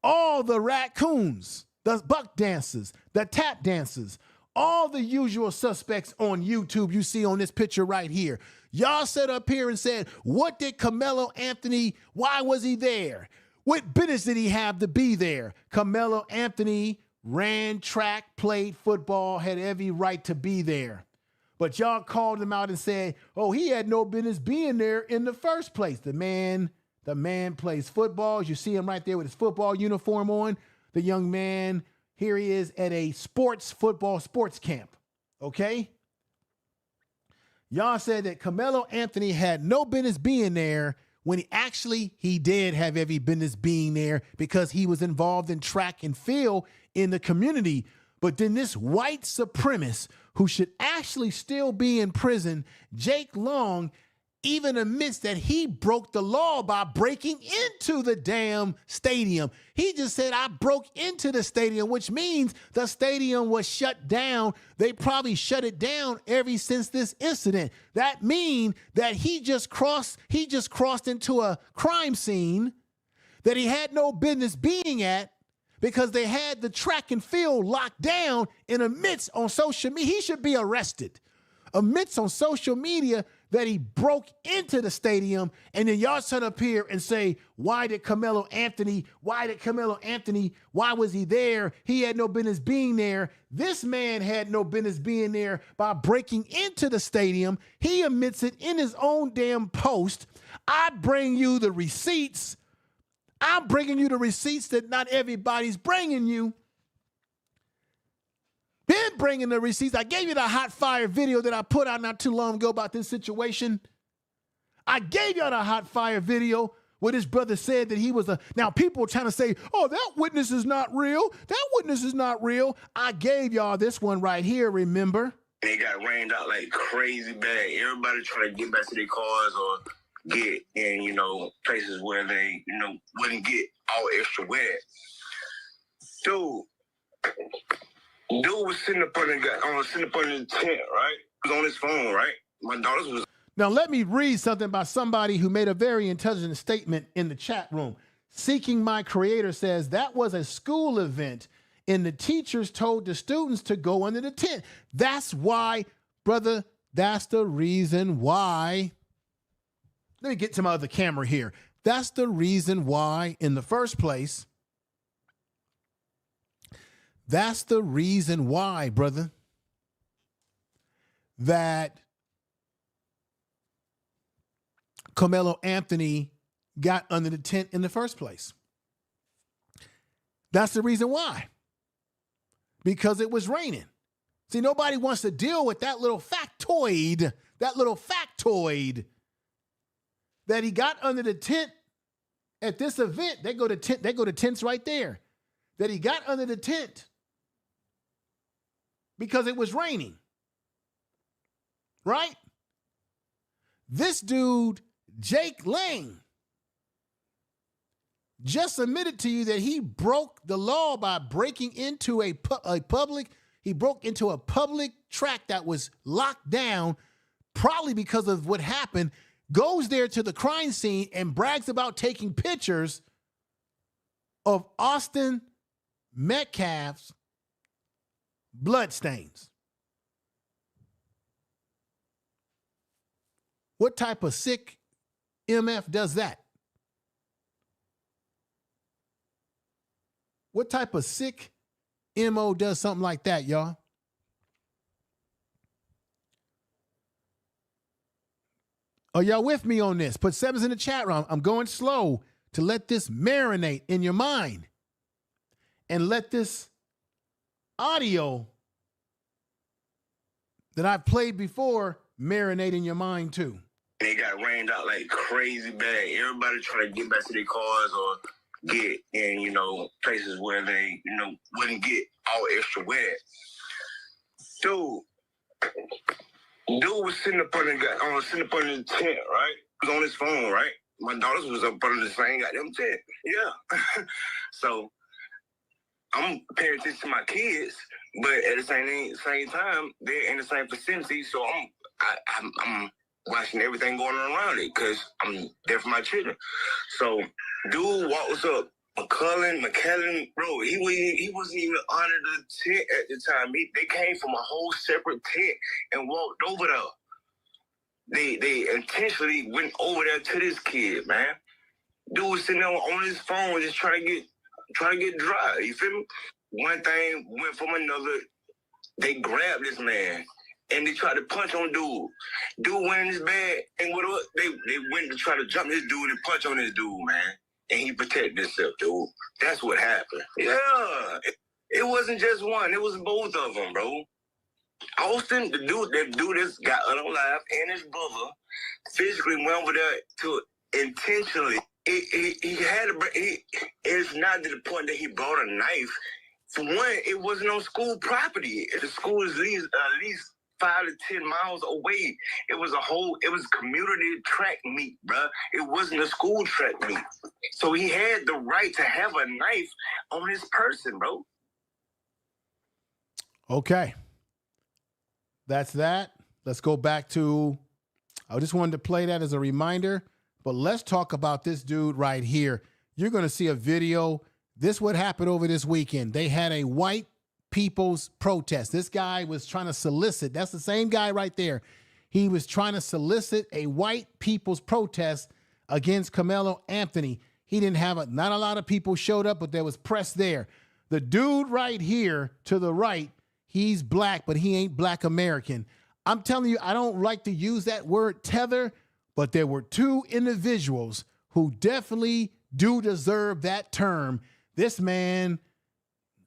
All the raccoons, the buck dancers, the tap dancers, all the usual suspects on YouTube you see on this picture right here. Y'all sat up here and said, what did Karmelo Anthony, why was he there? What business did he have to be there? Karmelo Anthony ran track, played football, had every right to be there. But y'all called him out and said, oh, he had no business being there in the first place. The man plays football. You see him right there with his football uniform on. The young man, here he is at a football sports camp, okay? Y'all said that Karmelo Anthony had no business being there when he did have every business being there because he was involved in track and field in the community. But then this white supremacist who should actually still be in prison, Jake Long, even admits that he broke the law by breaking into the damn stadium. He just said, I broke into the stadium, which means the stadium was shut down. They probably shut it down ever since this incident. That means that he just crossed into a crime scene that he had no business being at because they had the track and field locked down and admits on social media. He should be arrested. Admits on social media that he broke into the stadium, and then y'all sit up here and say, why was he there? He had no business being there. This man had no business being there by breaking into the stadium. He admits it in his own damn post. I bring you the receipts. I'm bringing you the receipts that not everybody's bringing you. Been bringing the receipts. I gave you the hot fire video that I put out not too long ago about this situation. I gave y'all the hot fire video where this brother said that he was now people are trying to say, oh, that witness is not real. That witness is not real. I gave y'all this one right here, remember? They got rained out like crazy bad. Everybody trying to get back to their cars or get in, places where they, wouldn't get all extra wet. Dude was sitting up on the tent, right? He was on his phone, right? My daughter was. Now, let me read something about somebody who made a very intelligent statement in the chat room. Seeking My Creator says that was a school event and the teachers told the students to go under the tent. That's why, brother, that's the reason why. Let me get to my other camera here. That's the reason why, in the first place, that's the reason why, brother, that Karmelo Anthony got under the tent in the first place. That's the reason why. Because it was raining. See, nobody wants to deal with that little factoid that he got under the tent at this event. They go to tents right there. That he got under the tent because it was raining. Right? This dude, Jake Lane, just admitted to you that he broke the law by breaking into a public track that was locked down, probably because of what happened, goes there to the crime scene and brags about taking pictures of Austin Metcalf's bloodstains. What type of sick MF does that? What type of sick MO does something like that, y'all? Are y'all with me on this? Put sevens in the chat room. I'm going slow to let this marinate in your mind and let this audio that I've played before marinate in your mind too. They got rained out like crazy bad. Everybody trying to get back to their cars or get in, places where they, wouldn't get all extra wet. Dude was sitting up on the tent, right? He was on his phone, right? My daughters was up under the same goddamn tent. Yeah. So I'm paying attention to my kids, but at the same time, they're in the same vicinity. So I'm watching everything going on around it because I'm there for my children. So dude walks up, McKellen, bro, he wasn't even under the tent at the time. They came from a whole separate tent and walked over there. They intentionally went over there to this kid, man. Dude was sitting there on his phone just trying to get dry. You feel me? One thing went from another. They grabbed this man and they tried to punch on dude. Dude went in his bed and they went to try to jump this dude and punch on this dude, man. And he protected himself, dude. That's what happened. Yeah. It wasn't just one. It was both of them, bro. Austin, that dude that's got unalive, and his brother physically went over there to intentionally. It's not to the point that he brought a knife. For one, it wasn't on school property. The school is at least 5 to 10 miles away. It was a community track meet, bruh. It wasn't a school track meet. So he had the right to have a knife on his person, bro. Okay. That's that. Let's go back to, I just wanted to play that as a reminder, but let's talk about this dude right here. You're going to see a video. This what happened over this weekend. They had a white people's protest. This guy was trying to solicit. That's the same guy right there. He was trying to solicit a white people's protest against Karmelo Anthony. He didn't have not a lot of people showed up, but there was press there. The dude right here to the right, he's black, but he ain't black American. I'm telling you, I don't like to use that word tether, but there were two individuals who definitely do deserve that term. This man,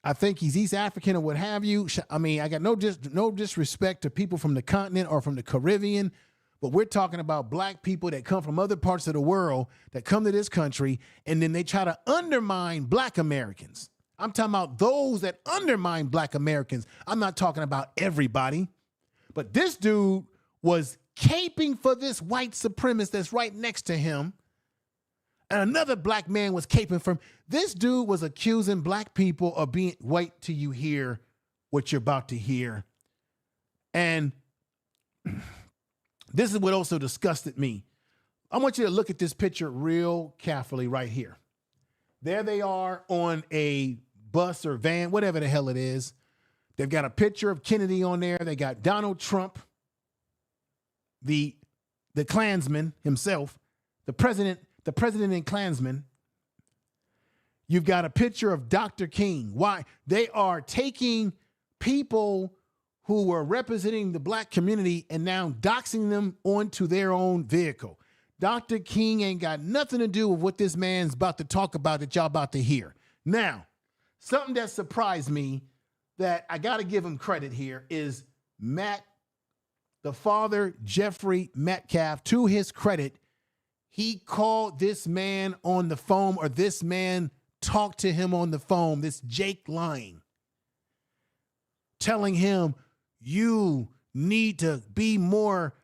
I think he's East African or what have you. I mean, I got no disrespect to people from the continent or from the Caribbean, but we're talking about black people that come from other parts of the world that come to this country, and then they try to undermine black Americans. I'm talking about those that undermine black Americans. I'm not talking about everybody. But this dude was caping for this white supremacist that's right next to him. And another black man was caping for him. This dude was accusing black people of being, wait till you hear what you're about to hear. And this is what also disgusted me. I want you to look at this picture real carefully right here. There they are on a bus or van, whatever the hell it is. They've got a picture of Kennedy on there. They got Donald Trump, the Klansman himself, the president and Klansman. You've got a picture of Dr. King. Why? They are taking people who were representing the black community and now doxing them onto their own vehicle. Dr. King ain't got nothing to do with what this man's about to talk about that y'all about to hear. Now, something that surprised me that I got to give him credit here is the father, Jeffrey Metcalf, to his credit, he called this man on the phone, or this man talked to him on the phone, this Jake Lying, telling him, you need to be more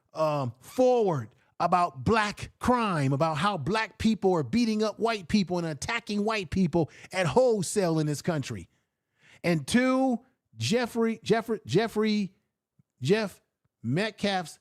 forward about black crime, about how black people are beating up white people and attacking white people at wholesale in this country. And to Jeff Metcalf's,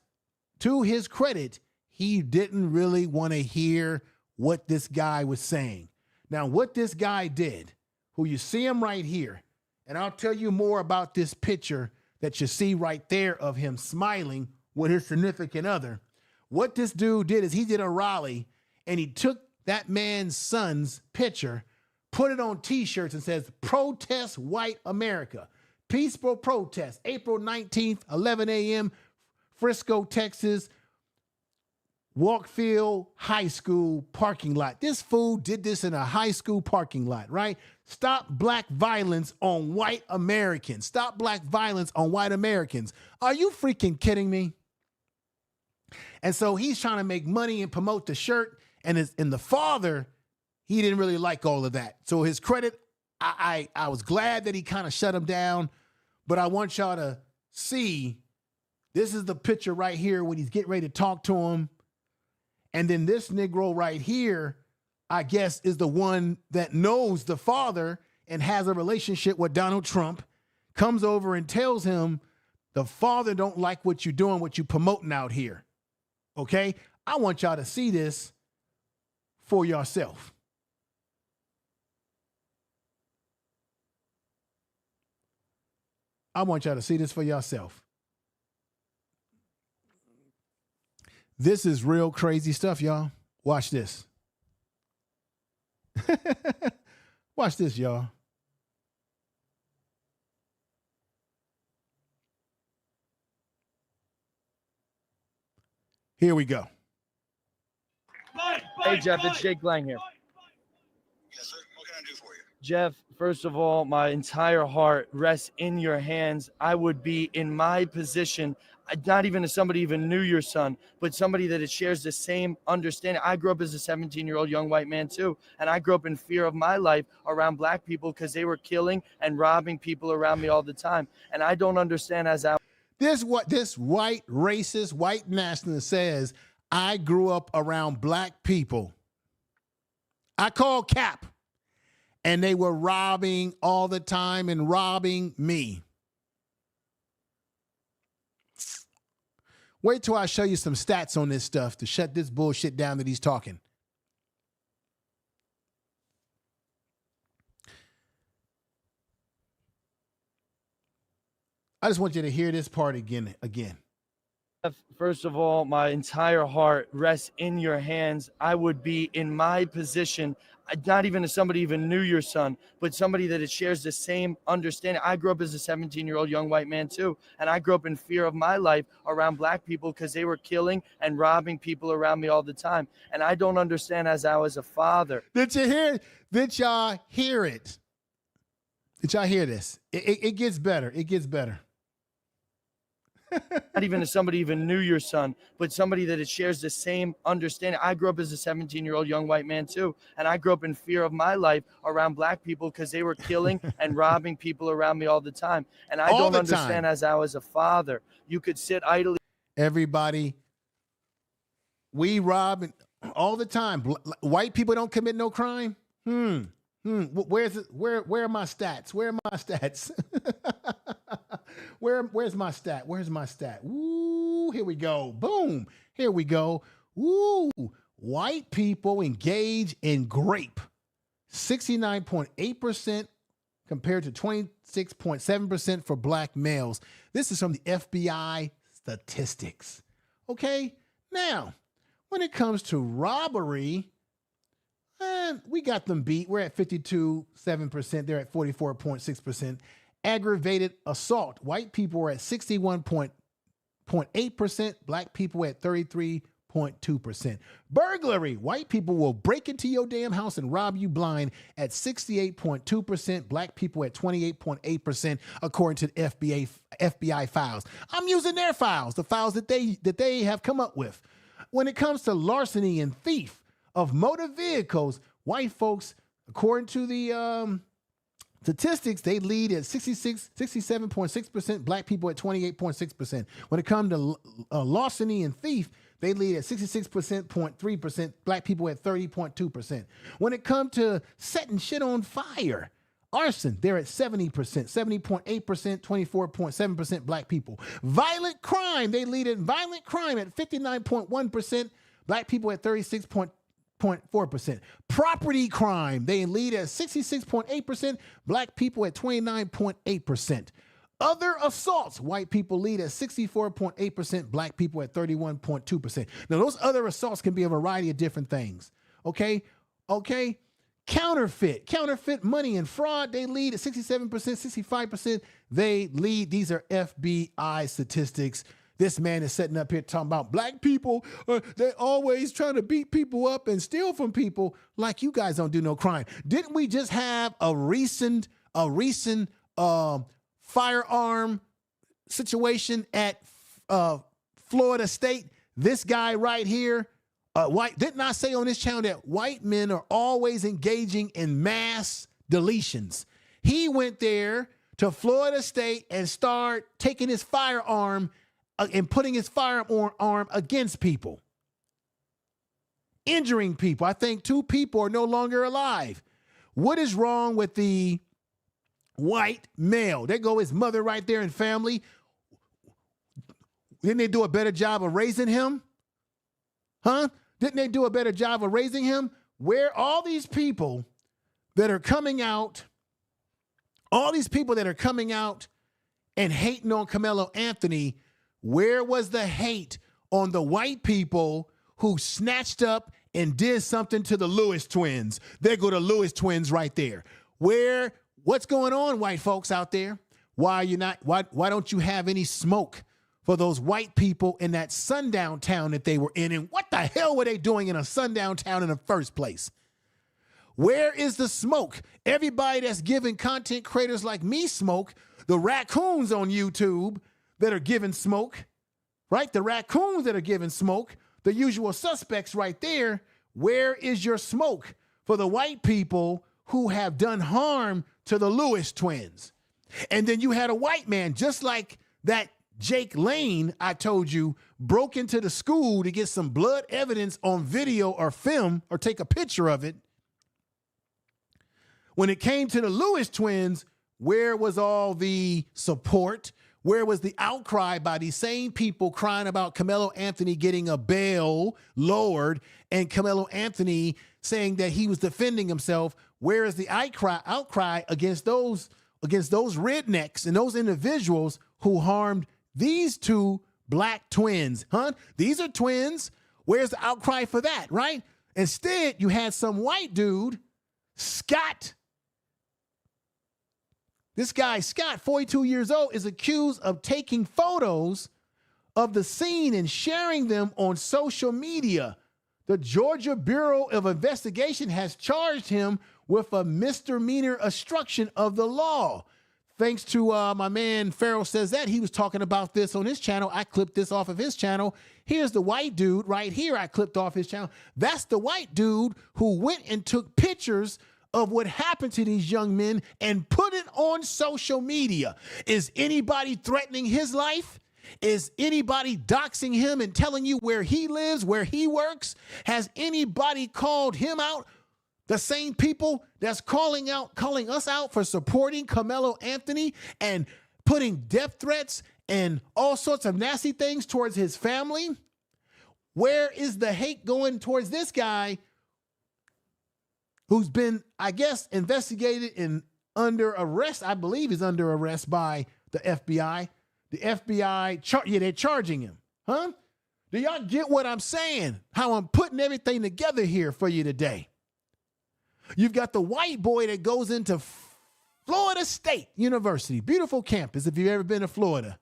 to his credit, he didn't really want to hear what this guy was saying. Now, what this guy did, who you see him right here, and I'll tell you more about this picture that you see right there of him smiling with his significant other. What this dude did is he did a rally and he took that man's son's picture, put it on T-shirts and says, "Protest White America. Peaceful protest, April 19th, 11 a.m., Fresco, Texas, Walkfield High School parking lot." This fool did this in a high school parking lot, right? Stop black violence on white Americans. Stop black violence on white Americans. Are you freaking kidding me? And so he's trying to make money and promote the shirt. And the father, he didn't really like all of that. So his credit, I was glad that he kind of shut him down. But I want y'all to see, this is the picture right here when he's getting ready to talk to him. And then this Negro right here, I guess, is the one that knows the father and has a relationship with Donald Trump, comes over and tells him, the father don't like what you're doing, what you're promoting out here. Okay? I want y'all to see this for yourself. I want y'all to see this for yourself. This is real crazy stuff, y'all. Watch this. Watch this, y'all. Here we go. Hey, Jeff, it's Jake Lang here. Yes, sir. What can I do for you? Jeff, first of all, my entire heart rests in your hands. I would be in my position, not even as somebody even knew your son, but somebody that shares the same understanding. I grew up as a 17-year-old young white man too, and I grew up in fear of my life around black people because they were killing and robbing people around me all the time. And I don't understand as I... This what this white racist, white nationalist says, I grew up around black people. I call cap. And they were robbing all the time and robbing me. Wait till I show you some stats on this stuff to shut this bullshit down that he's talking. I just want you to hear this part again. First of all, my entire heart rests in your hands. I would be in my position, not even as somebody even knew your son, but somebody that shares the same understanding. I grew up as a 17-year-old young white man too, and I grew up in fear of my life around black people because they were killing and robbing people around me all the time. And I don't understand as I was a father. Did you hear? Did y'all hear it? Did y'all hear this? It gets better. It gets better. Not even as somebody even knew your son, but somebody that shares the same understanding. I grew up as a 17-year-old young white man too, and I grew up in fear of my life around black people because they were killing and robbing people around me all the time. And I don't understand as I was a father. You could sit idly. Everybody, we rob all the time. White people don't commit no crime. Where's it? Where are my stats? Where are my stats? Where's my stat? Where's my stat? Ooh, here we go. Boom. Here we go. Ooh, white people engage in grape. 69.8% compared to 26.7% for black males. This is from the FBI statistics. Okay. Now, when it comes to robbery, we got them beat. We're at 52.7%. They're at 44.6%. Aggravated assault. White people are at 61.8%. Black people at 33.2%. Burglary. White people will break into your damn house and rob you blind at 68.2%. Black people at 28.8%, according to the FBI files. I'm using their files, the files that they have come up with. When it comes to larceny and thief of motor vehicles, white folks, according to the statistics, they lead at 67.6%, black people at 28.6%. When it comes to larceny and thief, they lead at 66.3%, black people at 30.2%. When it comes to setting shit on fire, arson, they're at 70%, 70.8%, 24.7% black people. Violent crime, they lead in violent crime at 59.1%, black people at 36.4%. Property crime, they lead at 66.8%, black people at 29.8%. Other assaults, white people lead at 64.8%, black people at 31.2%. Now, those other assaults can be a variety of different things. Okay? Counterfeit money and fraud, they lead at 67%, 65%. They lead. These are FBI statistics. This man is sitting up here talking about black people. They're always trying to beat people up and steal from people like you guys don't do no crime. Didn't we just have a recent firearm situation at Florida State? This guy right here, didn't I say on this channel that white men are always engaging in mass deletions? He went there to Florida State and started taking his firearm and putting his firearm against people, injuring people. I think 2 people are no longer alive. What is wrong with the white male? There go his mother right there and family. Didn't they do a better job of raising him? Huh? Didn't they do a better job of raising him? Where all these people that are coming out, and hating on Karmelo Anthony, where was the hate on the white people who snatched up and did something to the Lewis twins? There go the Lewis twins right there. What's going on, white folks out there? Why don't you have any smoke for those white people in that sundown town that they were in? And what the hell were they doing in a sundown town in the first place? Where is the smoke? Everybody that's giving content creators like me smoke, the raccoons on YouTube that are giving smoke, right? The raccoons that are giving smoke, the usual suspects right there. Where is your smoke for the white people who have done harm to the Lewis twins? And then you had a white man, just like that Jake Lane, I told you, broke into the school to get some blood evidence on video or film or take a picture of it. When it came to the Lewis twins, where was all the support? Where was the outcry by these same people crying about Karmelo Anthony getting a bail lowered and Karmelo Anthony saying that he was defending himself? Where is the outcry against those rednecks and those individuals who harmed these 2 black twins? Huh? These are twins. Where's the outcry for that, right? Instead, you had some white dude, Scott. This guy, Scott, 42 years old, is accused of taking photos of the scene and sharing them on social media. The Georgia Bureau of Investigation has charged him with a misdemeanor obstruction of the law. Thanks to my man Farrell Says That. He was talking about this on his channel. I clipped this off of his channel. Here's the white dude right here I clipped off his channel. That's the white dude who went and took pictures of what happened to these young men and put it on social media. Is anybody threatening his life? Is anybody doxing him and telling you where he lives, where he works? Has anybody called him out? The same people that's calling us out for supporting Karmelo Anthony and putting death threats and all sorts of nasty things towards his family? Where is the hate going towards this guy who's been, I guess, investigated and under arrest? I believe he's under arrest by the FBI. The FBI, they're charging him. Huh? Do y'all get what I'm saying? How I'm putting everything together here for you today. You've got the white boy that goes into Florida State University, beautiful campus if you've ever been to Florida.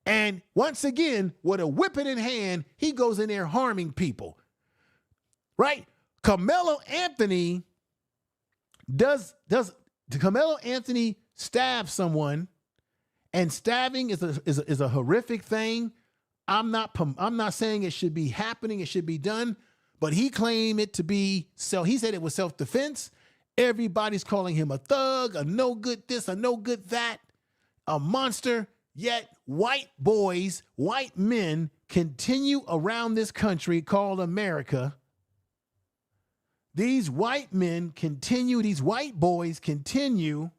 And once again, with a whipping in hand, he goes in there harming people. Right? Karmelo Anthony does Karmelo Anthony stab someone, and stabbing is a horrific thing. I'm not saying it should be happening, it should be done, but he claimed it to be he said it was self-defense. Everybody's calling him a thug, a no good this, a no good that, a monster. Yet white boys, white men continue around this country called America. These white men continue, these white boys continue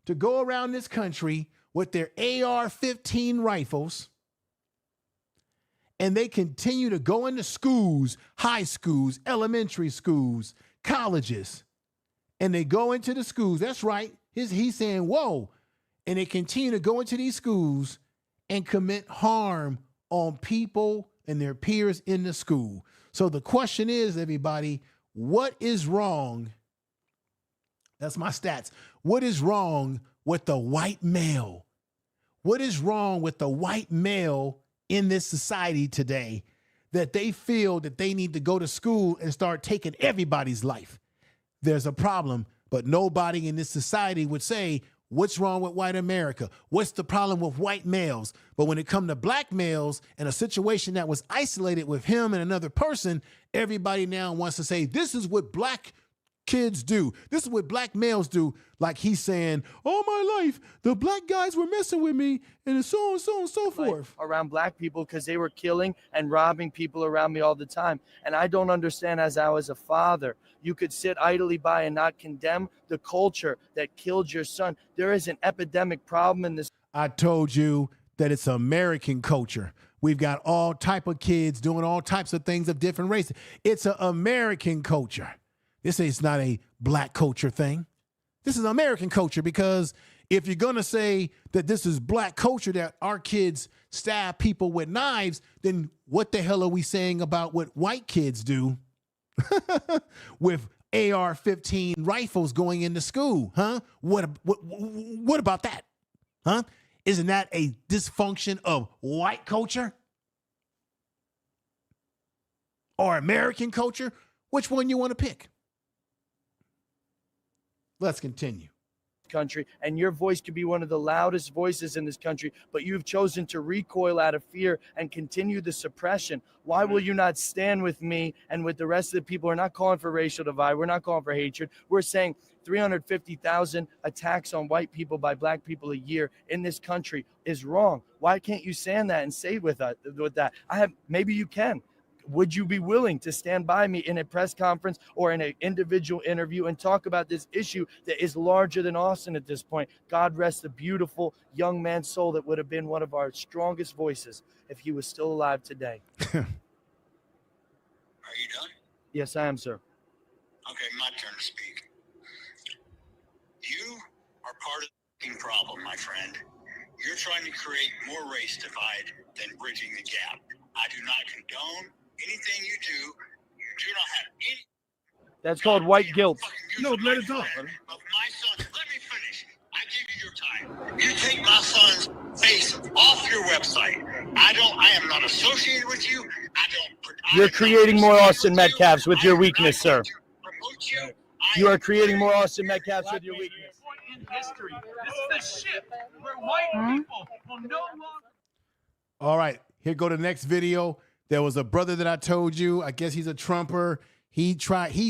to go around this country with their AR-15 rifles, and they continue to go into schools, high schools, elementary schools, colleges, and they go into the schools. That's right. He's saying, whoa, and they continue to go into these schools and commit harm on people and their peers in the school. So the question is, everybody, what is wrong? That's my stats. What is wrong with the white male? What is wrong with the white male in this society today that they feel that they need to go to school and start taking everybody's life? There's a problem, but nobody in this society would say, what's wrong with white America? What's the problem with white males? But when it comes to black males and a situation that was isolated with him and another person, everybody now wants to say, this is what black kids do. This is what black males do. Like he's saying, all my life, the black guys were messing with me and so on and so forth. Around black people because they were killing and robbing people around me all the time. And I don't understand, as I was a father, you could sit idly by and not condemn the culture that killed your son. There is an epidemic problem in this. I told you that it's American culture. We've got all type of kids doing all types of things of different races. It's an American culture. This is not a black culture thing. This is American culture, because if you're going to say that this is black culture, that our kids stab people with knives, then what the hell are we saying about what white kids do with AR-15 rifles going into school? Huh? What about that? Huh? Isn't that a dysfunction of white culture or American culture? Which one you want to pick? Let's continue. Country, and your voice could be one of the loudest voices in this country, but you've chosen to recoil out of fear and continue the suppression. Why will you not stand with me and with the rest of the people? We're not calling for racial divide. We're not calling for hatred. We're saying 350,000 attacks on white people by black people a year in this country is wrong. Why can't you stand that and say with that? Maybe you can. Would you be willing to stand by me in a press conference or in an individual interview and talk about this issue that is larger than Austin at this point? God rest the beautiful young man's soul that would have been one of our strongest voices if he was still alive today. Are you done? Yes, I am, sir. Okay, my turn to speak. You are part of the problem, my friend. You're trying to create more race divide than bridging the gap. I do not condone anything you do. You do not have any. That's called white guilt. No, let it talk. Of my son, let me finish. I give you your time. You take my son's face off your website. I am not associated with you. You're creating more Austin Metcalfs with your weakness, sir. You are creating more Austin Metcalfs with your weakness. In history, this is the ship where white people will no longer. All right, here go the next video. There was a brother that I told you, I guess he's a Trumper. He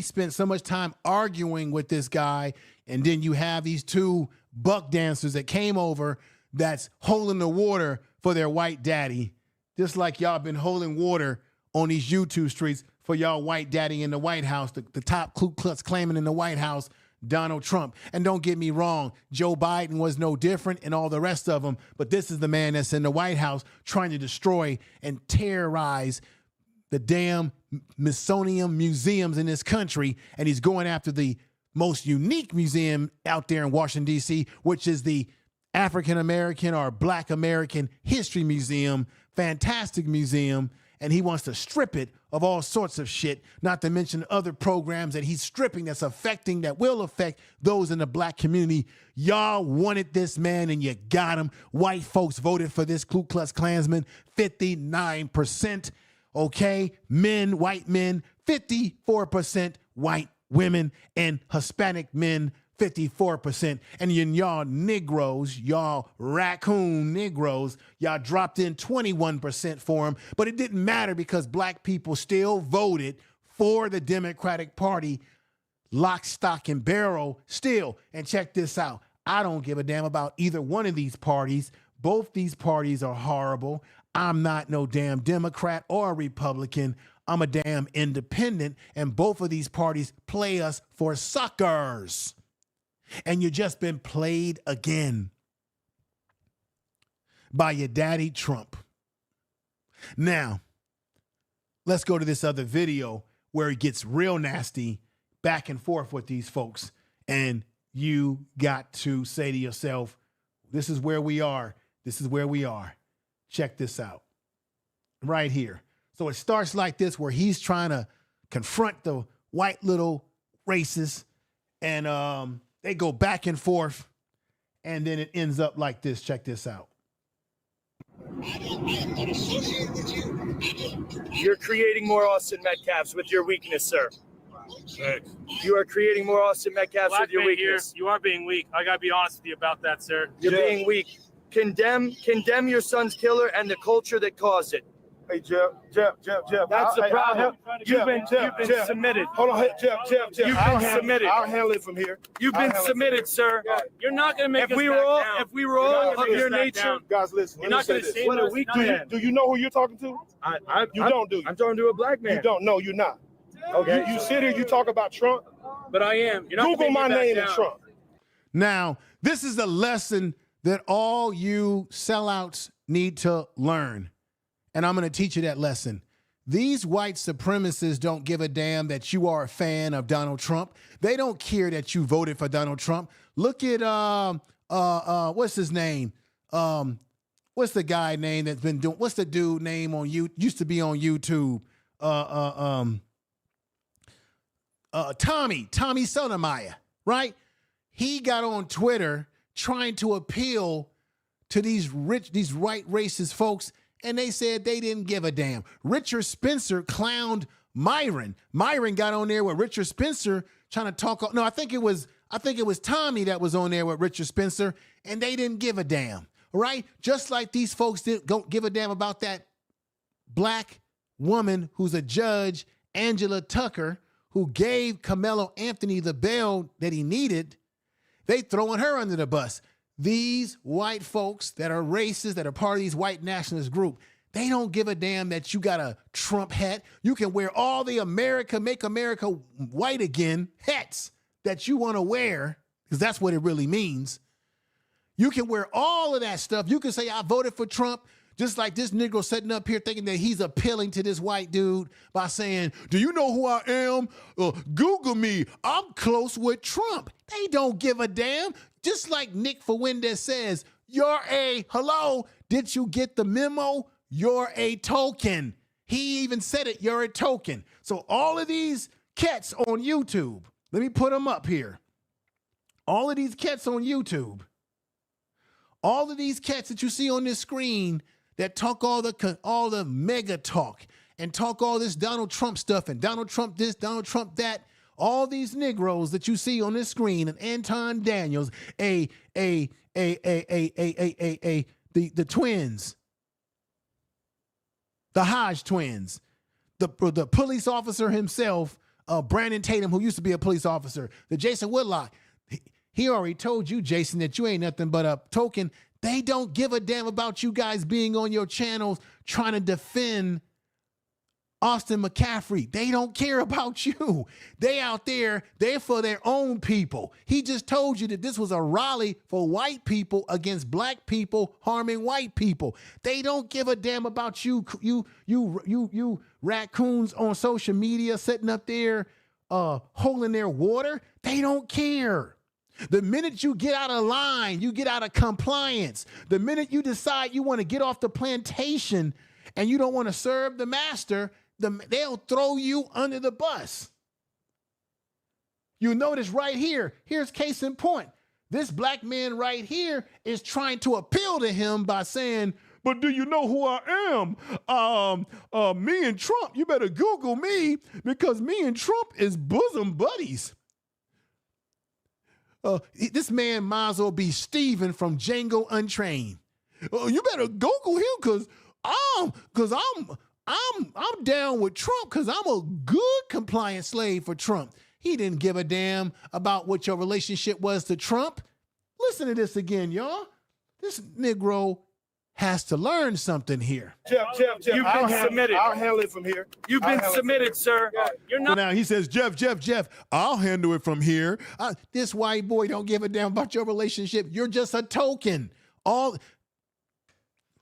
spent so much time arguing with this guy, and then you have these two buck dancers that came over that's holding the water for their white daddy, just like y'all been holding water on these YouTube streets for y'all white daddy in the White House, the top Ku Klux claiming in the White House, Donald Trump. And don't get me wrong, Joe Biden was no different and all the rest of them, but this is the man that's in the White House trying to destroy and terrorize the damn Smithsonian museums in this country, and he's going after the most unique museum out there in Washington, D.C., which is the African American or Black American History Museum, fantastic museum, and he wants to strip it of all sorts of shit, not to mention other programs that he's stripping that will affect those in the black community. Y'all wanted this man and you got him. White folks voted for this Ku Klux Klansman, 59%. Okay, white men, 54%, white women, and Hispanic men, 54%. And y'all Negroes, y'all raccoon Negroes, y'all dropped in 21% for him. But it didn't matter because black people still voted for the Democratic Party, lock, stock, and barrel still. And check this out. I don't give a damn about either one of these parties. Both these parties are horrible. I'm not no damn Democrat or Republican. I'm a damn independent. And both of these parties play us for suckers. And you just been played again by your daddy Trump. Now, let's go to this other video where it gets real nasty back and forth with these folks. And you got to say to yourself, This is where we are. This is where we are. Check this out. Right here. So it starts like this, where he's trying to confront the white little racists, and they go back and forth, and then it ends up like this. Check this out. You're creating more Austin Metcalfs with your weakness, sir. You are creating more Austin Metcalfs with your weakness. You are being weak. I gotta be honest with you about that, sir. You're being weak. Condemn your son's killer and the culture that caused it. Hey, Jeff. That's the problem. You've been submitted. Hold on, Jeff. You've been submitted. I'll handle it from here. You've been submitted, sir. You're not gonna make If us we back were all, down. if we were all of your nature, Guys, listen. You're not gonna shame What a us. weak None of man. that. Do you know who you're talking to? I'm talking to a black man. You don't. No, you're not. Okay. You sit here, you talk about Trump. But I am. You're not Google gonna my make me name back and down. Trump. Now, this is a lesson that all you sellouts need to learn. And I'm going to teach you that lesson. These white supremacists don't give a damn that you are a fan of Donald Trump. They don't care that you voted for Donald Trump. Look at what's his name? What's the guy name that's been doing? What's the dude name on you? Used to be on YouTube. Tommy Sotomayor, right? He got on Twitter trying to appeal to these white racist folks, and they said they didn't give a damn. Richard Spencer clowned Myron. Myron got on there with Richard Spencer trying to talk. No, I think it was Tommy that was on there with Richard Spencer, and they didn't give a damn, right? Just like these folks don't give a damn about that black woman who's a judge, Angela Tucker, who gave Karmelo Anthony the bail that he needed. They throwing her under the bus. These white folks that are racist, that are part of these white nationalist group, they don't give a damn that you got a Trump hat. You can wear all the Make America White Again hats that you want to wear, because that's what it really means. You can wear all of that stuff. You can say, I voted for Trump, just like this Negro sitting up here thinking that he's appealing to this white dude by saying, do you know who I am? Google me. I'm close with Trump. They don't give a damn. Just like Nick Fuentes says, you're a, hello, did you get the memo? You're a token. He even said it, you're a token. So all of these cats on YouTube, let me put them up here. All of these cats on YouTube, all of these cats that you see on this screen that talk all the mega talk and talk all this Donald Trump stuff and Donald Trump this, Donald Trump that, all these Negroes that you see on this screen, and Anton Daniels, the twins, the Hodge twins, the police officer himself, Brandon Tatum, who used to be a police officer, the Jason Whitlock. He already told you, Jason, that you ain't nothing but a token. They don't give a damn about you guys being on your channels trying to defend Austin McCaffrey. They don't care about you. They out there, they're for their own people. He just told you that this was a rally for white people against black people harming white people. They don't give a damn about you raccoons on social media sitting up there holding their water. They don't care. The minute you get out of line, you get out of compliance. The minute you decide you want to get off the plantation and you don't want to serve the master, they'll throw you under the bus. You notice right here, here's case in point. This black man right here is trying to appeal to him by saying, but do you know who I am? Me and Trump, you better Google me because me and Trump is bosom buddies. This man might as well be Steven from Django Unchained. You better Google him because I'm down with Trump because I'm a good compliant slave for Trump. He didn't give a damn about what your relationship was to Trump. Listen to this again, y'all. This Negro has to learn something here. Jeff, You've been submitted. I'll handle it from here. You've been submitted, sir. You're So not. now he says, Jeff, I'll handle it from here. This white boy don't give a damn about your relationship. You're just a token.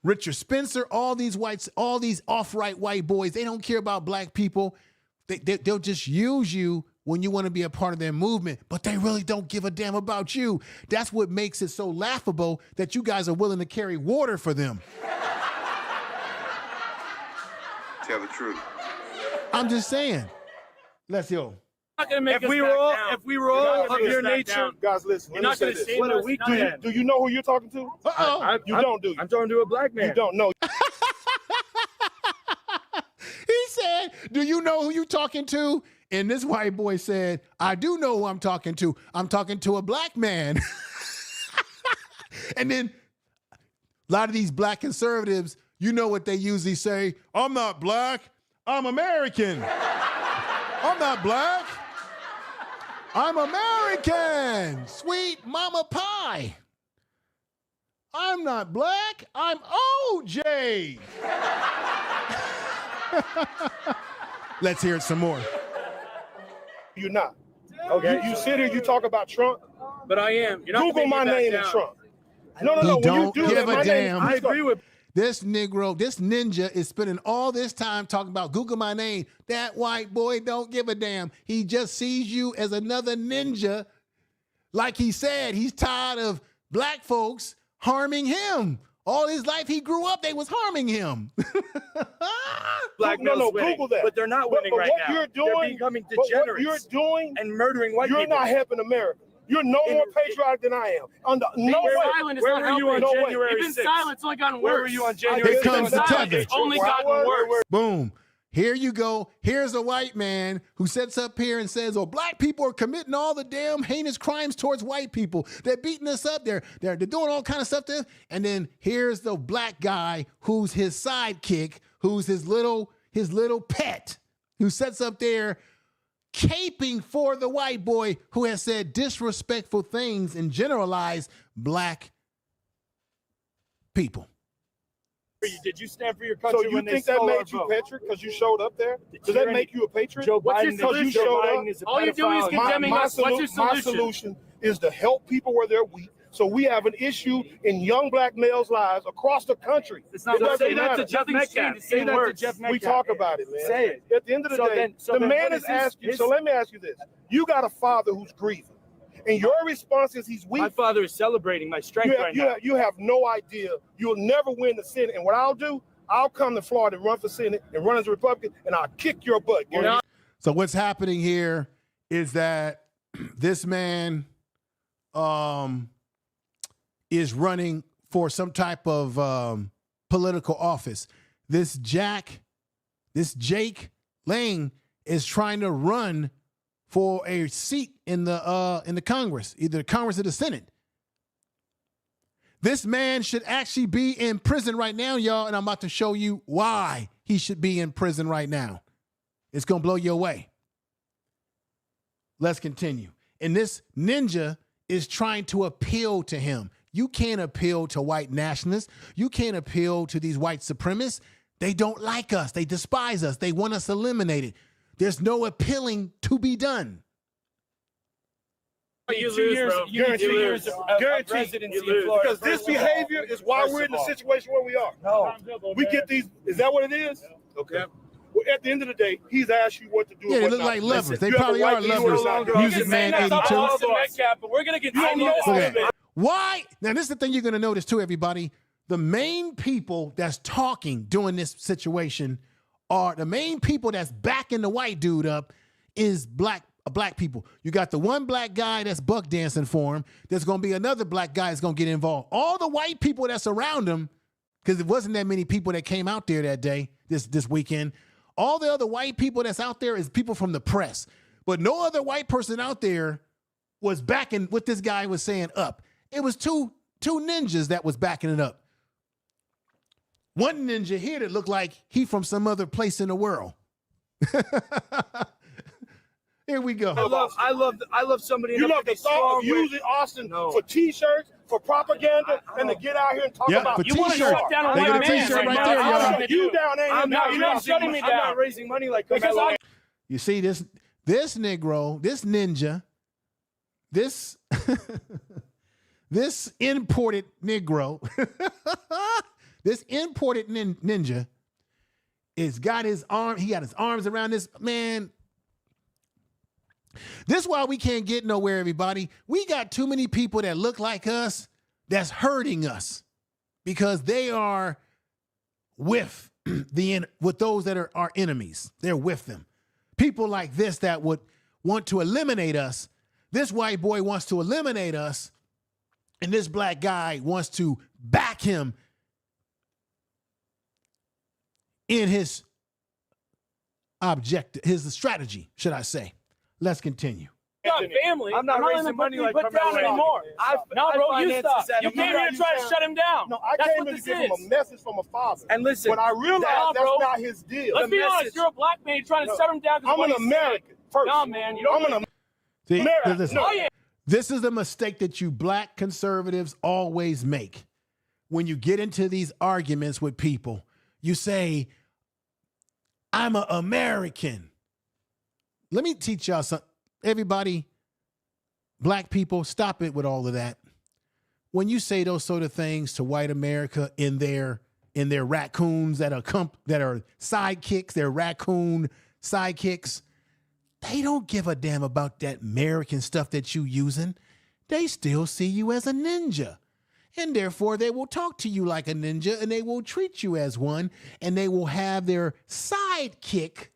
Richard Spencer, all these whites, all these off-right white boys, they don't care about black people. They'll just use you when you want to be a part of their movement, but they really don't give a damn about you. That's what makes it so laughable that you guys are willing to carry water for them. Tell the truth. I'm just saying. Let's go. If we were all of your nature, Guys, listen. you're let me not say going to this. say what we Do you know who you're talking to? Uh-oh. You don't, do you? I'm talking to a black man. You don't know. He said, do you know who you talking to? And this white boy said, I do know who I'm talking to. I'm talking to a black man. And then a lot of these black conservatives, you know what they usually say? I'm not black, I'm American. I'm not black, I'm American. Sweet mama pie. I'm not black, I'm OJ. Let's hear it some more. You're not. Okay. You sit here, you talk about Trump. But I am. You're not Google gonna my make me name back and down. Trump. No. He When don't you do give that, a my damn. name. I agree with. This Negro, this ninja is spending all this time talking about Google my name. That white boy don't give a damn. He just sees you as another ninja. Like he said, he's tired of black folks harming him. All his life he grew up, they was harming him. Black No, males winning, Google that. but they're not winning but right what now. You're doing, They're becoming but what degenerates you're doing, and murdering white you're people. not helping America. You're no more patriotic than I am. No way. Where were you on January 6th? Silence only gotten worse. Where were you on January Here 6th? comes the tether. It's only gotten worse. Boom. Here you go. Here's a white man who sits up here and says, oh, black people are committing all the damn heinous crimes towards white people. They're beating us up. They're doing all kind of stuff there. And then here's the black guy who's his sidekick, who's his little pet, who sits up there caping for the white boy who has said disrespectful things and generalized black people. Did you stand for your country So you when they think that stole our made you vote? patriot because you showed up there? Does You're that make you a patriot? Joe What's your Biden, because you solution? showed up. Biden is a All you're doing is pedophile. condemning us. What's your My solution? solution is to help people where they're weak. So we have an issue in young black males' lives across the country. It's not It doesn't say that matter. to Jeff Metcalf. Say that to worse. Jeff Metcalf. We talk about it, man. Say it. At the end of the day, the man is asking. So let me ask you this: you got a father who's grieving, and your response is he's weak. My father is celebrating my strength right now. You have no idea. You'll never win the Senate. And what I'll do, I'll come to Florida and run for Senate and run as a Republican, and I'll kick your butt. Gary. So what's happening here is that this man is running for some type of political office. This Jake Lang is trying to run for a seat in the Congress, either the Congress or the Senate. This man should actually be in prison right now, y'all, and I'm about to show you why he should be in prison right now. It's going to blow you away. Let's continue. And this ninja is trying to appeal to him. You can't appeal to white nationalists. You can't appeal to these white supremacists. They don't like us. They despise us. They want us eliminated. There's no appealing to be done. You lose, bro. You need 2 years of residency in Florida. Because this behavior is why we're in the situation where we are. No. We get these. Is that what it is? Okay. Well, at the end of the day, he's asked you what to do. Yeah, and they what look not like to. lovers. Listen, They you have probably a are right leader lovers. no longer- Music Man 82. Austin Metcalf, but we're gonna continue this. Look at argument. that. Why? Now, this is the thing you're going to notice too, everybody. The main people that's talking during this situation are the main people that's backing the white dude up is black people. You got the one black guy that's buck dancing for him. There's going to be another black guy that's going to get involved. All the white people that's around him, because it wasn't that many people that came out there that day, this weekend. All the other white people that's out there is people from the press. But no other white person out there was backing what this guy was saying up. It was two ninjas that was backing it up. One ninja here that looked like he from some other place in the world. Here we go. I love somebody. You love the thought of using Austin for T-shirts, for propaganda, and to get out here and talk about. For T-shirts. They got a T-shirt right there, y'all. You down there? You're not shutting me down. I'm not raising money like Karmelo. You see this Negro, this ninja, this this imported Negro, this imported ninja is got his arm. He got his arms around this man. This is why we can't get nowhere, everybody. We got too many people that look like us that's hurting us because they are with with those that are our enemies. They're with them. People like this that would want to eliminate us. This white boy wants to eliminate us, and this black guy wants to back him in his objective, his strategy, should I say. Let's continue. Not family. I'm not raising money like put down Karmelo anymore. No, bro, you stop. You came here to try to shut him down. No, I came here to give him a message from a father. And listen, but I realized that's not his deal. Let's be honest. You're a black man trying to shut him down. I'm an American. First. No, man, you don't. I'm an See, American. listen, this is the mistake that you black conservatives always make. When you get into these arguments with people, you say, I'm an American. Let me teach y'all something. Everybody, black people, stop it with all of that. When you say those sort of things to white America in their raccoons that are sidekicks, their raccoon sidekicks, they don't give a damn about that American stuff that you using. They still see you as a ninja. And therefore, they will talk to you like a ninja, and they will treat you as one, and they will have their sidekick,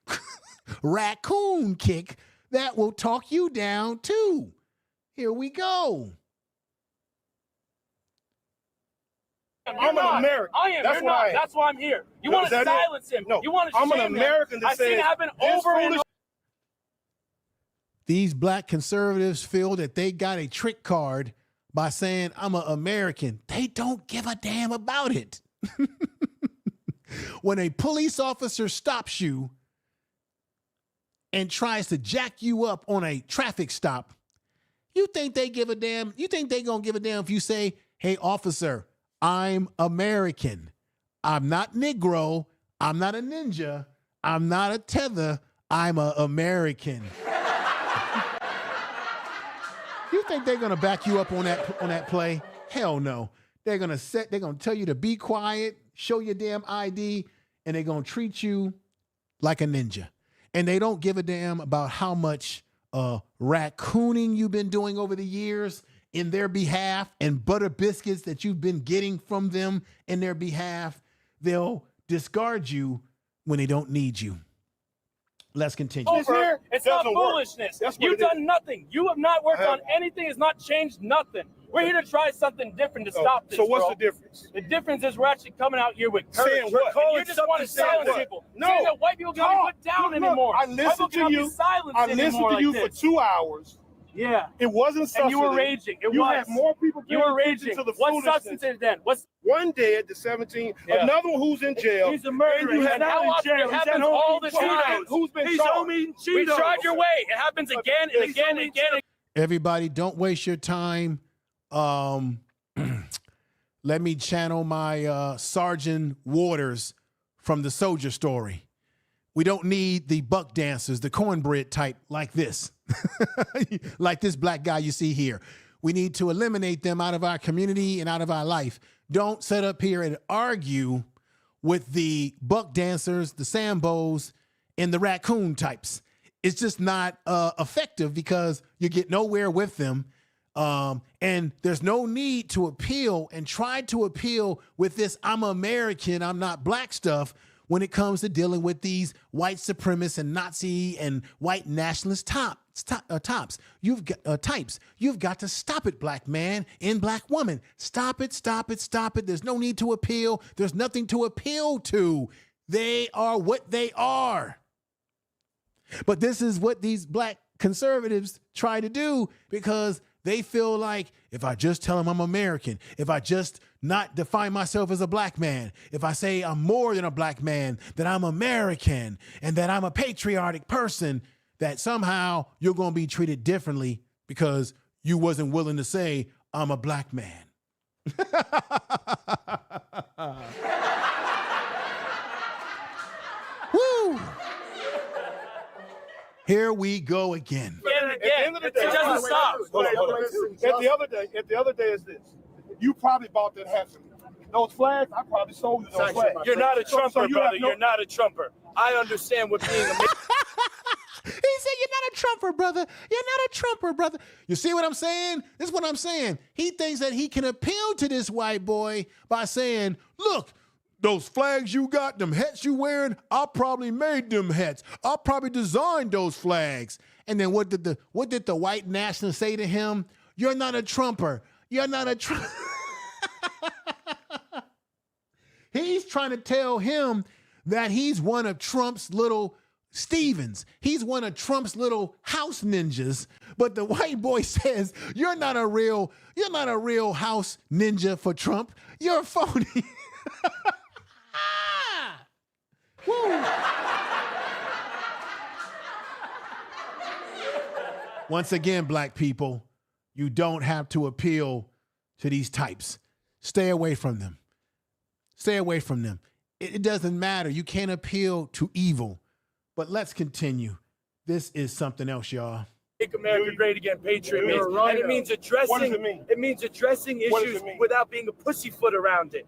raccoon kick, that will talk you down too. Here we go. I'm an American. I am. You're not. That's why I'm here. You want to silence him. No, you want to I'm shame an American him. that I've seen it happen over and over. These black conservatives feel that they got a trick card by saying, I'm an American. They don't give a damn about it. When a police officer stops you and tries to jack you up on a traffic stop, you think they give a damn? You think they gonna give a damn if you say, hey, officer, I'm American. I'm not Negro. I'm not a ninja. I'm not a tether. I'm an American. You think they're gonna back you up on that play? Hell no. They're gonna tell you to be quiet, show your damn ID, and they're gonna treat you like a ninja. And they don't give a damn about how much raccooning you've been doing over the years in their behalf and butter biscuits that you've been getting from them in their behalf. They'll discard you when they don't need you. Let's continue. It's not foolishness. You've done nothing. You have not worked on anything. It's not changed nothing. We're here to try something different to stop this. So what's the difference? The difference is we're actually coming out here with courage. Saying what? And you just want to silence people. No. Saying that white people can't be put down anymore. I listened to you. For 2 hours. Yeah. It wasn't substance. And you were raging. You had more people. You were raging. To the what substance is then? What's one dead, the 17, another one who's in jail. He's a murderer. And how often it happens all the time? Who's been charged? We tried your way. It happens again and again and again. Everybody, don't waste your time. Let me channel my Sergeant Waters from the Soldier Story. We don't need the buck dancers, the cornbread type like this, like this black guy you see here. We need to eliminate them out of our community and out of our life. Don't sit up here and argue with the buck dancers, the Sambos, and the raccoon types. It's just not effective because you get nowhere with them. And there's no need to appeal and try to appeal with this I'm American, I'm not black stuff when it comes to dealing with these white supremacists and Nazi and white nationalist tops. You've got types. You've got to stop it, black man and black woman. Stop it, stop it, stop it. There's no need to appeal. There's nothing to appeal to. They are what they are. But this is what these black conservatives try to do because they feel like if I just tell them I'm American, if I just not define myself as a black man, if I say I'm more than a black man, that I'm American and that I'm a patriotic person, that somehow you're going to be treated differently because you wasn't willing to say I'm a black man. Woo! Here we go again. At the end of the day, it doesn't stop. At the other day is this. You probably bought that hat from me. Those flags, I probably sold you those flags. You're not a Trumper, brother. You're not a Trumper. I understand what being a "You're not a Trumper, brother. You're not a Trumper, brother." You see what I'm saying? This is what I'm saying. He thinks that he can appeal to this white boy by saying, "Look, those flags you got, them hats you wearing, I probably made them hats. I probably designed those flags." And then what did the white nationalist say to him? "You're not a Trumper. You're not a Trump." He's trying to tell him that he's one of Trump's little Stevens. He's one of Trump's little house ninjas. But the white boy says, you're not a real house ninja for Trump. You're a phony. Woo. Once again, black people, you don't have to appeal to these types. Stay away from them. Stay away from them. It doesn't matter. You can't appeal to evil. But let's continue. This is something else, y'all. Make America Great Again, Patriot means. And it means addressing. What does it mean? It means addressing issues without being a pussyfoot around it.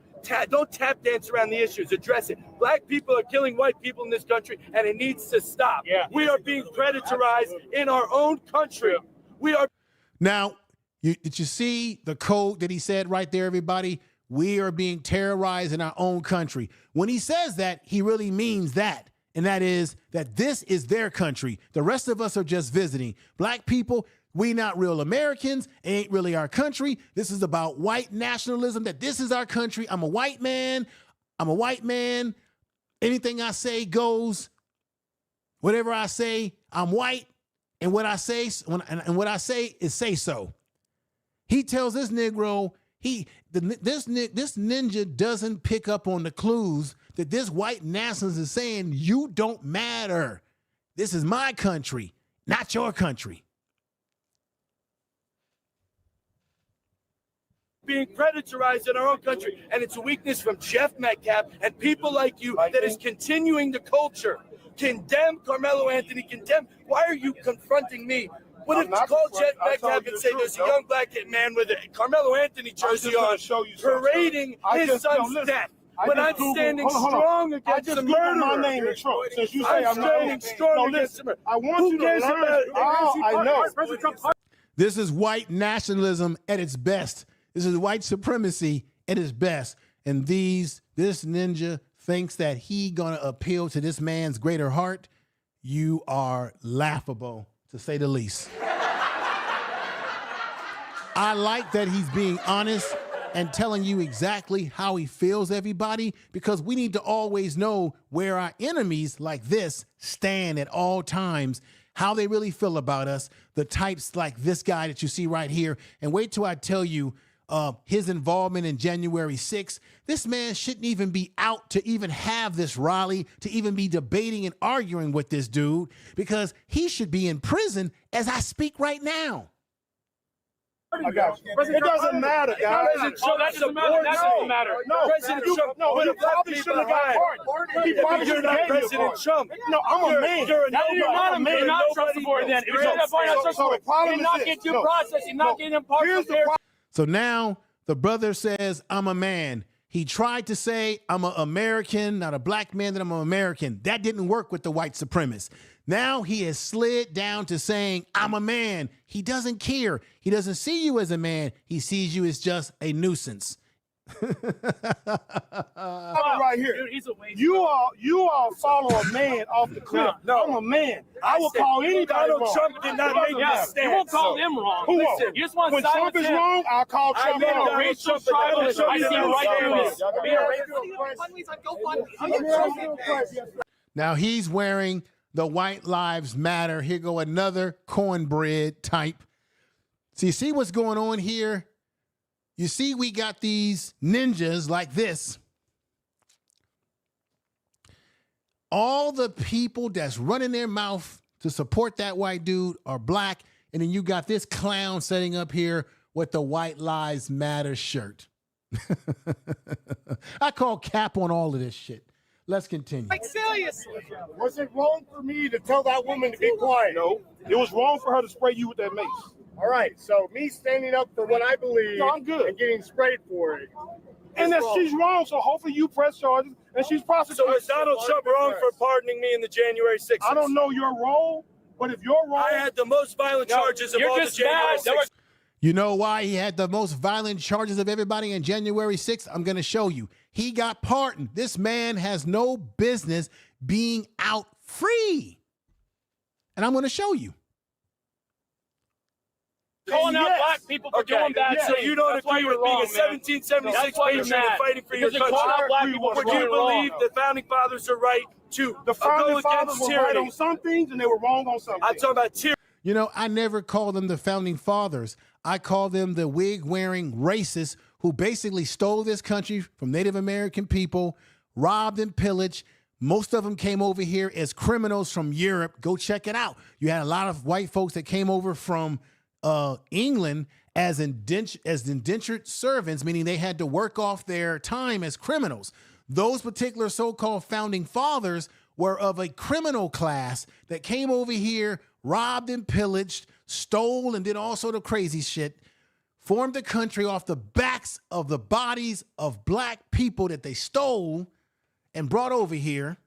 Don't tap dance around the issues. Address it. Black people are killing white people in this country, and it needs to stop. Yeah. We are being predatorized in our own country. We are. Now, did you see the code that he said right there, everybody? We are being terrorized in our own country. When he says that, he really means that. And that is that this is their country. The rest of us are just visiting. Black people, we not real Americans. It ain't really our country. This is about white nationalism, that this is our country. I'm a white man. I'm a white man. Anything I say goes. Whatever I say, I'm white. And what I say, is say so. He tells this Negro, this ninja doesn't pick up on the clues that this white nationalist is saying, you don't matter. This is my country, not your country. Being predatorized in our own country. And it's a weakness from Jeff Metcalf and people like you that is continuing the culture. Condemn Karmelo Anthony, condemn. Why are you confronting me? What if you call Jeff Metcalf and say there's a young black man with a Carmelo Anthony jersey on parading his son's death? But I'm standing strong against the murderer. My name is Trump. Since you say I'm standing strong against the murderer. I want you to learn. I know. This is white nationalism at its best. This is white supremacy at its best. And this ninja thinks that he gonna appeal to this man's greater heart. You are laughable, to say the least. I like that he's being honest and telling you exactly how he feels, everybody, because we need to always know where our enemies like this stand at all times, how they really feel about us, the types like this guy that you see right here. And wait till I tell you his involvement in January 6th. This man shouldn't even be out to even have this rally, to even be debating and arguing with this dude, because he should be in prison as I speak right now. I got you. It doesn't matter, guys. President Trump, that doesn't matter. No, President Trump, you probably shouldn't have got pardoned. You're not President Trump. No, I'm a man. You're not a man. You're not Trump supporter then. If you're not Trump supporter, you're not getting due process. You're not getting impartial. So now the brother says, I'm a man. He tried to say, I'm an American, not a black man, that I'm an American. That didn't work with the white supremacists. Now he has slid down to saying, I'm a man. He doesn't care. He doesn't see you as a man. He sees you as just a nuisance. Right here. Dude, he's a waste. You all follow a man off the cliff. No, I'm a man. I will call anybody Donald wrong. Trump did not make that stand. You won't call him wrong. Who Listen, you just want when Trump is wrong, I'll call Trump wrong. Racial tribalism. I see right through this. Now he's wearing the White Lives Matter. Here go another cornbread type. See what's going on here? You see, we got these ninjas like this. All the people that's running their mouth to support that white dude are black. And then you got this clown sitting up here with the White Lives Matter shirt. I call cap on all of this shit. Let's continue. Like, seriously. Was it wrong for me to tell that woman to be quiet? No. It was wrong for her to spray you with that mace. All right, so me standing up for what I believe I'm good. and getting sprayed for it. And that she's wrong, so hopefully you press charges and she's prosecuted. So is Donald Trump wrong for pardoning me in the January 6th? I don't know your role, But if you're wrong, I had the most violent charges of all the January 6th. You know why he had the most violent charges of everybody on January 6th? I'm going to show you. He got pardoned. This man has no business being out free. And I'm going to show you. Calling out black people for doing bad things. So you don't agree with being a 1776 patriot and fighting for your country? Would you believe the founding fathers are right to the founding go fathers against were tyranny? right on some things and they were wrong on some I'm things. talking about tyranny. You know, I never call them the founding fathers. I call them the wig-wearing racists who basically stole this country from Native American people, robbed and pillaged. Most of them came over here as criminals from Europe. Go check it out. You had a lot of white folks that came over from England as indentured servants, meaning they had to work off their time as criminals. Those particular so-called founding fathers were of a criminal class that came over here, robbed and pillaged, stole and did all sort of crazy shit, formed the country off the backs of the bodies of black people that they stole and brought over here,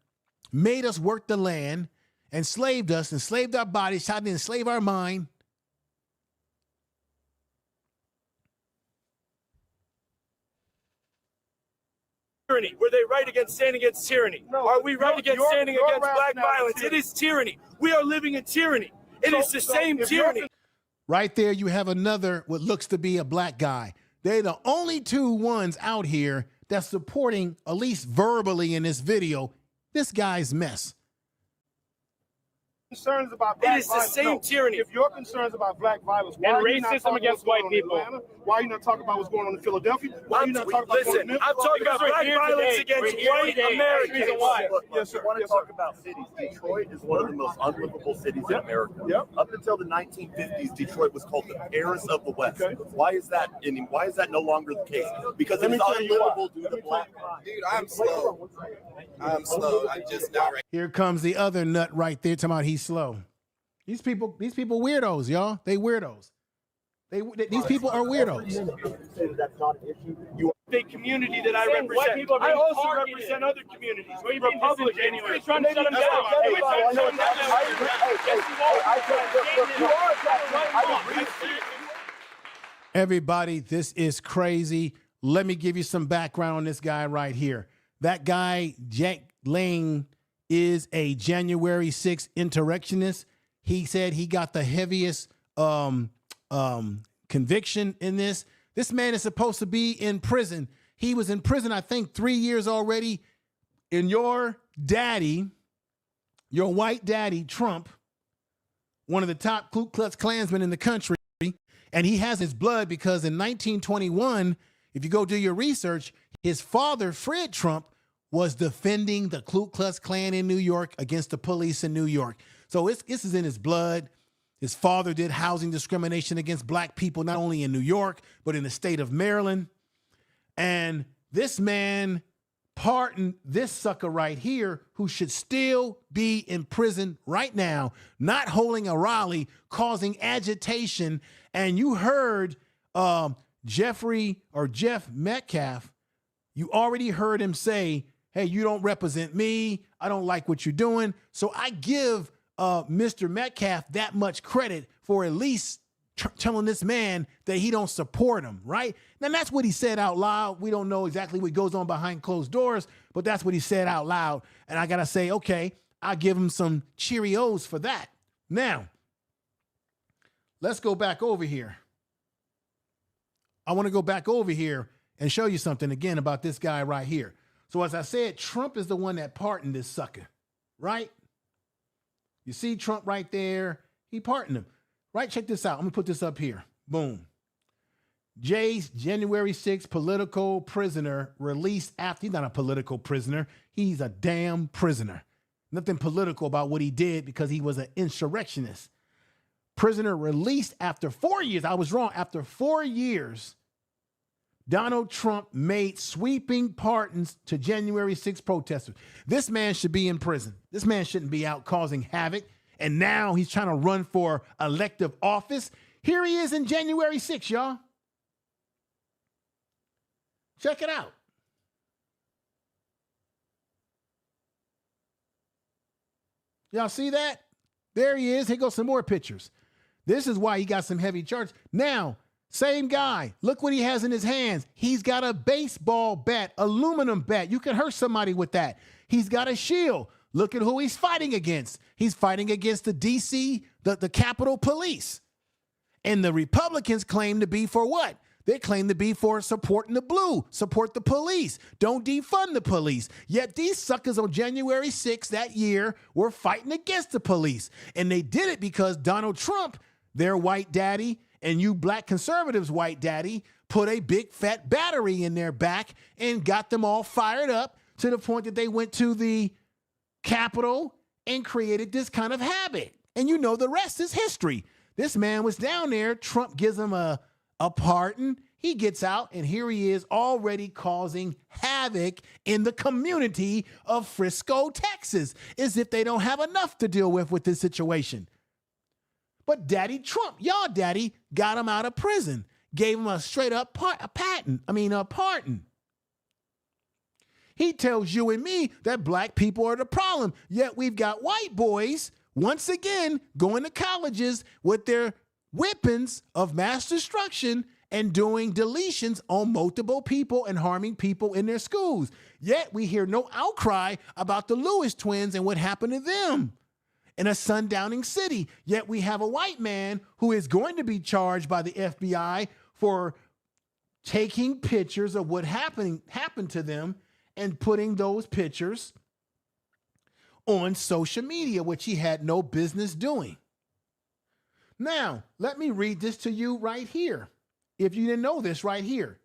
made us work the land, enslaved us, enslaved our bodies, tried to enslave our mind. Tyranny. Were they right against standing against tyranny? No, are we right against standing your against black rationale is violence? It is tyranny. We are living in tyranny. It is the same tyranny. Right there, you have another, what looks to be a black guy. They're the only two ones out here that's supporting, at least verbally in this video, this guy's mess. Concerns about black It is the violence. same tyranny. If your concerns about black violence, why And are you not racism talking against about what's going white on in people. Atlanta? Why are you not talking about what's going on in Philadelphia? Why are you not talking about what's going on in Listen, I'm talking about Because we're black here violence today. against We're here white today. Americans. Reason why. Yes, sir. I want to Yes, talk sir. about cities. Detroit is one of the most unlivable cities in America. Yep. Up until the 1950s, Detroit was called the Paris of the West. Why is that? And why is that no longer the case? Because Let it's me tell you why. unlivable due to black crime. Dude, I'm slow. I'm slow. I just now. Here comes the other nut right there talking about he's slow. These people weirdos, y'all. They weirdos. These people are weirdos. That's not an issue. The community that I Saying white represent. people are I being also targeted. represent other communities. Well, you're being Republicans. disingenuous. You're trying to shut them down. Hey, You're trying to shut them down. Yes, you are. Everybody, this is crazy. Let me give you some background on this guy right here. That guy, Jack Lane, is a January 6th insurrectionist. He said he got the heaviest conviction in this. This man is supposed to be in prison. He was in prison, I think, 3 years already. And your daddy, your white daddy, Trump, one of the top Ku Klux Klansmen in the country, and he has his blood because in 1921, if you go do your research, his father, Fred Trump, was defending the Ku Klux Klan in New York against the police in New York. So this is in his blood. His father did housing discrimination against black people, not only in New York, but in the state of Maryland. And this man pardoned this sucker right here who should still be in prison right now, not holding a rally, causing agitation. And you heard Jeff Metcalf, you already heard him say, hey, you don't represent me. I don't like what you're doing. So I give Mr. Metcalf that much credit for at least telling this man that he don't support him, right? Now, that's what he said out loud. We don't know exactly what goes on behind closed doors, but that's what he said out loud. And I got to say, okay, I'll give him some Cheerios for that. Now, let's go back over here. I want to go back over here and show you something again about this guy right here. So as I said, Trump is the one that pardoned this sucker, right? You see Trump right there. He pardoned him, right? Check this out. I'm going to put this up here. Boom. Jay's January 6th political prisoner released after. He's not a political prisoner. He's a damn prisoner. Nothing political about what he did because he was an insurrectionist. Prisoner released after 4 years. I was wrong. After 4 years, Donald Trump made sweeping pardons to January 6th protesters. This man should be in prison. This man shouldn't be out causing havoc. And now he's trying to run for elective office. Here he is in January 6th, y'all. Check it out. Y'all see that? There he is. Here goes some more pictures. This is why he got some heavy charge. Now, same guy. Look what he has in his hands. He's got a baseball bat, aluminum bat. You can hurt somebody with that. He's got a shield. Look at who he's fighting against. He's fighting against the DC, the Capitol Police. And the Republicans claim to be for what? They claim to be for supporting the blue, support the police, don't defund the police. Yet these suckers on January 6th that year were fighting against the police. And they did it because Donald Trump, their white daddy, and you black conservatives' white daddy, put a big fat battery in their back and got them all fired up to the point that they went to the Capitol and created this kind of habit. And you know the rest is history. This man was down there. Trump gives him a pardon. He gets out, and here he is already causing havoc in the community of Frisco, Texas, as if they don't have enough to deal with this situation. But Daddy Trump, y'all daddy, got him out of prison, gave him a straight up pardon. He tells you and me that black people are the problem, yet we've got white boys, once again, going to colleges with their weapons of mass destruction and doing deletions on multiple people and harming people in their schools. Yet we hear no outcry about the Lewis twins and what happened to them in a sundowning city. Yet we have a white man who is going to be charged by the FBI for taking pictures of what happened to them and putting those pictures on social media, which he had no business doing. Now, let me read this to you right here. If you didn't know this right here.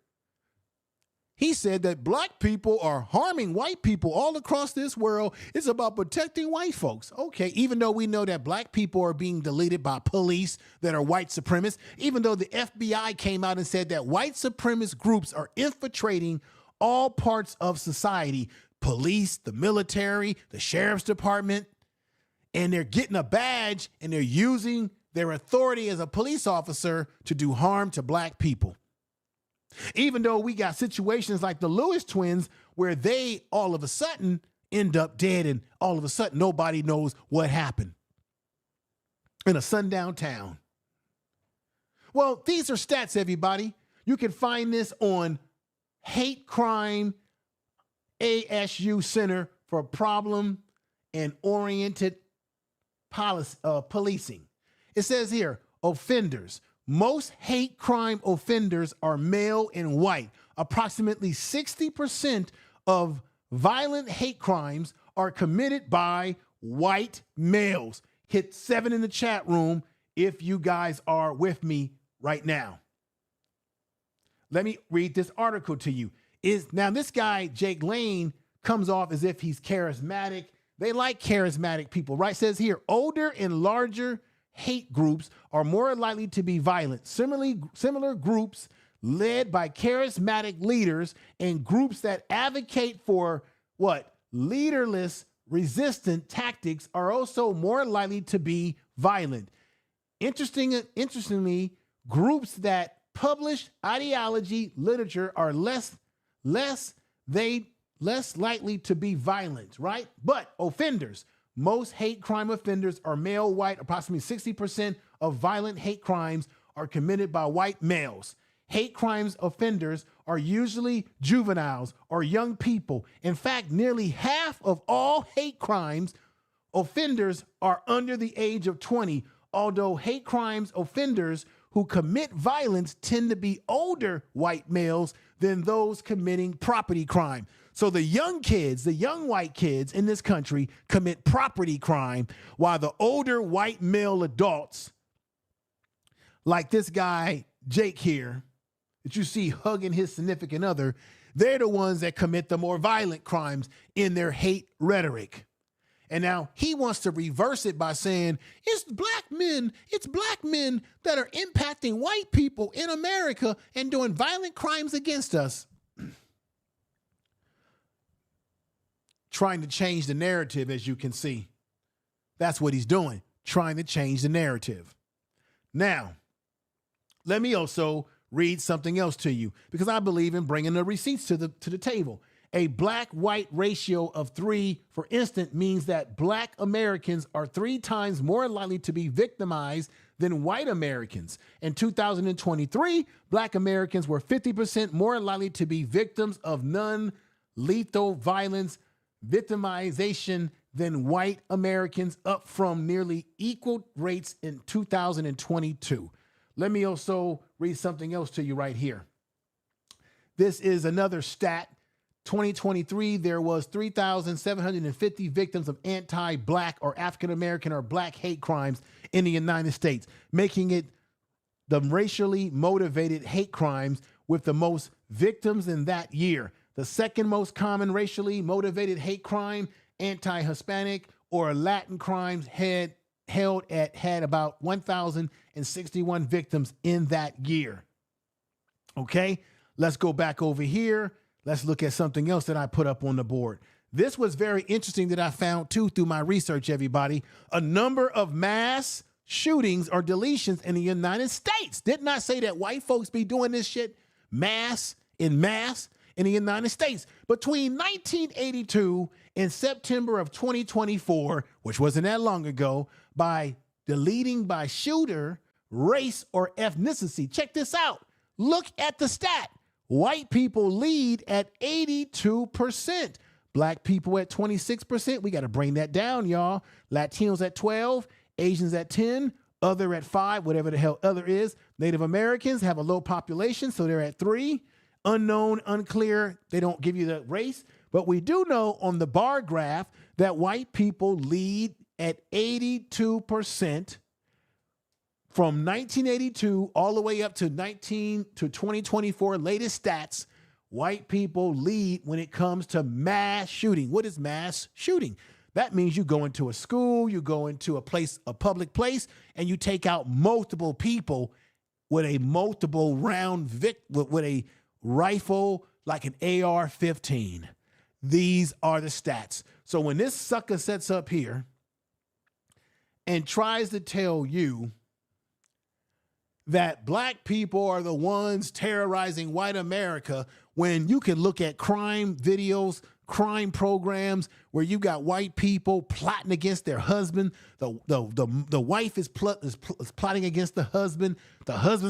He said that black people are harming white people all across this world. It's about protecting white folks. Okay, even though we know that black people are being deleted by police that are white supremacists, even though the FBI came out and said that white supremacist groups are infiltrating all parts of society, police, the military, the sheriff's department, and they're getting a badge and they're using their authority as a police officer to do harm to black people. Even though we got situations like the Lewis twins where they all of a sudden end up dead and all of a sudden nobody knows what happened in a sundown town. Well, these are stats, everybody. You can find this on Hate Crime ASU Center for Problem and Oriented Policing. It says here, offenders. Most hate crime offenders are male and white. Approximately 60% of violent hate crimes are committed by white males. Hit 7 in the chat room if you guys are with me right now. Let me read this article to you. Now this guy, Jake Lane, comes off as if he's charismatic. They like charismatic people, right? It says here, older and larger hate groups are more likely to be violent. Similar groups led by charismatic leaders and groups that advocate for what? Leaderless, resistant tactics are also more likely to be violent. Interestingly, groups that publish ideology literature are less likely to be violent, right? But offenders, most hate crime offenders are male, white. Approximately 60% of violent hate crimes are committed by white males. Hate crimes offenders are usually juveniles or young people. In fact, nearly half of all hate crimes offenders are under the age of 20, although hate crimes offenders who commit violence tend to be older white males than those committing property crime. So the young kids, the young white kids in this country commit property crime, while the older white male adults, like this guy, Jake here, that you see hugging his significant other, they're the ones that commit the more violent crimes in their hate rhetoric. And now he wants to reverse it by saying it's black men that are impacting white people in America and doing violent crimes against us. Trying to change the narrative, as you can see. That's what he's doing, trying to change the narrative. Now, let me also read something else to you, because I believe in bringing the receipts to the table. A black-white ratio of 3, for instance, means that black Americans are 3 times more likely to be victimized than white Americans. In 2023, black Americans were 50% more likely to be victims of non-lethal violence victimization than white Americans, up from nearly equal rates in 2022. Let me also read something else to you right here. This is another stat. 2023, there was 3,750 victims of anti-black or African-American or black hate crimes in the United States, making it the racially motivated hate crimes with the most victims in that year. The second most common racially motivated hate crime, anti-Hispanic or Latin crimes, had about 1,061 victims in that year. Okay, let's go back over here. Let's look at something else that I put up on the board. This was very interesting that I found too through my research, everybody. A number of mass shootings or deletions in the United States. Did not say that white folks be doing this shit mass in the United States. Between 1982 and September of 2024, which wasn't that long ago, by deleting by shooter, race, or ethnicity. Check this out. Look at the stat. White people lead at 82%. Black people at 26%. We got to bring that down, y'all. Latinos at 12, Asians at 10, other at 5, whatever the hell other is. Native Americans have a low population, so they're at 3. Unknown, unclear, they don't give you the race. But we do know on the bar graph that white people lead at 82%. From 1982 all the way up to 2024, latest stats, white people lead when it comes to mass shooting. What is mass shooting? That means you go into a school, you go into a public place, and you take out multiple people with a multiple round with a rifle like an AR-15. These are the stats. So when this sucker sets up here and tries to tell you that black people are the ones terrorizing white America, when you can look at crime videos, crime programs where you got white people plotting against their husband. The wife is plotting against the husband's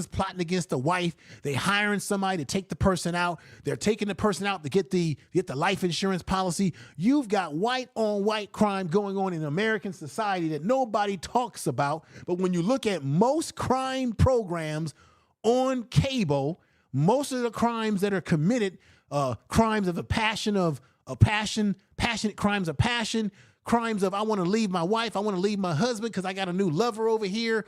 plotting against the wife. They hiring somebody to take the person out. They're taking the person out to get the life insurance policy. You've got white on white crime going on in American society that nobody talks about. But when you look at most crime programs on cable, most of the crimes that are committed, crimes of the passionate crimes of passion, crimes of I want to leave my wife, I want to leave my husband because I got a new lover over here,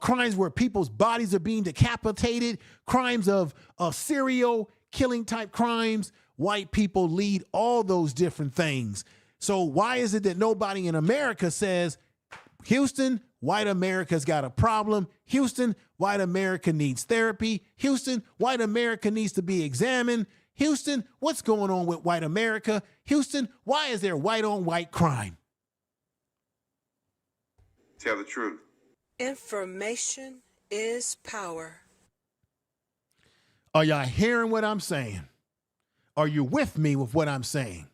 crimes where people's bodies are being decapitated, crimes of serial killing type crimes. White people lead all those different things. So why is it that nobody in America says, Houston, white America's got a problem. Houston, white America needs therapy. Houston, white America needs to be examined. Houston, what's going on with white America? Houston, why is there white on white crime? Tell the truth. Information is power. Are y'all hearing what I'm saying? Are you with me with what I'm saying?